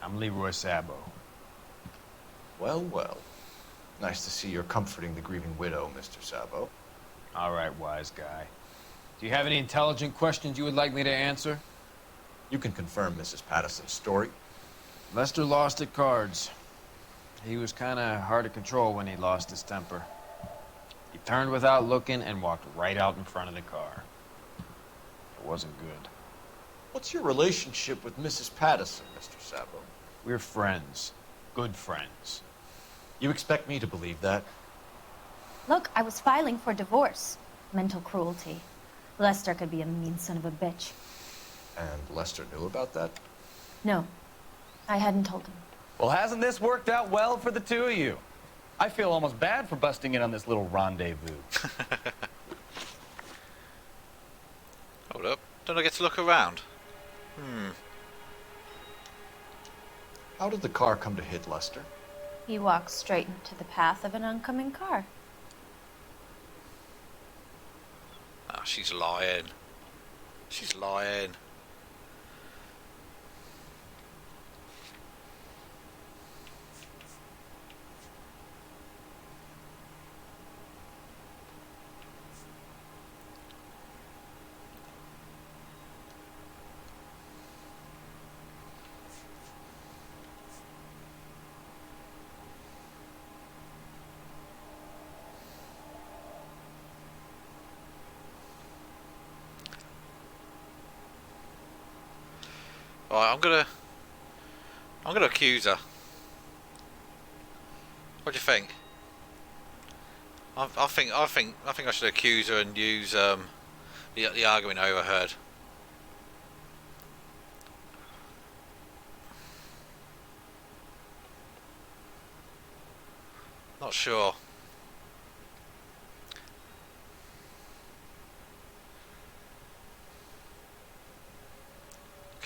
I'm Leroy Sabo. Well, well. Nice to see you're comforting the grieving widow, Mr. Sabo. All right, wise guy. Do you have any intelligent questions you would like me to answer? You can confirm Mrs. Patterson's story. Lester lost at cards. He was kind of hard to control when he lost his temper. He turned without looking and walked right out in front of the car. It wasn't good. What's your relationship with Mrs. Patterson, Mr. Sabo? We're friends. Good friends. You expect me to believe that? Look, I was filing for divorce. Mental cruelty. Lester could be a mean son of a bitch. And Lester knew about that? No, I hadn't told him. Well, hasn't this worked out well for the two of you? I feel almost bad for busting in on this little rendezvous. Hold up. Don't I get to look around? How did the car come to hit Lester? He walked straight into the path of an oncoming car. Ah, she's lying. She's lying. Right, I'm gonna accuse her. What do you think? I think I should accuse her and use the argument I overheard. Not sure.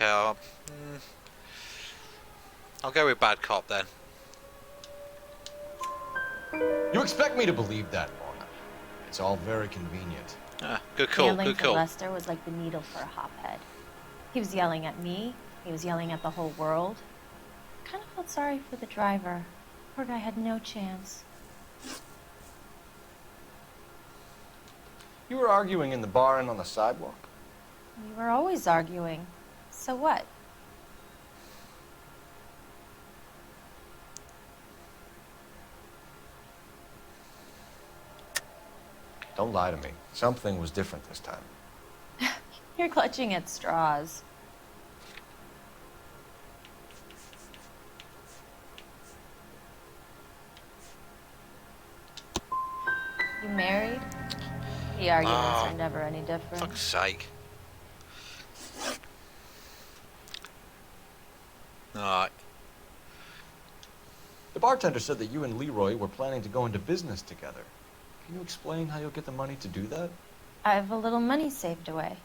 Okay, I'll go with bad cop then. You expect me to believe that, Lorna? It's all very convenient. Ah, good call, Yelling good for call. Lester was like the needle for a hophead. He was yelling at me. He was yelling at the whole world. I kind of felt sorry for the driver. Poor guy had no chance. You were arguing in the bar and on the sidewalk? We were always arguing. So what? Don't lie to me. Something was different this time. You're clutching at straws. You married? The arguments are never any different. Fuck's sake. Alright. The bartender said that you and Leroy were planning to go into business together. Can you explain how you'll get the money to do that? I have a little money saved away.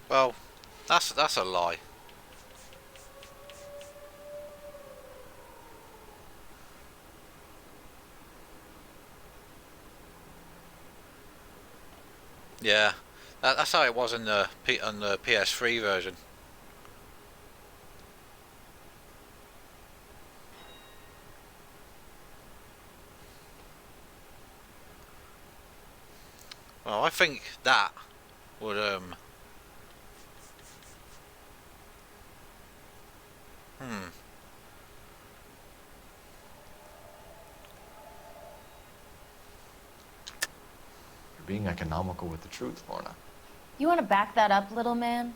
Well, that's a lie. Yeah, that's how it was in the on the PS3 version. Well, I think that would You're being economical with the truth, Lorna. You want to back that up, little man?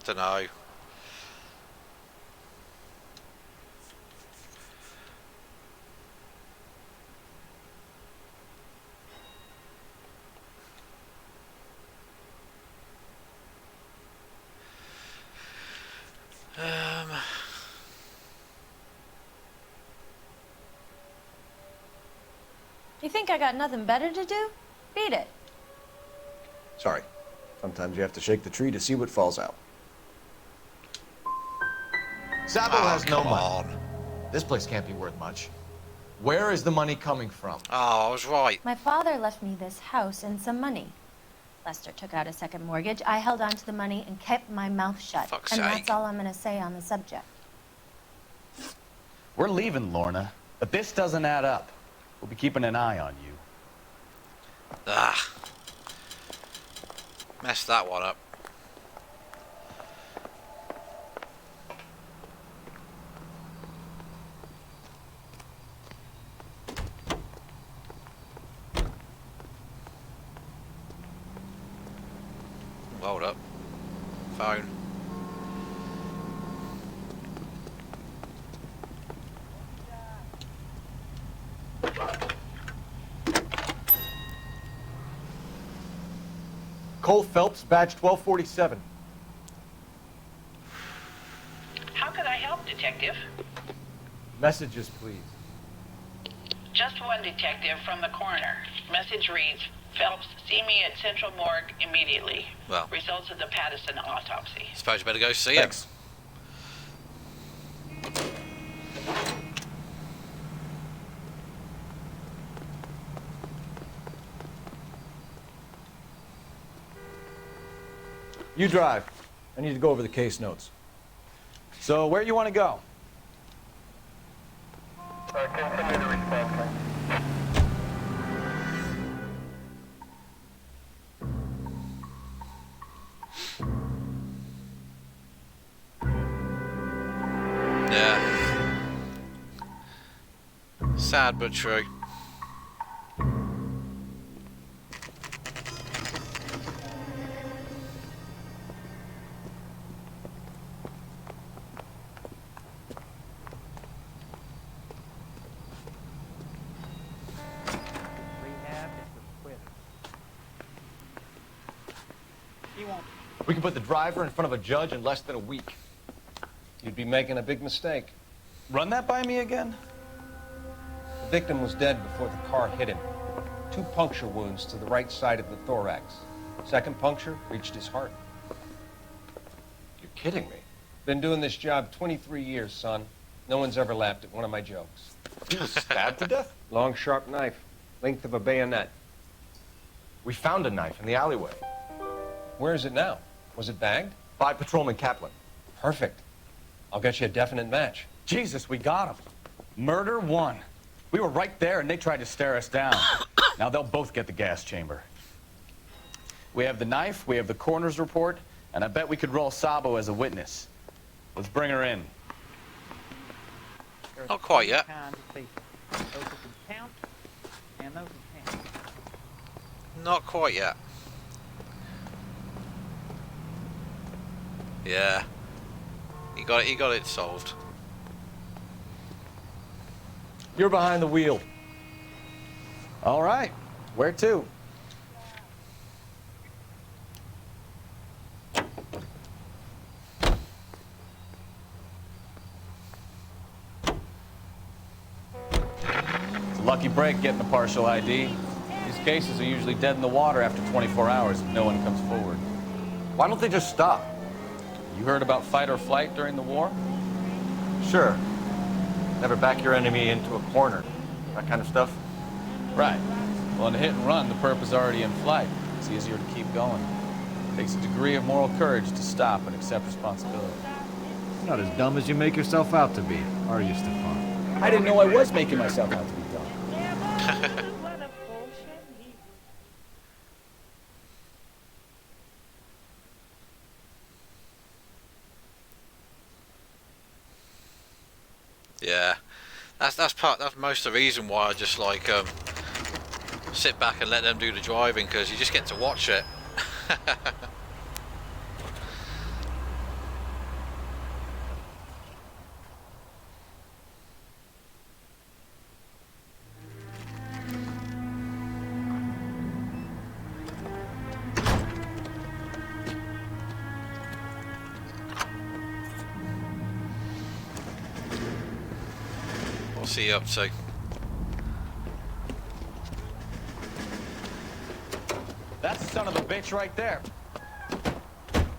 Dunno. You think I got nothing better to do? Beat it. Sorry. Sometimes you have to shake the tree to see what falls out. Sabo has no money. This place can't be worth much. Where is the money coming from? Oh, I was right. My father left me this house and some money. Lester took out a second mortgage. I held on to the money and kept my mouth shut. Fuck's and sake. that's all I'm going to say on the subject. We're leaving, Lorna, but this doesn't add up. We'll be keeping an eye on you. Ah. Messed that one up. Hold up. Phone. Cole Phelps, badge 1247. How can I help, Detective? Messages, please. Just one detective from the coroner. Message reads, Phelps, see me at Central Morgue immediately. Well. Results of the Pattison autopsy. Suppose you better go see Thanks. him. You drive. I need to go over the case notes. So, where you want to go? Continue the response. Yeah. Sad but true. We can put the driver in front of a judge in less than a week. You'd be making a big mistake. Run that by me again? The victim was dead before the car hit him. 2 puncture wounds to the right side of the thorax. Second puncture reached his heart. You're kidding me. Been doing this job 23 years, son. No one's ever laughed at one of my jokes. He was stabbed to death? Long, sharp knife. Length of a bayonet. We found a knife in the alleyway. Where is it now? Was it bagged? By Patrolman Kaplan. Perfect. I'll get you a definite match. Jesus, we got him. Murder 1. We were right there and they tried to stare us down. Now they'll both get the gas chamber. We have the knife, we have the coroner's report, and I bet we could roll Sabo as a witness. Let's bring her in. Not quite yet. Not quite yet. Yeah. He got it solved. You're behind the wheel. All right. Where to? It's a lucky break getting a partial ID. These cases are usually dead in the water after 24 hours if no one comes forward. Why don't they just stop? You heard about fight or flight during the war? Sure. Never back your enemy into a corner. That kind of stuff. Right. Well, in a hit and run, the perp is already in flight. It's easier to keep going. It takes a degree of moral courage to stop and accept responsibility. You're not as dumb as you make yourself out to be, are you, Stefan? I didn't know I was making myself out to be dumb. Yeah, that's most of the reason why I just like sit back and let them do the driving, because you just get to watch it. What's he up to? That's the son of a bitch right there.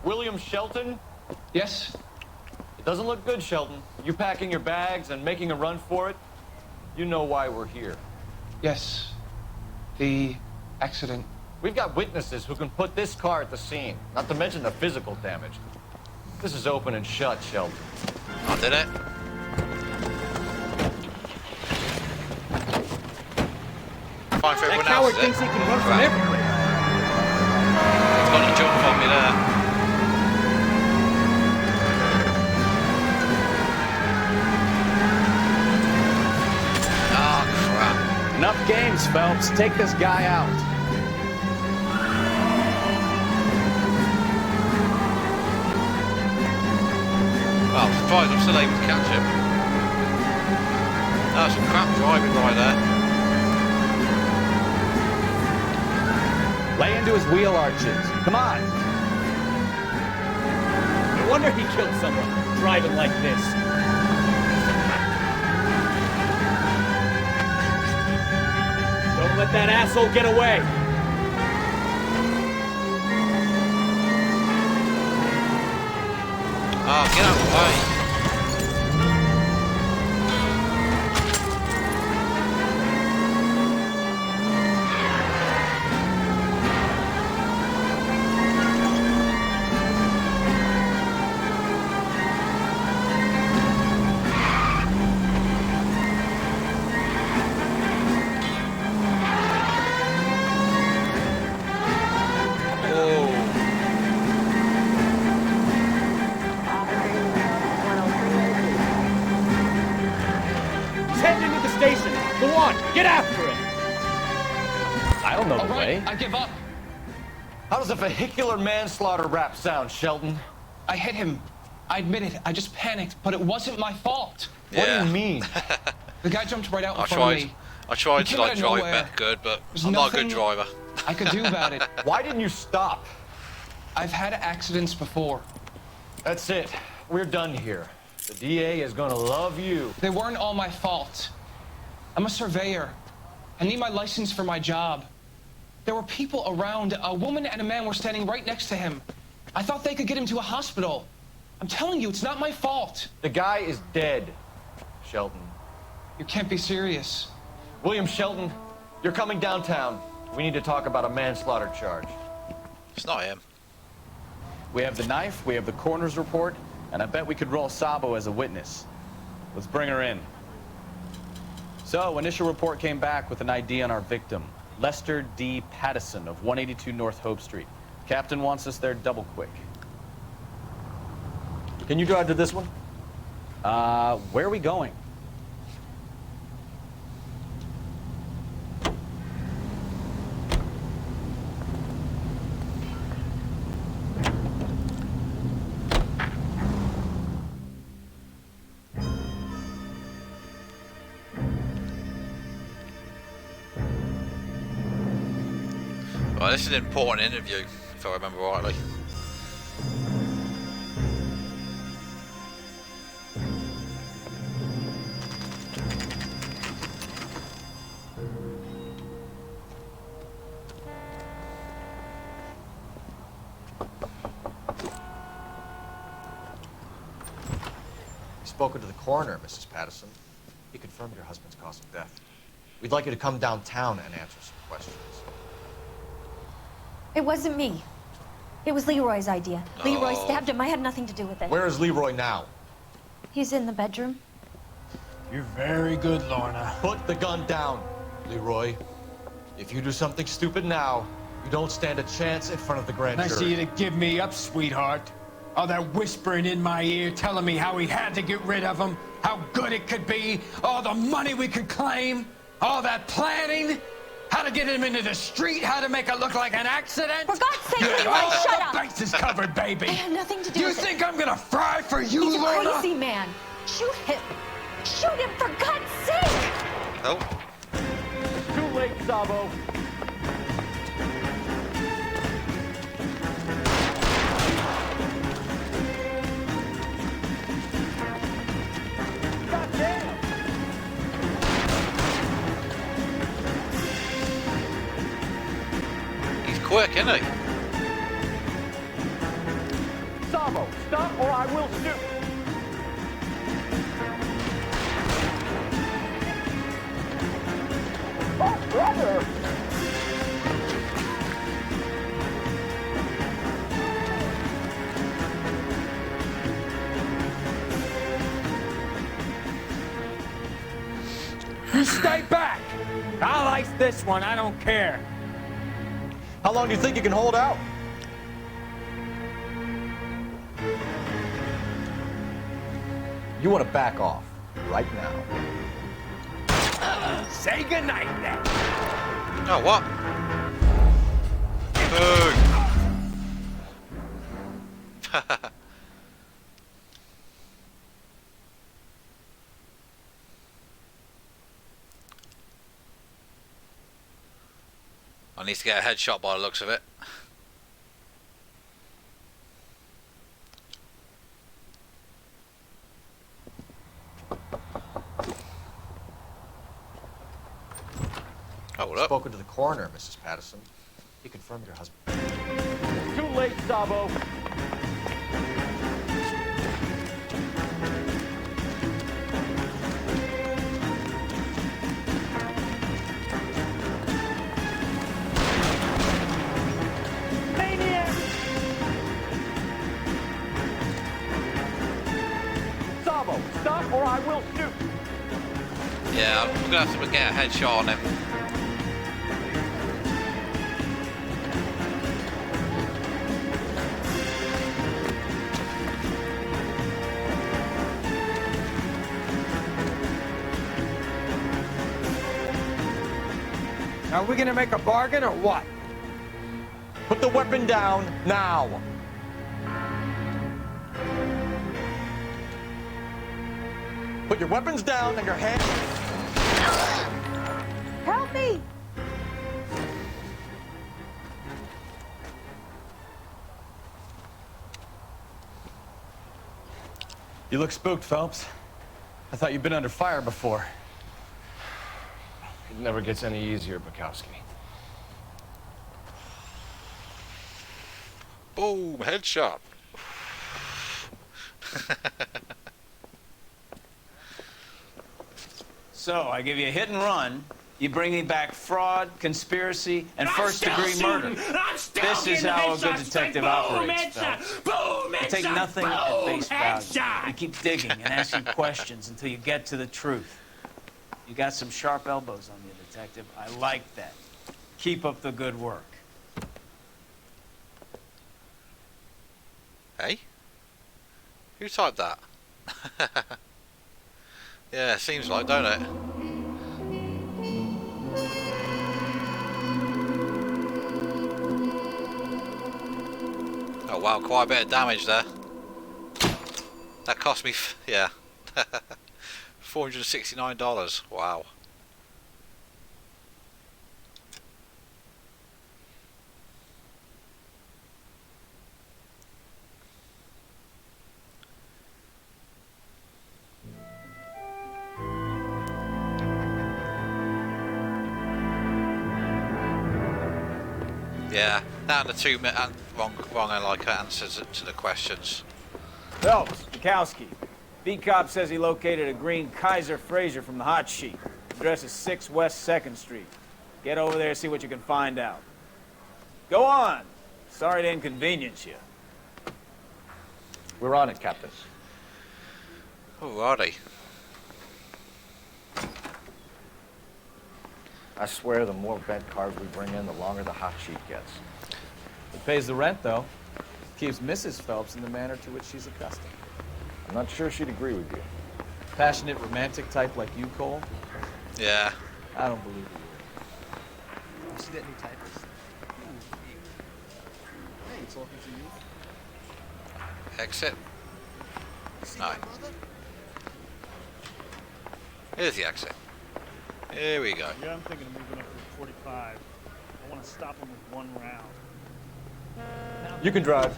William Shelton? Yes? It doesn't look good, Shelton. You packing your bags and making a run for it? You know why we're here. Yes. The accident. We've got witnesses who can put this car at the scene, not to mention the physical damage. This is open and shut, Shelton. I did it. Fine for everyone else, is it? Thinks he can run from everywhere. He's got a jump on me there. Oh, crap. Enough games, Phelps. Take this guy out. Well, I'm surprised I'm still able to catch him. That's some crap driving right there. Lay into his wheel arches. Come on. No wonder he killed someone driving like this. Don't let that asshole get away. Oh, get out of the way. Get after him! I don't know the way. I give up. How does a vehicular manslaughter rap sound, Shelton? I hit him. I admit it. I just panicked, but it wasn't my fault. Yeah. What do you mean? The guy jumped right out in front of me. I tried He to came out like of drive nowhere. back good, but There's I'm not a good nothing driver. I could do about it. Why didn't you stop? I've had accidents before. That's it. We're done here. The DA is gonna love you. They weren't all my fault. I'm a surveyor. I need my license for my job. There were people around. A woman and a man were standing right next to him. I thought they could get him to a hospital. I'm telling you, it's not my fault. The guy is dead, Shelton. You can't be serious. William Shelton, you're coming downtown. We need to talk about a manslaughter charge. It's not him. We have the knife, we have the coroner's report, and I bet we could roll Sabo as a witness. Let's bring her in. So, initial report came back with an ID on our victim, Lester D. Pattison of 182 North Hope Street. Captain wants us there double quick. Can you drive to this one? Where are we going? Well, this is an important interview, if I remember rightly. Spoken to the coroner, Mrs. Pattison. He confirmed your husband's cause of death. We'd like you to come downtown and answer some questions. It wasn't me. It was Leroy's idea. Leroy stabbed him. I had nothing to do with it. Where is Leroy now? He's in the bedroom. You're very good, Lorna. Put the gun down, Leroy. If you do something stupid now, you don't stand a chance in front of the grand Nice jury. of you to give me up, sweetheart. All that whispering in my ear, telling me how he had to get rid of him, how good it could be, all the money we could claim, all that planning, how to get him into the street, how to make it look like an accident. For God's sake, You had Leroy, all shut the up. bases covered, baby. I have nothing to do You with it. think I'm gonna fry for you, He's a Lorna? crazy man. Shoot him. Shoot him, for God's sake. Oh. It's too late, Sabo. He's quick, isn't he? Sabo, stop or I will shoot. Oh, brother! You stay back. I like this one. I don't care. How long do you think you can hold out? You want to back off right now. Say goodnight then. Oh, what? Boo! I need to get a headshot by the looks of it. Hold up. Spoken to the coroner, Mrs. Patterson. He confirmed your husband. Too late, Sabo. Maniac! Sabo, stop or I will shoot. Yeah, I'm gonna have to get a headshot on him. Are we gonna make a bargain or what? Put the weapon down now. Put your weapons down and your hands. Help me! You look spooked, Phelps. I thought you'd been under fire before. It never gets any easier, Bukowski. Boom, headshot. So, I give you a hit and run. You bring me back fraud, conspiracy, and first-degree murder. This is how a good detective operates, Phelps. You take nothing at face value. You keep digging and asking questions until you get to the truth. You got some sharp elbows on you, detective. I like that. Keep up the good work. Hey? Who typed that? Yeah, seems like, don't it? Oh wow, quite a bit of damage there. That cost me, yeah, $469. Wow. Yeah, that and the 2 minute wrong I like answers to the questions. Phelps, Bukowski. B-Cop says he located a green Kaiser Fraser from the hot sheet. Address is 6 West 2nd Street. Get over there, see what you can find out. Go on. Sorry to inconvenience you. We're on it, Captain. Alrighty. I swear the more bent cars we bring in, the longer the hot sheet gets. It pays the rent, though. Keeps Mrs. Phelps in the manner to which she's accustomed. I'm not sure she'd agree with you. Passionate, romantic type like you, Cole? Yeah. I don't believe you. You see that new typist? Hey, talking to you. Exit. No. Here's the exit. Here we go. Yeah, I'm thinking of moving up to 45. I want to stop him with one round. You can drive.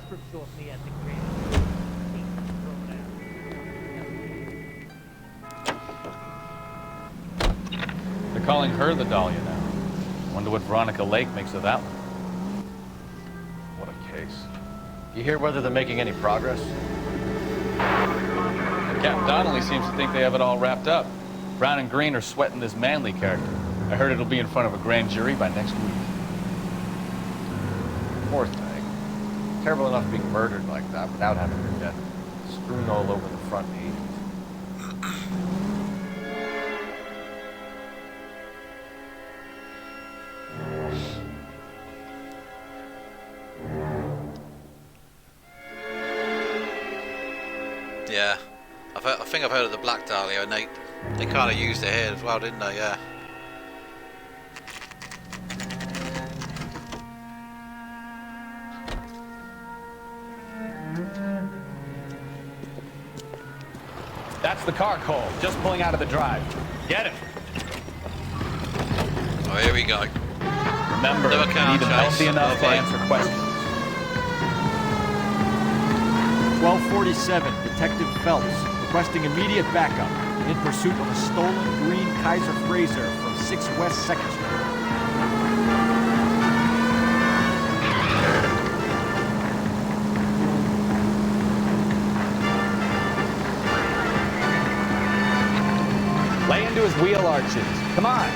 They're calling her the Dahlia now. Wonder what Veronica Lake makes of that one. What a case. You hear whether they're making any progress? Captain Donnelly seems to think they have it all wrapped up. Brown and Green are sweating this Manley character. I heard it'll be in front of a grand jury by next week. Poor thing. Terrible enough being murdered like that without having her death strewn all over the front pages. Yeah. I think I've heard of the Black Dahlia, and they kind of used it here as well, didn't they? Yeah. That's the car, Cole. Just pulling out of the drive. Get it. Oh, here we go. Remember, you need them healthy enough to answer questions. 1247, Detective Phelps, requesting immediate backup in pursuit of a stolen green Kaiser Frazer from 6 West 2nd Street. Lay into his wheel arches. Come on.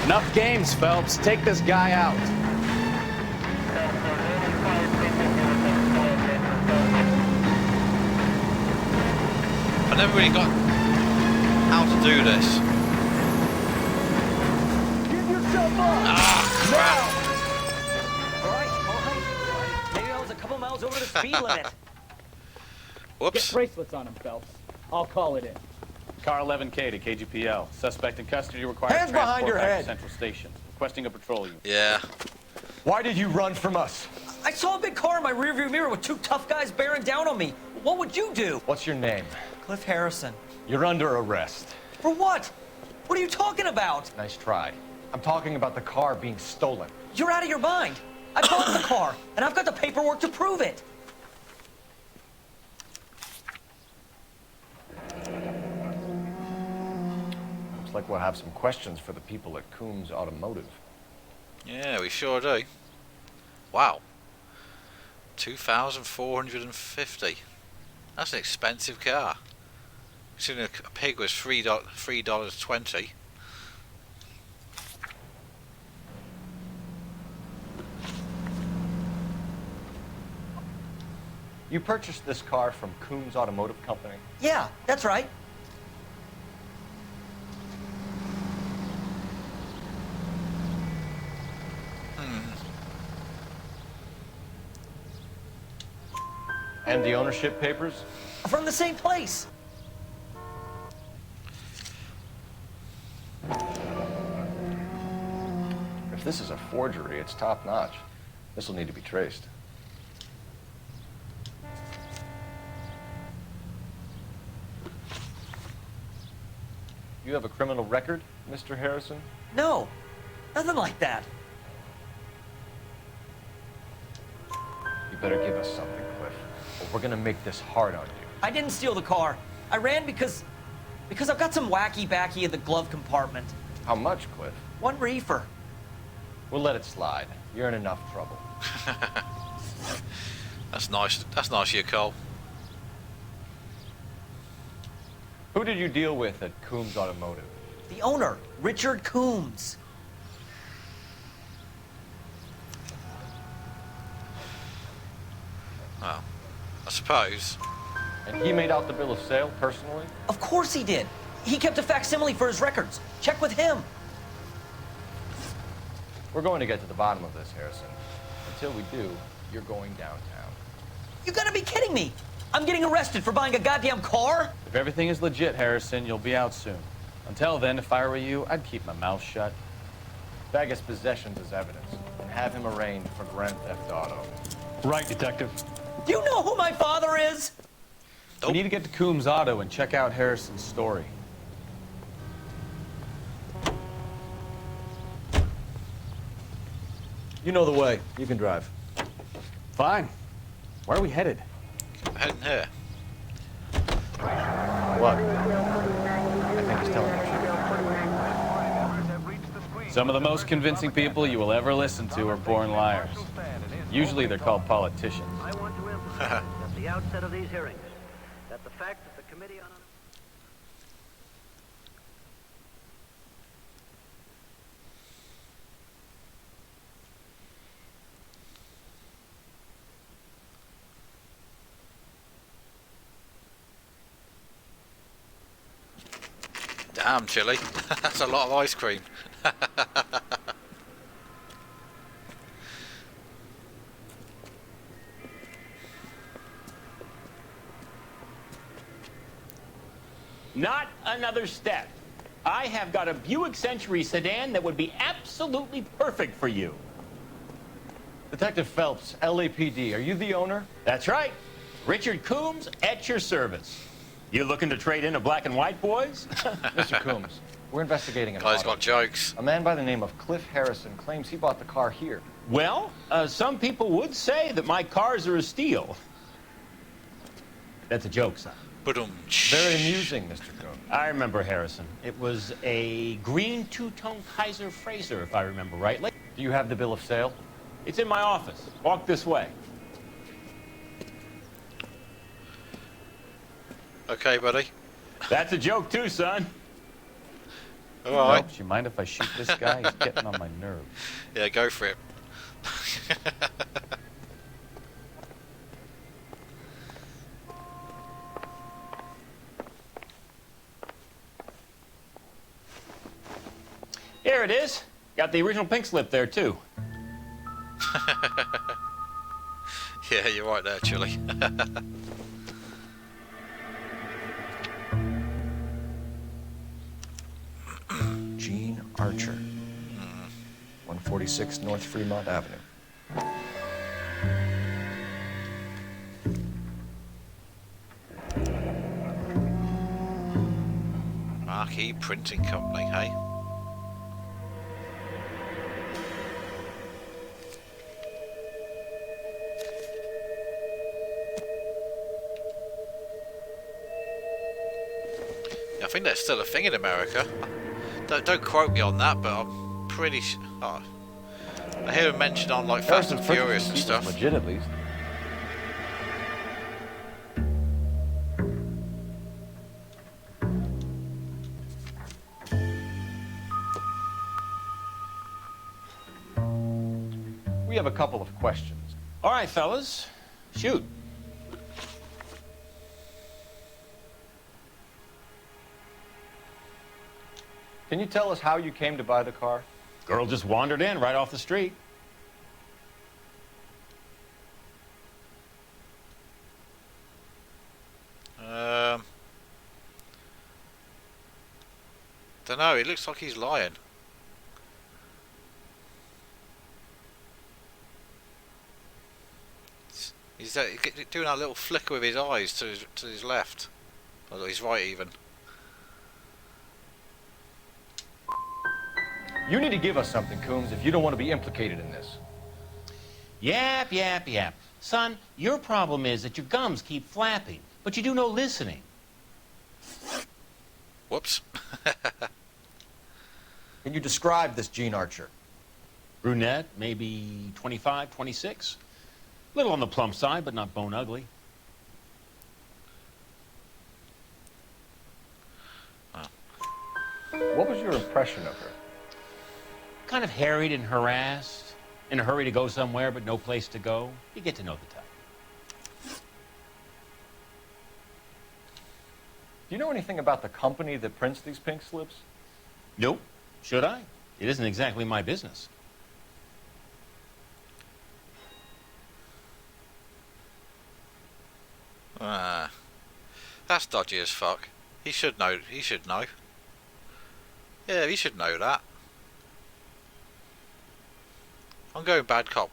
Enough games, Phelps. Take this guy out. I never really got how to do this. Give yourself up! Ah, crap. All right. Maybe I was a couple miles over the speed limit. Whoops. Get bracelets on him, Phelps. I'll call it in. Car 11K to KGPL. Suspect in custody requires Hands behind transport your back head. to Central Station. Requesting a patrol unit. Yeah. Why did you run from us? I saw a big car in my rearview mirror with 2 tough guys bearing down on me. What would you do? What's your name? Cliff Harrison. You're under arrest. For what? What are you talking about? Nice try. I'm talking about the car being stolen. You're out of your mind. I bought the car, and I've got the paperwork to prove it. Looks like we'll have some questions for the people at Coombs Automotive. Yeah, we sure do. Wow. 2,450. That's an expensive car. Considering a pig was $3.20. You purchased this car from Coombs Automotive Company? Yeah, that's right. And the ownership papers? From the same place. If this is a forgery, it's top-notch. This will need to be traced. You have a criminal record, Mr. Harrison? No, nothing like that. You better give us something, Cliff, or we're gonna make this hard on you. I didn't steal the car. I ran because I've got some wacky backy in the glove compartment. How much, Cliff? 1 reefer. We'll let it slide. You're in enough trouble. That's nice. That's nice of you, Cole. Who did you deal with at Coombs Automotive? The owner, Richard Coombs. suppose. And he made out the bill of sale personally? Of course he did. He kept a facsimile for his records. Check with him. We're going to get to the bottom of this, Harrison. Until we do, you're going downtown. You gotta be kidding me. I'm getting arrested for buying a goddamn car? If everything is legit, Harrison, you'll be out soon. Until then, if I were you, I'd keep my mouth shut. Bag his possessions as evidence, and have him arraigned for grand theft auto. Right, Detective. Do you know who my father is? We need to get to Coombs Auto and check out Harrison's story. You know the way. You can drive. Fine. Where are we headed? Heading here. What? I think he's telling the truth. Some of the most convincing people you will ever listen to are born liars. Usually they're called politicians. I want to emphasize at the outset of these hearings that the fact that the Committee on... Damn, Chili. That's a lot of ice cream. Not another step. I have got a Buick Century sedan that would be absolutely perfect for you. Detective Phelps, LAPD, are you the owner? That's right. Richard Coombs at your service. You looking to trade in a black and white, boys? Mr. Coombs, we're investigating an Guy's auto. got jokes. A man by the name of Cliff Harrison claims he bought the car here. Well, some people would say that my cars are a steal. That's a joke, son. Very amusing, Mr. Coombs. I remember Harrison. It was a green two-tone Kaiser Frazer, if I remember rightly. Do you have the bill of sale? It's in my office. Walk this way. Okay, buddy. That's a joke too, son. All right. Phelps, you mind if I shoot this guy? He's getting on my nerves. Yeah, go for it. Here it is. Got the original pink slip there too. Yeah, you're right there, Chili. Gene Archer. 146 North Fremont Avenue. Marquee Printing Company, hey? I think that's still a thing in America. Don't quote me on that, but I'm pretty sure. Oh, I hear it mentioned on like Fast and Furious and stuff. Legit, at least. We have a couple of questions. All right, fellas. Shoot. Can you tell us how you came to buy the car? Girl just wandered in right off the street. Don't know. It looks like he's lying. He's doing that little flicker with his eyes to his left, or his right even. You need to give us something, Coombs, if you don't want to be implicated in this. Yap, yap, yap. Son, your problem is that your gums keep flapping, but you do no listening. Whoops. Can you describe this Gene Archer? Brunette, maybe 25, 26. Little on the plump side, but not bone ugly. What was your impression of her? Kind of harried and harassed, in a hurry to go somewhere but no place to go. You get to know the type. Do you know anything about the company that prints these pink slips? Nope. Should I? It isn't exactly my business. That's dodgy as fuck. He should know. He should know. Yeah, he should know that. I'm going bad cop.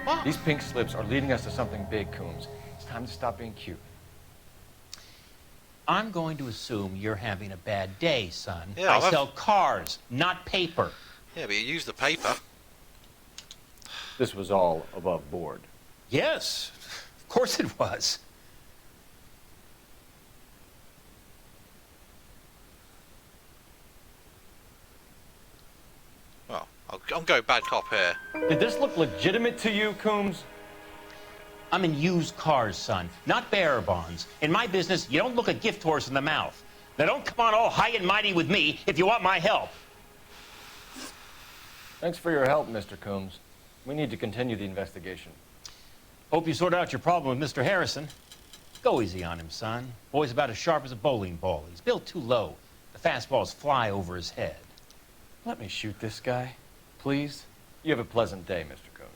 What? These pink slips are leading us to something big, Coombs. It's time to stop being cute. I'm going to assume you're having a bad day, son. Yeah, I sell cars, not paper. Yeah, but you use the paper. This was all above board. Yes, of course it was. Well, I'm going bad cop here. Did this look legitimate to you, Coombs? I'm in used cars, son, not bearer bonds. In my business, you don't look a gift horse in the mouth. Now don't come on all high and mighty with me if you want my help. Thanks for your help, Mr. Coombs. We need to continue the investigation. Hope you sort out your problem with Mr. Harrison. Go easy on him, son. Boy's about as sharp as a bowling ball. He's built too low. The fastballs fly over his head. Let me shoot this guy, please. You have a pleasant day, Mr. Coombs.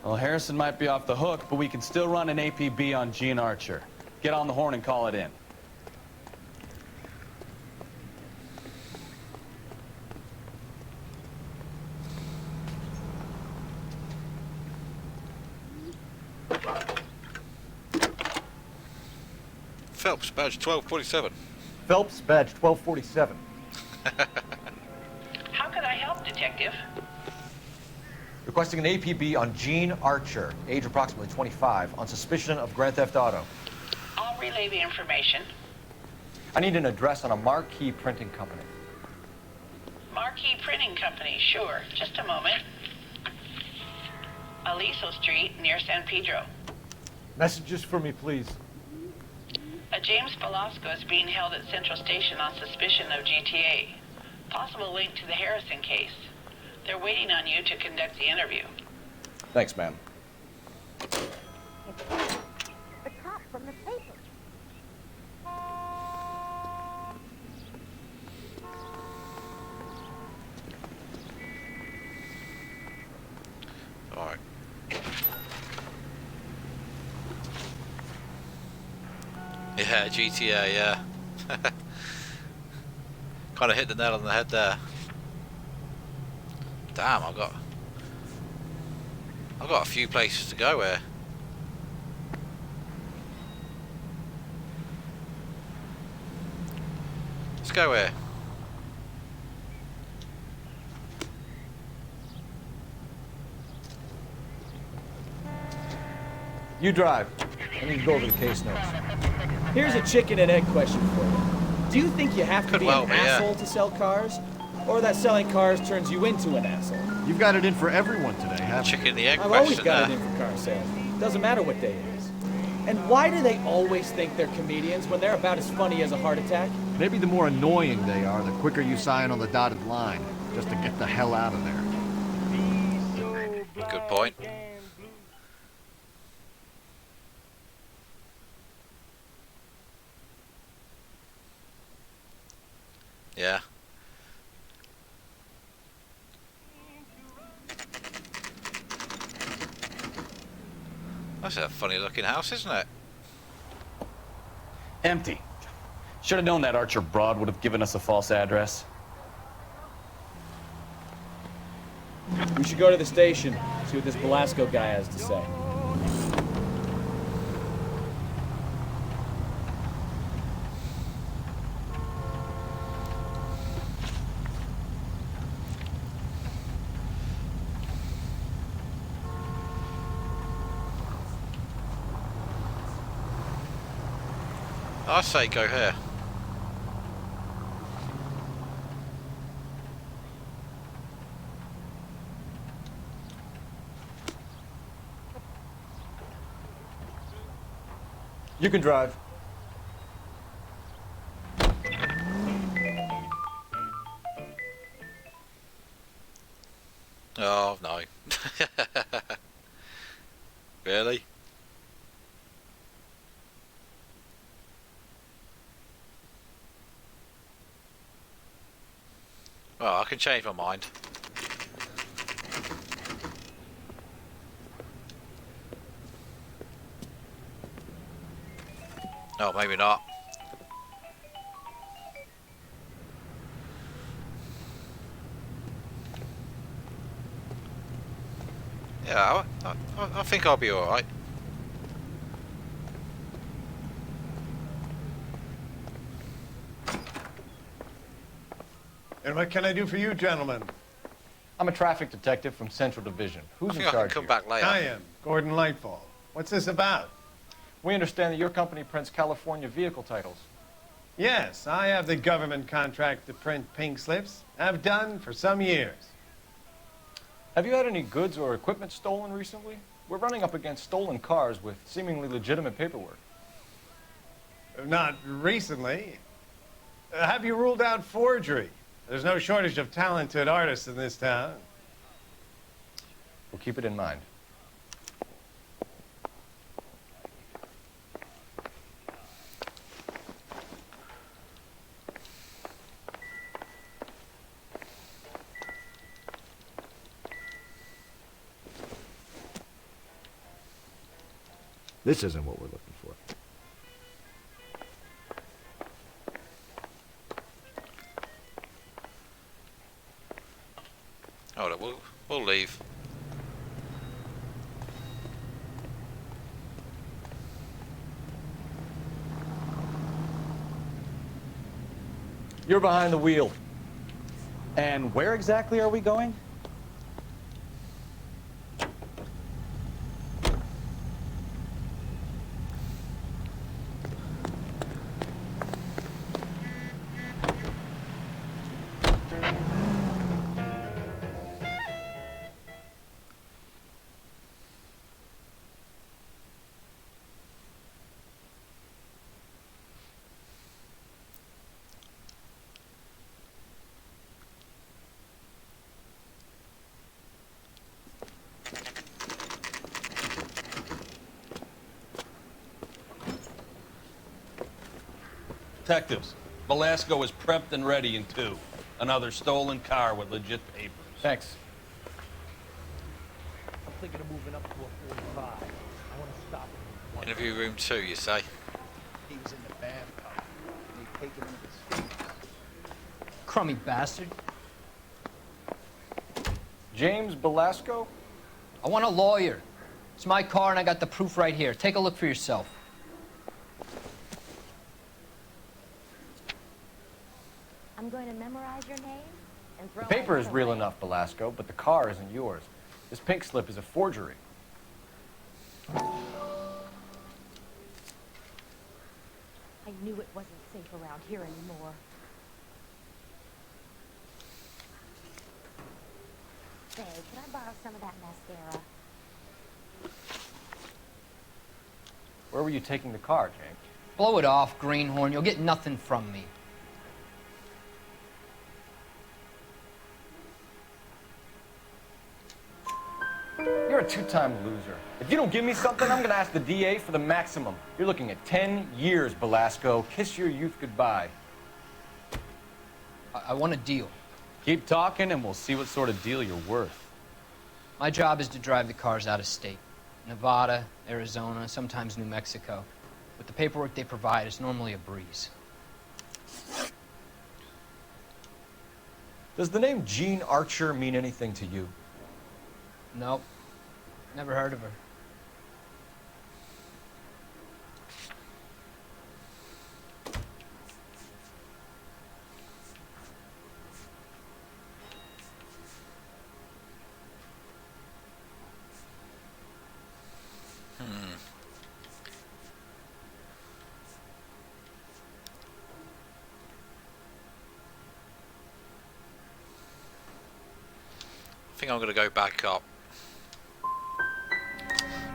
Well, Harrison might be off the hook, but we can still run an APB on Gene Archer. Get on the horn and call it in. Phelps, badge 1247. Phelps, badge 1247. How can I help, Detective? Requesting an APB on Gene Archer, age approximately 25, on suspicion of grand theft auto. I'll relay the information. I need an address on a Marquee Printing Company. Marquee Printing Company, sure. Just a moment. Aliso Street, near San Pedro. Messages for me, please. A James Velasco is being held at Central Station on suspicion of GTA. Possible link to the Harrison case. They're waiting on you to conduct the interview. Thanks, ma'am. The cop from the paper. Alright. Yeah, GTA, yeah. Kind of hit the nail on the head there. Damn, I've got a few places to go here. Let's go here. You drive. I need to go over the case notes. Here's a chicken and egg question for you. Do you think you have to be an asshole to sell cars? Or that selling cars turns you into an asshole? You've got it in for everyone today, haven't you? Chicken the egg I've always got it in for car sales. Doesn't matter what day it is. And why do they always think they're comedians when they're about as funny as a heart attack? Maybe the more annoying they are, the quicker you sign on the dotted line, just to get the hell out of there. Good point. Yeah. That's a funny looking house, isn't it? Empty. Should have known that Archer broad would have given us a false address. We should go to the station, see what this Velasco guy has to say. I say go here. You can drive. Well, I can change my mind. No, maybe not. Yeah, I think I'll be alright. And what can I do for you, gentlemen? I'm a traffic detective from Central Division. Who's in I charge can come here? back later. I am Gordon Lightfall. What's this about? We understand that your company prints California vehicle titles. Yes, I have the government contract to print pink slips. I've done for some years. Have you had any goods or equipment stolen recently? We're running up against stolen cars with seemingly legitimate paperwork. Not recently. Have you ruled out forgery? There's no shortage of talented artists in this town. We'll keep it in mind. This isn't what we're looking for. Hold on, we'll leave. You're behind the wheel. And where exactly are we going? Detectives, Velasco is prepped and ready in 2. Another stolen car with legit papers. Thanks. I'm thinking of moving up to a 45. I want to stop him. Interview room 2, you say? He was in the bathtub. And he'd taken him his fingers. Crummy bastard. James Velasco? I want a lawyer. It's my car and I got the proof right here. Take a look for yourself. I'm going to memorize your name and throw The paper my is shit real away. enough, Velasco, but the car isn't yours. This pink slip is a forgery. I knew it wasn't safe around here anymore. Say, can I borrow some of that mascara? Where were you taking the car, James? Blow it off, greenhorn. You'll get nothing from me. You're a two-time loser. If you don't give me something, I'm gonna ask the DA for the maximum. You're looking at 10 years, Velasco. Kiss your youth goodbye. I want a deal. Keep talking and we'll see what sort of deal you're worth. My job is to drive the cars out of state. Nevada, Arizona, sometimes New Mexico. With the paperwork they provide, it's normally a breeze. Does the name Jean Archer mean anything to you? Nope. Never heard of her. I think I'm going to go back up.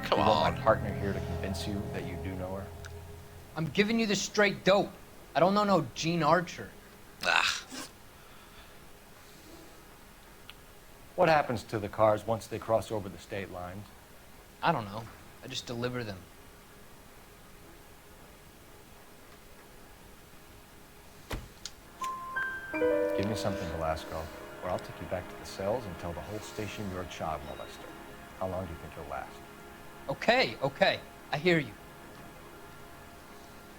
Come You want on. my partner here to convince you that you do know her? I'm giving you the straight dope. I don't know no Gene Archer. Ah. What happens to the cars once they cross over the state lines? I don't know. I just deliver them. Give me something, Velasco, or I'll take you back to the cells and tell the whole station you're a child molester. How long do you think you'll last? Okay, okay. I hear you.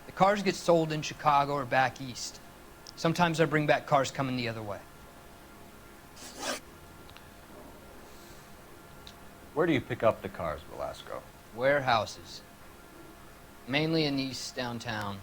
The cars get sold in Chicago or back east. Sometimes I bring back cars coming the other way. Where do you pick up the cars, Velasco? Warehouses. Mainly in East downtown.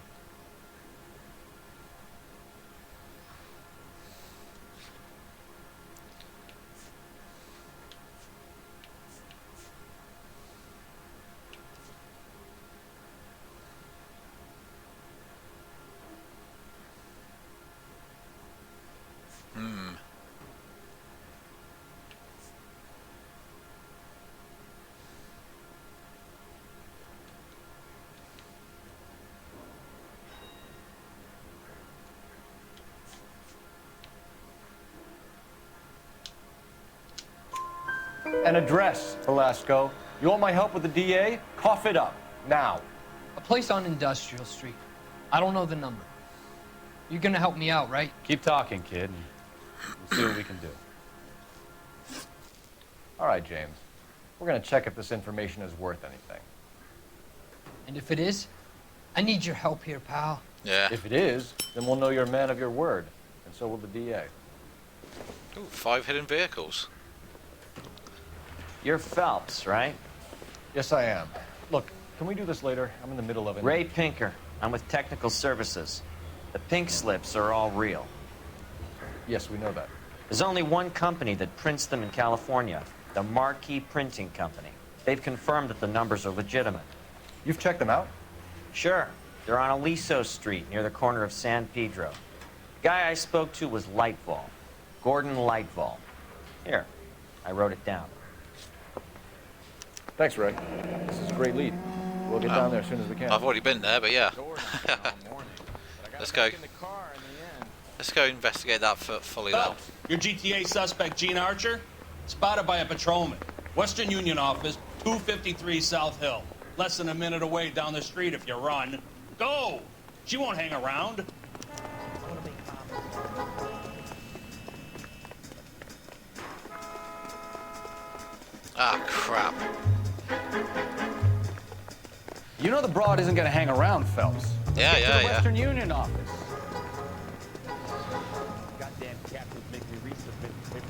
An address, Velasco. You want my help with the DA? Cough it up, now. A place on Industrial Street. I don't know the number. You're gonna help me out, right? Keep talking, kid, and we'll see what we can do. All right, James. We're gonna check if this information is worth anything. And if it is, I need your help here, pal. Yeah. If it is, then we'll know you're a man of your word, and so will the DA. Ooh, 5 hidden vehicles. You're Phelps, right? Yes, I am. Look, can we do this later? I'm in the middle of it. Ray Pinker. I'm with Technical Services. The pink slips are all real. Yes, we know that. There's only one company that prints them in California, the Marquee Printing Company. They've confirmed that the numbers are legitimate. You've checked them out? Sure. They're on Aliso Street, near the corner of San Pedro. The guy I spoke to was Lightval. Gordon Lightval. Here, I wrote it down. Thanks, Ray. This is a great lead. We'll get down there as soon as we can. I've already been there, but yeah. Let's go. Let's go investigate that fully now. Phelps, your GTA suspect, Gene Archer, spotted by a patrolman. Western Union office, 253 South Hill. Less than a minute away down the street if you run. Go! She won't hang around. Ah, crap. You know the broad isn't going to hang around, Phelps. Yeah, Get to the yeah. Western Union office. Goddamn captains make me resubmit.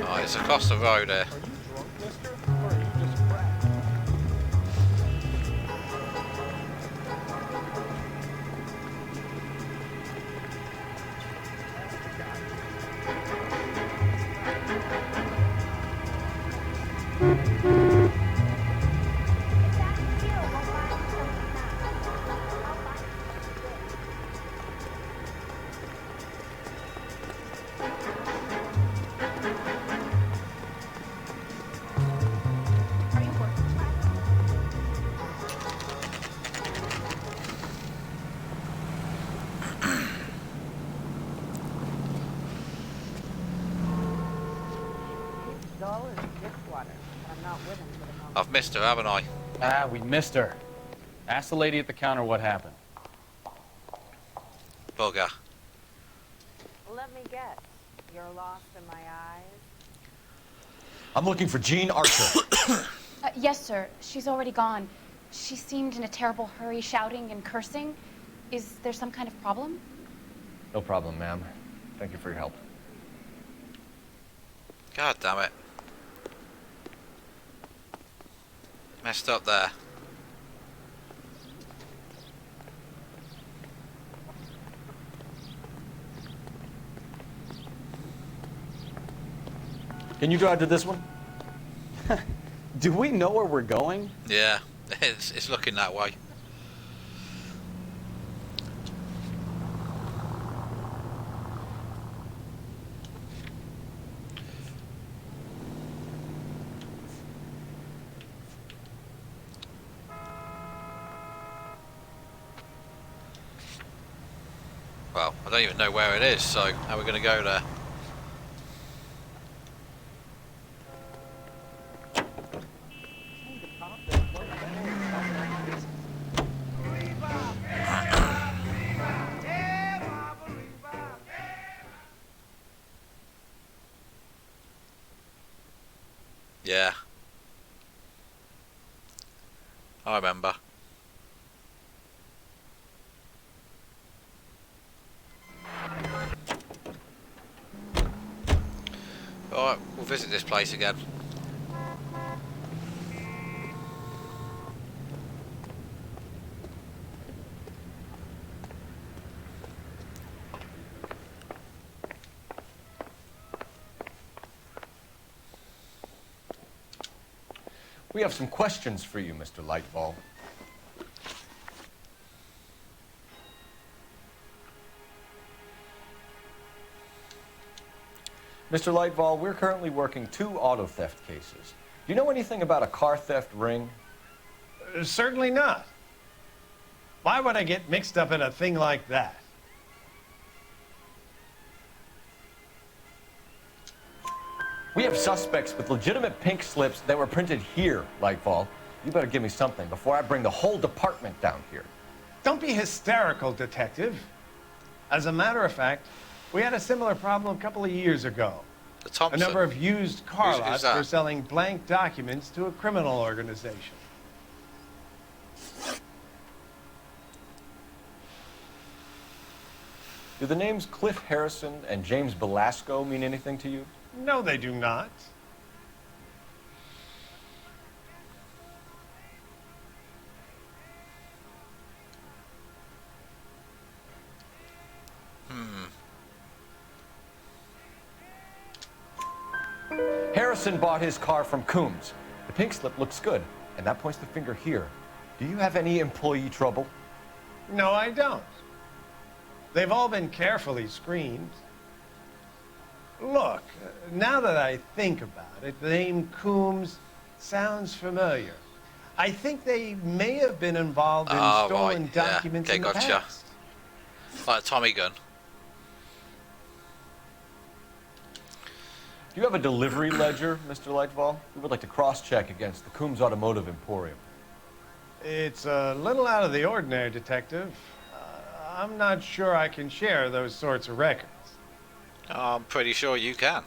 Oh, it's across the road here. I've missed her, haven't I? Ah, we missed her. Ask the lady at the counter what happened. Bugger. Let me guess. You're lost in my eyes? I'm looking for Gene Archer. Yes, sir. She's already gone. She seemed in a terrible hurry, shouting and cursing. Is there some kind of problem? No problem, ma'am. Thank you for your help. God damn it. Messed up there. Can you drive to this one? Do we know where we're going? Yeah, it's looking that way. Well, I don't even know where it is, so how are we going to go there? visit this place again. We have some questions for you, Mr. Lightfall. Mr. Lightfall, we're currently working 2 auto theft cases. Do you know anything about a car theft ring? Certainly not. Why would I get mixed up in a thing like that? We have suspects with legitimate pink slips that were printed here, Lightfall. You better give me something before I bring the whole department down here. Don't be hysterical, Detective. As a matter of fact, we had a similar problem a couple of years ago. The Thompson. A number of used car Who's lots that? were selling blank documents to a criminal organization. Do the names Cliff Harrison and James Belasco mean anything to you? No, they do not. Harrison bought his car from Coombs. The pink slip looks good, and that points the finger here. Do you have any employee trouble? No, I don't. They've all been carefully screened. Look, now that I think about it, the name Coombs sounds familiar. I think they may have been involved in stolen right. documents Okay, in the gotcha. past. Like a Tommy gun. Do you have a delivery ledger, Mr. Lightfall? We would like to cross-check against the Coombs Automotive Emporium. It's a little out of the ordinary, Detective. I'm not sure I can share those sorts of records. I'm pretty sure you can.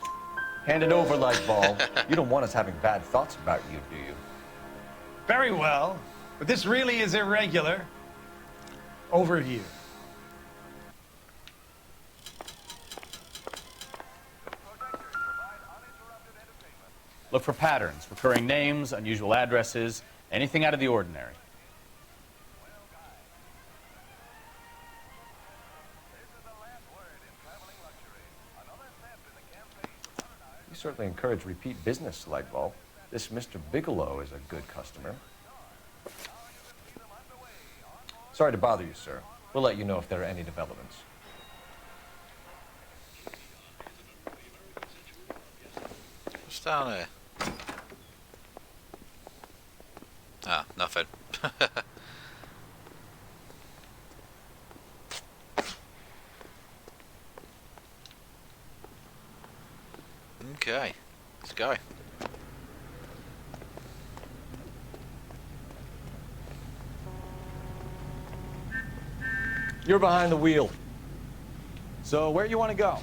Hand it over, Lightfall. You don't want us having bad thoughts about you, do you? Very well, but this really is irregular. Over here. Look for patterns, recurring names, unusual addresses, anything out of the ordinary. You certainly encourage repeat business, Lightfall. This Mr. Bigelow is a good customer. Sorry to bother you, sir. We'll let you know if there are any developments. What's down here? Ah, nothing. Okay, let's go. You're behind the wheel. So where you want to go?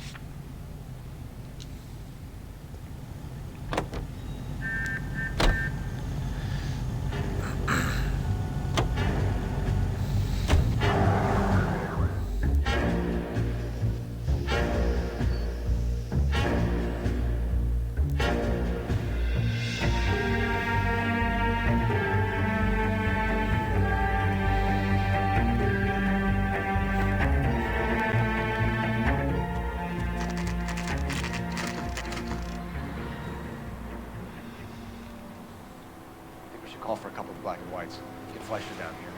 Call for a couple of black and whites. Get Fleischer down here.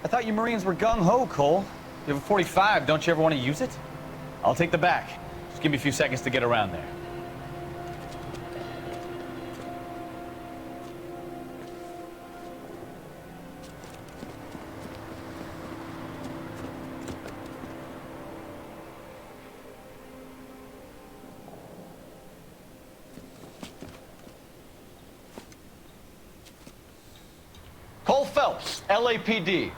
I thought you Marines were gung-ho, Cole. You have a 45, don't you ever want to use it? I'll take the back. Just give me a few seconds to get around there. Cole Phelps, LAPD.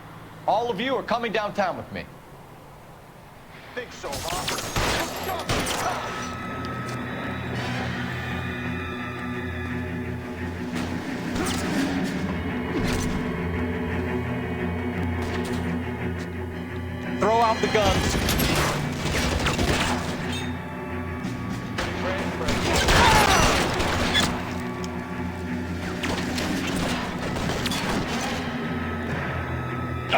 All of you are coming downtown with me. Think so, huh? Throw out the guns. I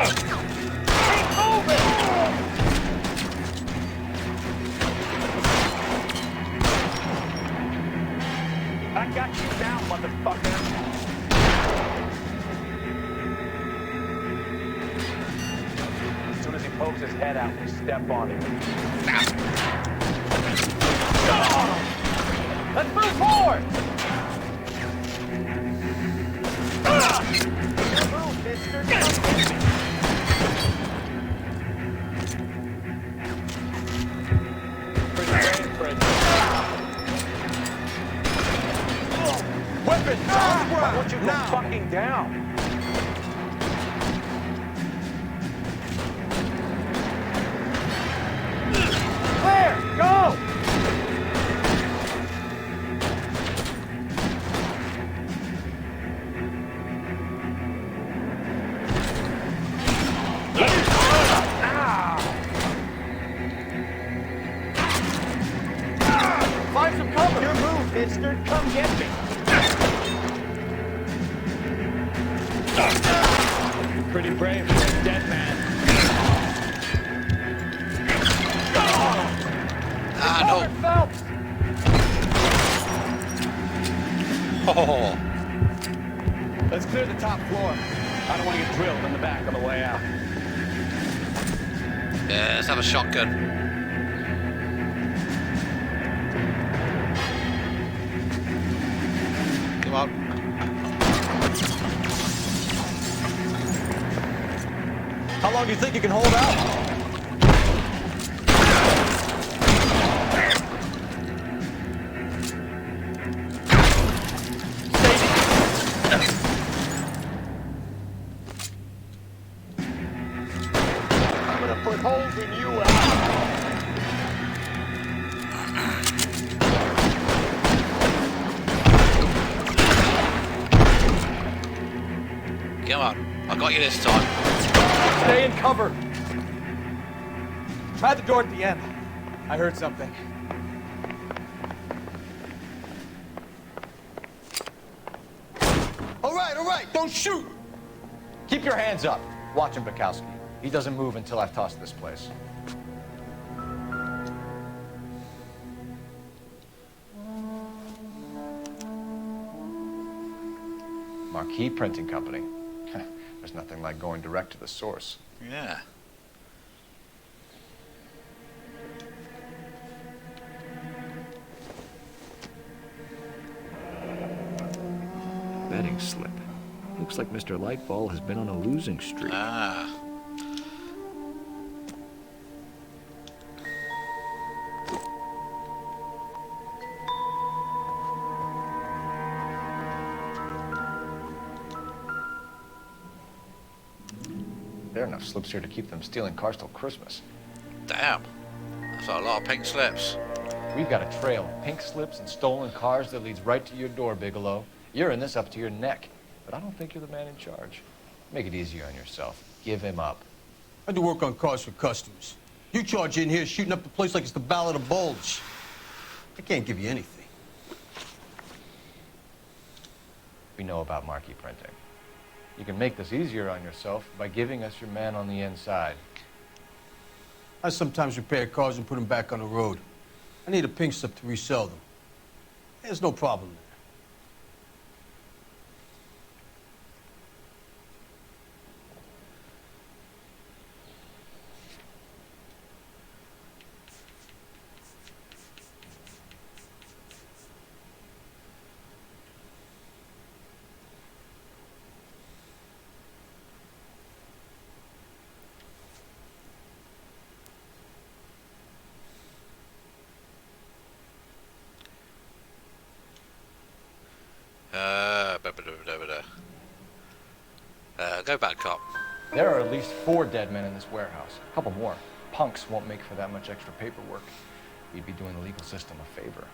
got you down, motherfucker. As soon as he pokes his head out, we step on him. Let's move forward! Move, mister. Pretty brave, Fred. Weapons on the ground! I want you to go fucking down! Clear! Go! Find some cover! Your move, mister! Come get me! Pretty brave for a dead man. No. Phelps! Oh. Let's clear the top floor. I don't want to get drilled in the back on the way out. Yeah, let's have a shotgun. Come on. How long do you think you can hold out? I'm gonna put holes in you. Come on. I got you this time. Stay in cover. Try the door at the end. I heard something. All right, don't shoot! Keep your hands up. Watch him, Bukowski. He doesn't move until I've tossed this place. Marquee Printing Company. There's nothing like going direct to the source. Yeah. Betting slip. Looks like Mr. Lightfall has been on a losing streak. Ah. There are enough slips here to keep them stealing cars till Christmas. Damn. That's a lot of pink slips. We've got a trail of pink slips and stolen cars that leads right to your door, Bigelow. You're in this up to your neck, but I don't think you're the man in charge. Make it easier on yourself. Give him up. I do work on cars for customers. You charge in here shooting up the place like it's the Ballad of Bulge. I can't give you anything. We know about marquee printing. You can make this easier on yourself by giving us your man on the inside. I sometimes repair cars and put them back on the road. I need a pink slip to resell them. There's no problem there. Go bad cop. There are at least 4 dead men in this warehouse. A couple more. Punks won't make for that much extra paperwork. We'd be doing the legal system a favor.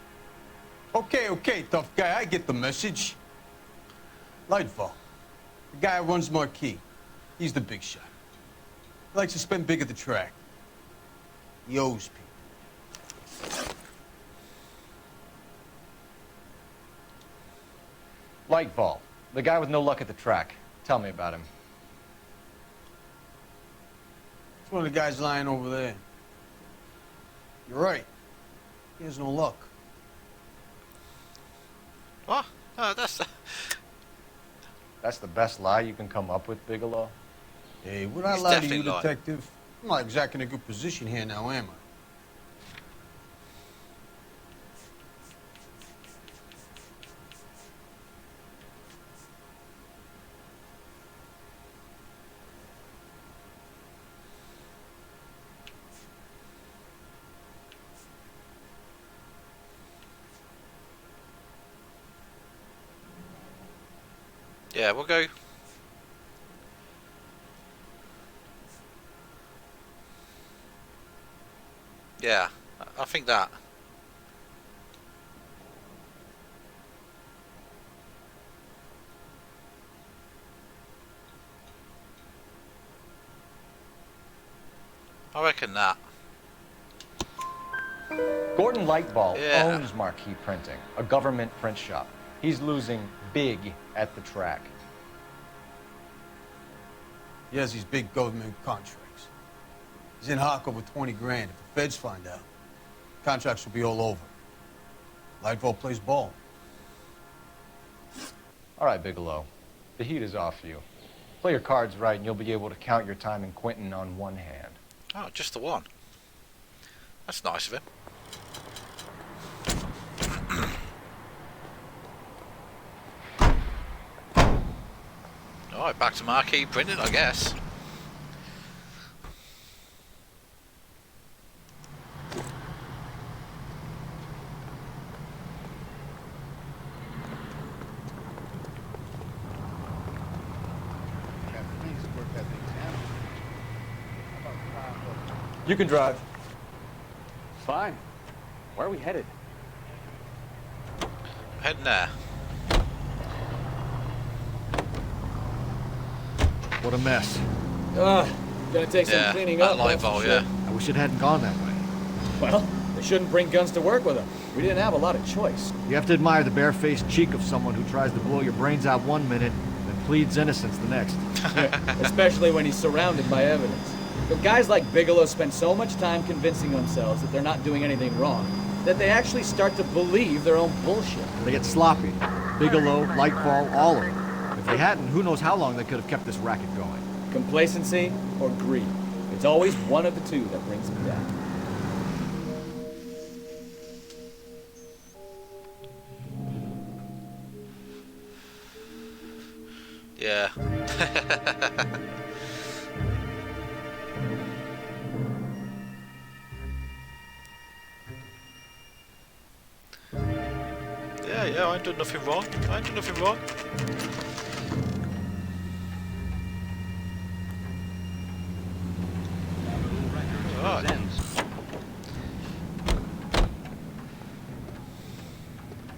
Okay, tough guy, I get the message. Lightfall, the guy who runs Marquee. He's the big shot. He likes to spend big at the track. He owes people. Lightfall, the guy with no luck at the track. Tell me about him. It's one of the guys lying over there. You're right. He has no luck. What? Oh, that's... That's the best lie you can come up with, Bigelow? Hey, would I He's lie to you, definitely lying. detective? I'm not exactly in a good position here now, am I? Yeah, we'll go. Yeah, I think that. I reckon that. Gordon Lightball Yeah. owns Marquee Printing, a government print shop. He's losing big at the track. He has these big government contracts. He's in hock over 20 grand. If the feds find out, contracts will be all over. Lightfall plays ball. All right, Bigelow. The heat is off you. Play your cards right and you'll be able to count your time in Quentin on one hand. Oh, just the one. That's nice of him. Alright, back to Marquee Printing, I guess. You can drive. Fine. Where are we headed? Heading there. What a mess. Gonna take some cleaning up. Light bulb, yeah. I wish it hadn't gone that way. Well, they shouldn't bring guns to work with them. We didn't have a lot of choice. You have to admire the barefaced cheek of someone who tries to blow your brains out one minute, then pleads innocence the next. Especially when he's surrounded by evidence. But guys like Bigelow spend so much time convincing themselves that they're not doing anything wrong, that they actually start to believe their own bullshit. They get sloppy. Bigelow, Lightfall, all of them. If they hadn't, who knows how long they could have kept this racket going. Complacency or greed. It's always one of the two that brings them down. Yeah. Yeah, I ain't done nothing wrong. I ain't done nothing wrong. Right.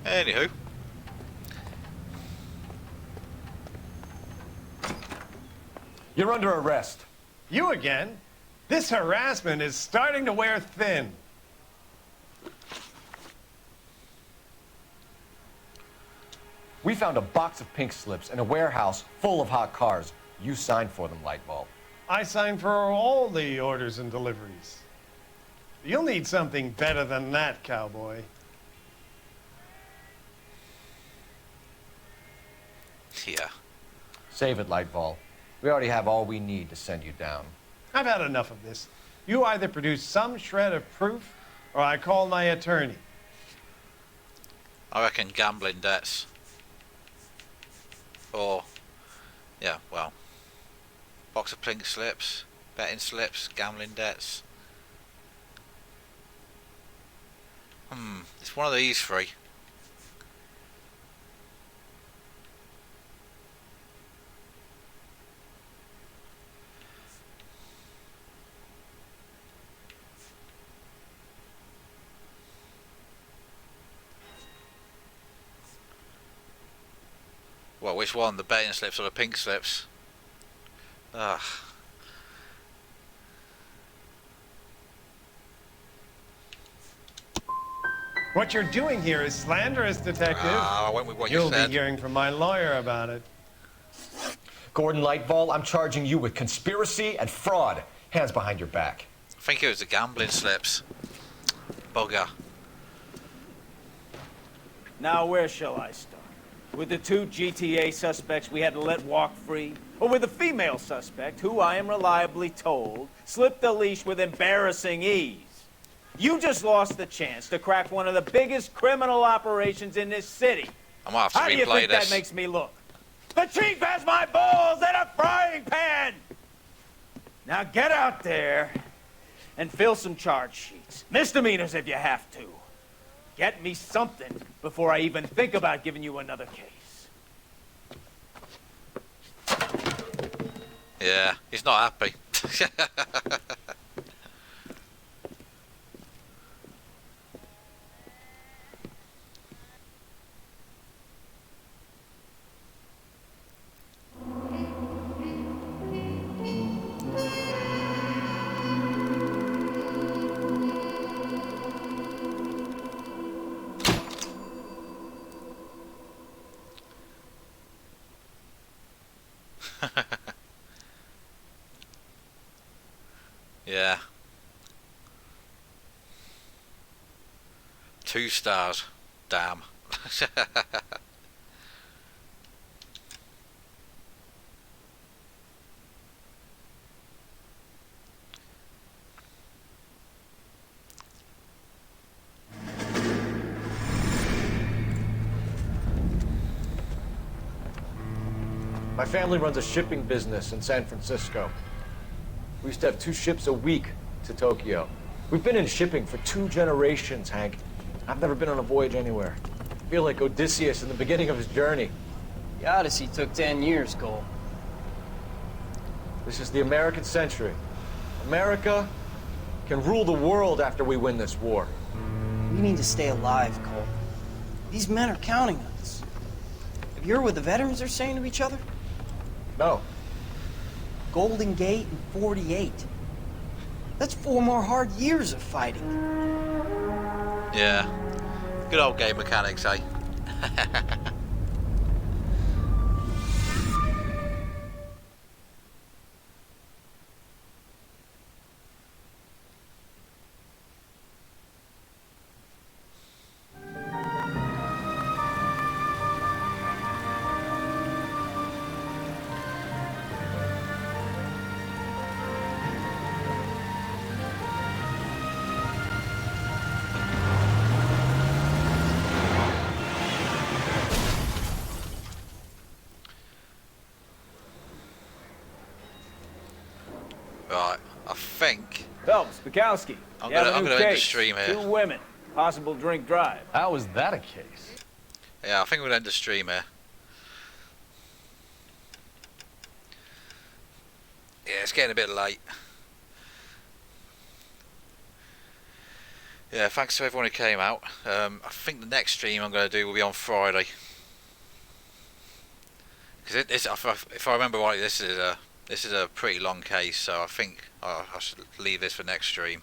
Anywho. You're under arrest. You again? This harassment is starting to wear thin. We found a box of pink slips in a warehouse full of hot cars. You signed for them, Lightball. I signed for all the orders and deliveries. You'll need something better than that, cowboy. Yeah. Save it, Lightball. We already have all we need to send you down. I've had enough of this. You either produce some shred of proof, or I call my attorney. I reckon gambling debts. Or, yeah, well, box of pink slips, betting slips, gambling debts. It's one of these three. Well, which one? The betting slips or the pink slips? Ugh. What you're doing here is slanderous, detective. I went with what you You'll said. be hearing from my lawyer about it. Gordon Lightfall, I'm charging you with conspiracy and fraud. Hands behind your back. I think it was the gambling slips. Bugger. Now, where shall I start? With the 2 GTA suspects we had to let walk free? Or with the female suspect, who I am reliably told slipped the leash with embarrassing ease? You just lost the chance to crack one of the biggest criminal operations in this city. I might have to How do you replay think this. that makes me look? The chief has my balls in a frying pan! Now get out there and fill some charge sheets. Misdemeanors if you have to. Get me something before I even think about giving you another case. Yeah, he's not happy. Yeah. 2 stars. Damn. My family runs a shipping business in San Francisco. We used to have 2 ships a week to Tokyo. We've been in shipping for 2 generations, Hank. I've never been on a voyage anywhere. I feel like Odysseus in the beginning of his journey. The Odyssey took 10 years, Cole. This is the American century. America can rule the world after we win this war. We need to stay alive, Cole. These men are counting on us. Have you heard what the veterans are saying to each other? No. Golden Gate and 48. That's 4 more hard years of fighting. Yeah. Good old game mechanics, eh? Right, I think Phelps, Bukowski. I'm you have a gonna new end the case. stream here. 2 women. Possible drink drive. How is that a case? Yeah, I think we'll end the stream here. Yeah, it's getting a bit late. Yeah, thanks to everyone who came out. I think the next stream I'm going to do will be on Friday. Because if I remember right, this is a pretty long case, so I think I should leave this for next stream.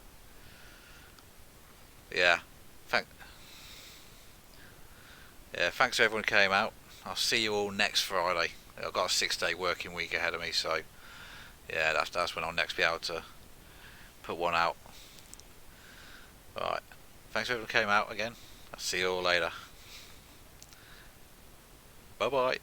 Yeah, thanks to everyone who came out. I'll see you all next Friday. I've got a 6-day working week ahead of me, so yeah, that's when I'll next be able to put one out. Alright, thanks to everyone who came out again. I'll see you all later. Bye bye.